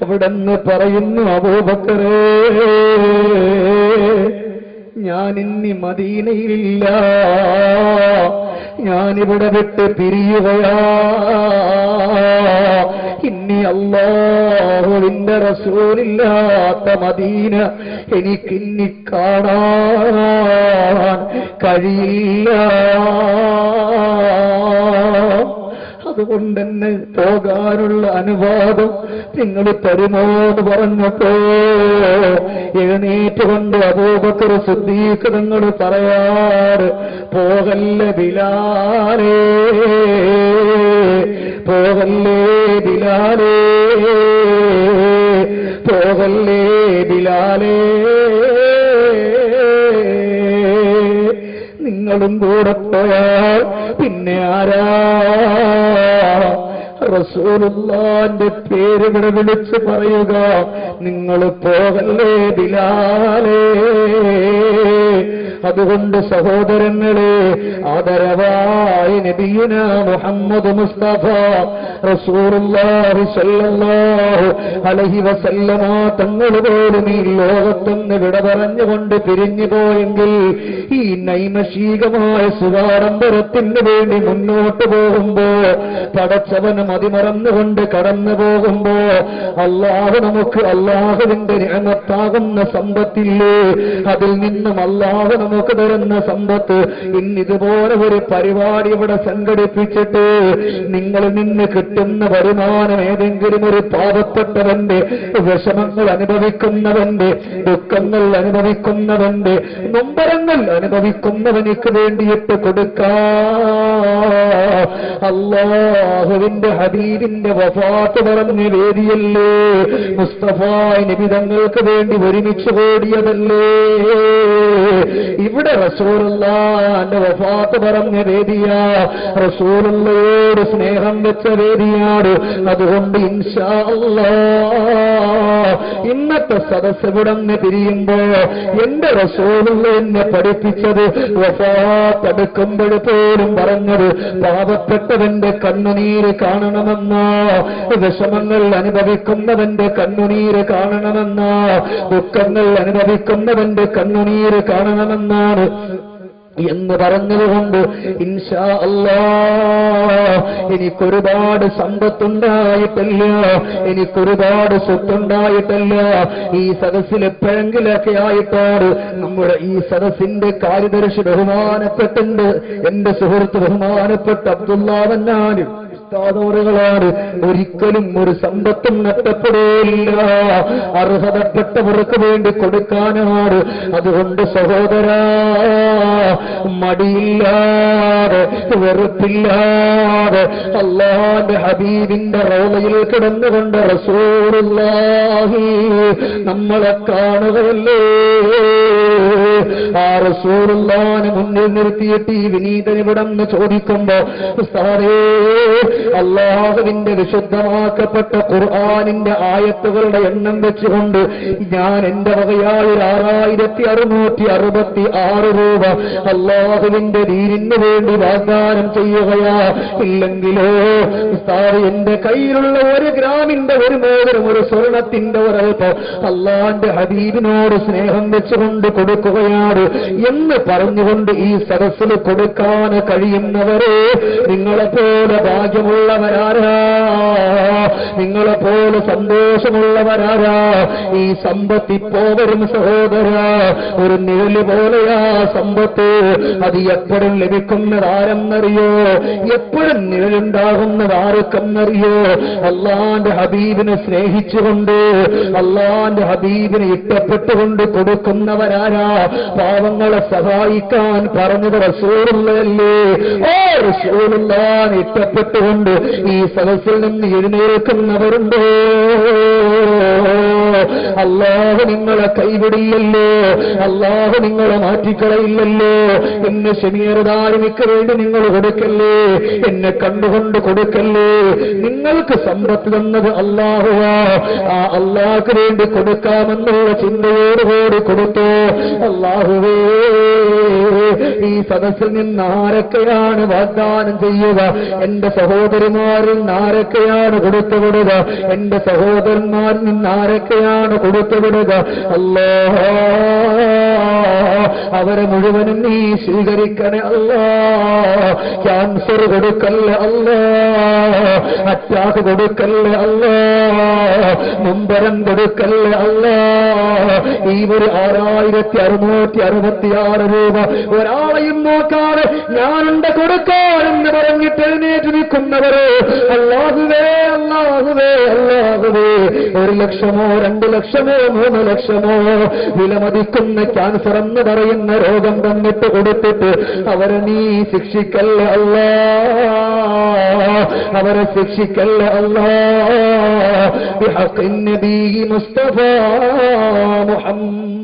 അവിടെന്ന് പറയുന്നു, അബൂബക്കറേ, ഞാനിന്നി മദീനയിലില്ല, ഞാനിവിടെ വിട്ട് പിരിയുകയാ. ഇനി അല്ലാഹുവിന്റെ റസൂലില്ലാത്ത മദീന എനിക്കിന്നി കാണാൻ കഴിയില്ല. അതുകൊണ്ടെന്നെ പോകാനുള്ള അനുവാദം നിങ്ങൾ തരുമോ എന്ന് പറഞ്ഞപ്പോ എഴുന്നേറ്റുകൊണ്ട് അബൂബക്കർ സിദ്ദീഖ് തങ്ങൾ പറയാറ്, പോകല്ലേ ബിലാലേ, പോകല്ലേ ബിലാലേ, പോകല്ലേ ബിലാലേ, നിങ്ങളും കൂടെ പോയാൽ പിന്നെ ആരാ? റസൂലുള്ളാഹിന്റെ പേര് ഇവിടെ വിളിച്ച് പറയുക, നിങ്ങൾ പോകല്ലേ ബിലാലേ. അതുകൊണ്ട് സഹോദരങ്ങളെ, ആദരവായ നബിയുനാ മുഹമ്മദ് മുസ്തഫ റസൂലുള്ളാഹി സ്വല്ലല്ലാഹു അലൈഹി വസല്ലമ തങ്ങൾ പോലും ഈ ലോകത്തുനിന്ന് വിട പറഞ്ഞുകൊണ്ട് പിരിഞ്ഞു പോയെങ്കിൽ ഈ നൈമഷികമായ സുഖാഡംബരത്തിന് വേണ്ടി മുന്നോട്ട് പോകുമ്പോ, പടച്ചവന് മതിമറന്നുകൊണ്ട് കടന്നു പോകുമ്പോ അല്ലാഹു നമുക്ക് അല്ലാഹുവിന്റെ നിഅമത്താകുന്ന സമ്പത്തില്ലേ, അതിൽ നിന്നും അല്ലാഹു നമുക്ക് തരുന്ന സമ്പത്ത്, ഇന്നിതുപോലെ ഒരു പരിപാടി ഇവിടെ സംഘടിപ്പിച്ചിട്ട് നിങ്ങളിൽ നിന്ന് കിട്ടുന്ന വരുമാനം ഏതെങ്കിലും ഒരു പാവപ്പെട്ടവന്റെ വിഷമങ്ങൾ അനുഭവിക്കുന്നവന്റെ, ദുഃഖങ്ങൾ അനുഭവിക്കുന്നവന്റെ, നൊമ്പരങ്ങൾ അനുഭവിക്കുന്നവനിക്ക് വേണ്ടിയിട്ട് കൊടുക്കാ. അല്ലാഹുവിന്റെ ഹബീബിന്റെ വഫാത്ത് പറഞ്ഞ വേദിയല്ലേ, മുസ്തഫ നബി തങ്ങൾക്ക് വേണ്ടി ഒരുമിച്ച് കൂടിയതല്ലേ, ഇവിടെ റസൂലുള്ളാഹിന്റെ വഫാത്ത് പറഞ്ഞ വേദിയാ, റസൂലുള്ളാഹിയോട് സ്നേഹം വെച്ച വേദിയാണ്. അതുകൊണ്ട് ഇൻഷാ അല്ലാഹ് ഇന്നത്തെ സദസ്സ് ഇവിടുന്ന് പിരിയുമ്പോ എന്റെ റസൂലുള്ള എന്നെ പഠിപ്പിച്ചത്, വഫാത്ത് അടുക്കുമ്പോൾ പോലും പറഞ്ഞത്, പാവപ്പെട്ടവന്റെ കണ്ണുനീര് കാണണമെന്നോ, വിഷമങ്ങൾ അനുഭവിക്കുന്നവന്റെ കണ്ണുനീര് കാണണമെന്നോ, ദുഃഖങ്ങൾ അനുഭവിക്കുന്നവന്റെ കണ്ണുനീര് കാണണമെന്നാണ് എന്ന് പറഞ്ഞതുകൊണ്ട് ഇൻഷാ അല്ലാഹ് എനിക്കൊരുപാട് സമ്പത്തുണ്ടായിട്ടല്ല, എനിക്കൊരുപാട് സ്വത്തുണ്ടായിട്ടല്ല, ഈ സദസ്സിൽ എപ്പോഴെങ്കിലൊക്കെ ആയിട്ടാണ് നമ്മുടെ ഈ സദസ്സിന്റെ കാര്യദർശി ബഹുമാനപ്പെട്ടുണ്ട് എന്റെ സുഹൃത്ത് ബഹുമാനപ്പെട്ട അബ്ദുല്ലാഹ് ാണ്. ഒരിക്കലും ഒരു സമ്പത്തും നഷ്ടപ്പെടുകയില്ല, അർഹതപ്പെട്ടവർക്ക് വേണ്ടി കൊടുക്കാനാണ്. അതുകൊണ്ട് സഹോദരാ, മടിയില്ലാതെ, വെറുപ്പില്ലാതെ അല്ലാഹുവിന്റെ ഹബീബിന്റെ റൗളയിൽ കിടന്നുകൊണ്ട് റസൂലുള്ളാഹി നമ്മളെ കാണുകയല്ലേ. ആ റസൂലുള്ളാഹിനെ മുന്നിൽ നിർത്തിയിട്ട് ഈ വിനീതൻ ഇവിടെന്ന് ചോദിക്കുമ്പോ ഉസ്താദേ, അല്ലാഹുവിന്റെ വിശുദ്ധമാക്കപ്പെട്ട ഖുർആനിന്റെ ആയത്തുകളുടെ എണ്ണം വെച്ചുകൊണ്ട് ഞാൻ എന്റെ വകയായ 6666 രൂപ അല്ലാഹുവിന്റെ ദീനിന് വേണ്ടി വാഗ്ദാനം ചെയ്യുകയാ. ഇല്ലെങ്കിലോ ഉസ്താദ്, എന്റെ കയ്യിലുള്ള 1 ഗ്രാമിന്റെ 1 മോതിരം, 1 സ്വർണത്തിന്റെ ഒരൽപ്പം അല്ലാഹുവിന്റെ ഹബീബിനോട് സ്നേഹം വെച്ചുകൊണ്ട് കൊടുക്കുകയാണ് എന്ന് പറഞ്ഞുകൊണ്ട് ഈ സദസ്സിൽ കൊടുക്കാൻ കഴിയുന്നവരെ, നിങ്ങളെപ്പോലെ ഭാഗ്യമുള്ളവരാരാ, നിങ്ങളെപ്പോലെ സന്തോഷമുള്ളവരാരാ? ഈ സമ്പത്ത് ഇപ്പോ വരും സഹോദര, ഒരു നിഴല് പോലെയാ സമ്പത്ത്. അത് എപ്പോഴും ലഭിക്കുന്നതാരെന്നറിയോ? എപ്പോഴും നിഴലുണ്ടാകുന്നത് ആർക്കെന്നറിയോ? അല്ലാഹുവിന്റെ ഹബീബിനെ സ്നേഹിച്ചുകൊണ്ട്, അല്ലാഹുവിന്റെ ഹബീബിനെ ഇഷ്ടപ്പെട്ടുകൊണ്ട് കൊടുക്കുന്നവരാരാ? പാവങ്ങളെ സഹായിക്കാൻ പറഞ്ഞത് റസൂലുള്ളാഹല്ലേ. ഓ റസൂലുള്ളാഹിനെ ഇഷ്ടപ്പെട്ടുകൊണ്ട് ഈ സദസ്സിൽ നിന്ന് എഴുന്നേൽക്കുന്നവരുണ്ടോ? അല്ലാഹു നിങ്ങളെ കൈവിടില്ലല്ലോ, അല്ലാഹു നിങ്ങളെ മാറ്റിക്കളയില്ലല്ലോ. എന്നെ ശമീർദാരിമിക്ക് വേണ്ടി നിങ്ങൾ കൊടുക്കല്ലേ, എന്നെ കണ്ടുകൊണ്ട് കൊടുക്കല്ലേ. നിങ്ങൾക്ക് സമ്പത്ത് തന്നത് അല്ലാഹുവാ, ആ അല്ലാഹുക്ക് വേണ്ടി കൊടുക്കാമെന്നുള്ള ചിന്തയോടുകൂടി കൊടുത്തോ. അല്ലാഹുവേ, ഈ സദസ്സിൽ നിന്ന് ആരൊക്കെയാണ് വാഗ്ദാനം ചെയ്യുക? എന്റെ സഹോദരിമാരിൽ നിന്ന് ആരൊക്കെയാണ് കൊടുത്തുവിടുക? എന്റെ സഹോദരന്മാരിൽ നിന്ന് ആരൊക്കെയാണ് കൊടുത്തുവിടുക? അല്ലാഹ്, അവരെ മുഴുവനും നീ സ്വീകരിക്കണേ അല്ലാ. ക്യാൻസർ കൊടുക്കല്ലേ അല്ലാ, അറ്റാക്ക് കൊടുക്കല്ലേ അല്ലാ, മുമ്പരം കൊടുക്കല്ലേ അല്ലാ. ഈ ഒരു 6666 രൂപ ഒരാളെയും നോക്കാതെ ഞാനുണ്ട് കൊടുക്കാനെന്ന് പറഞ്ഞിട്ട് എഴുന്നേറ്റ് നിൽക്കുന്നവരെ, അല്ലാഹുവേ, അല്ലാഹുവേ, അല്ലാഹുവേ, 1 ലക്ഷമോ 2 ലക്ഷമോ 3 ലക്ഷമോ വിലമതിക്കുന്ന ക്യാൻസർ എന്ന് പറയുന്ന രോഗം തന്നിട്ട് കൊടുത്തിട്ട് അവരെ നീ ശിക്ഷിക്കല്ല അല്ലാ, അവരെ ശിക്ഷിക്കല്ല അല്ലാ. ബിഹഖിൻ നബി മുസ്തഫ മുഹമ്മദ്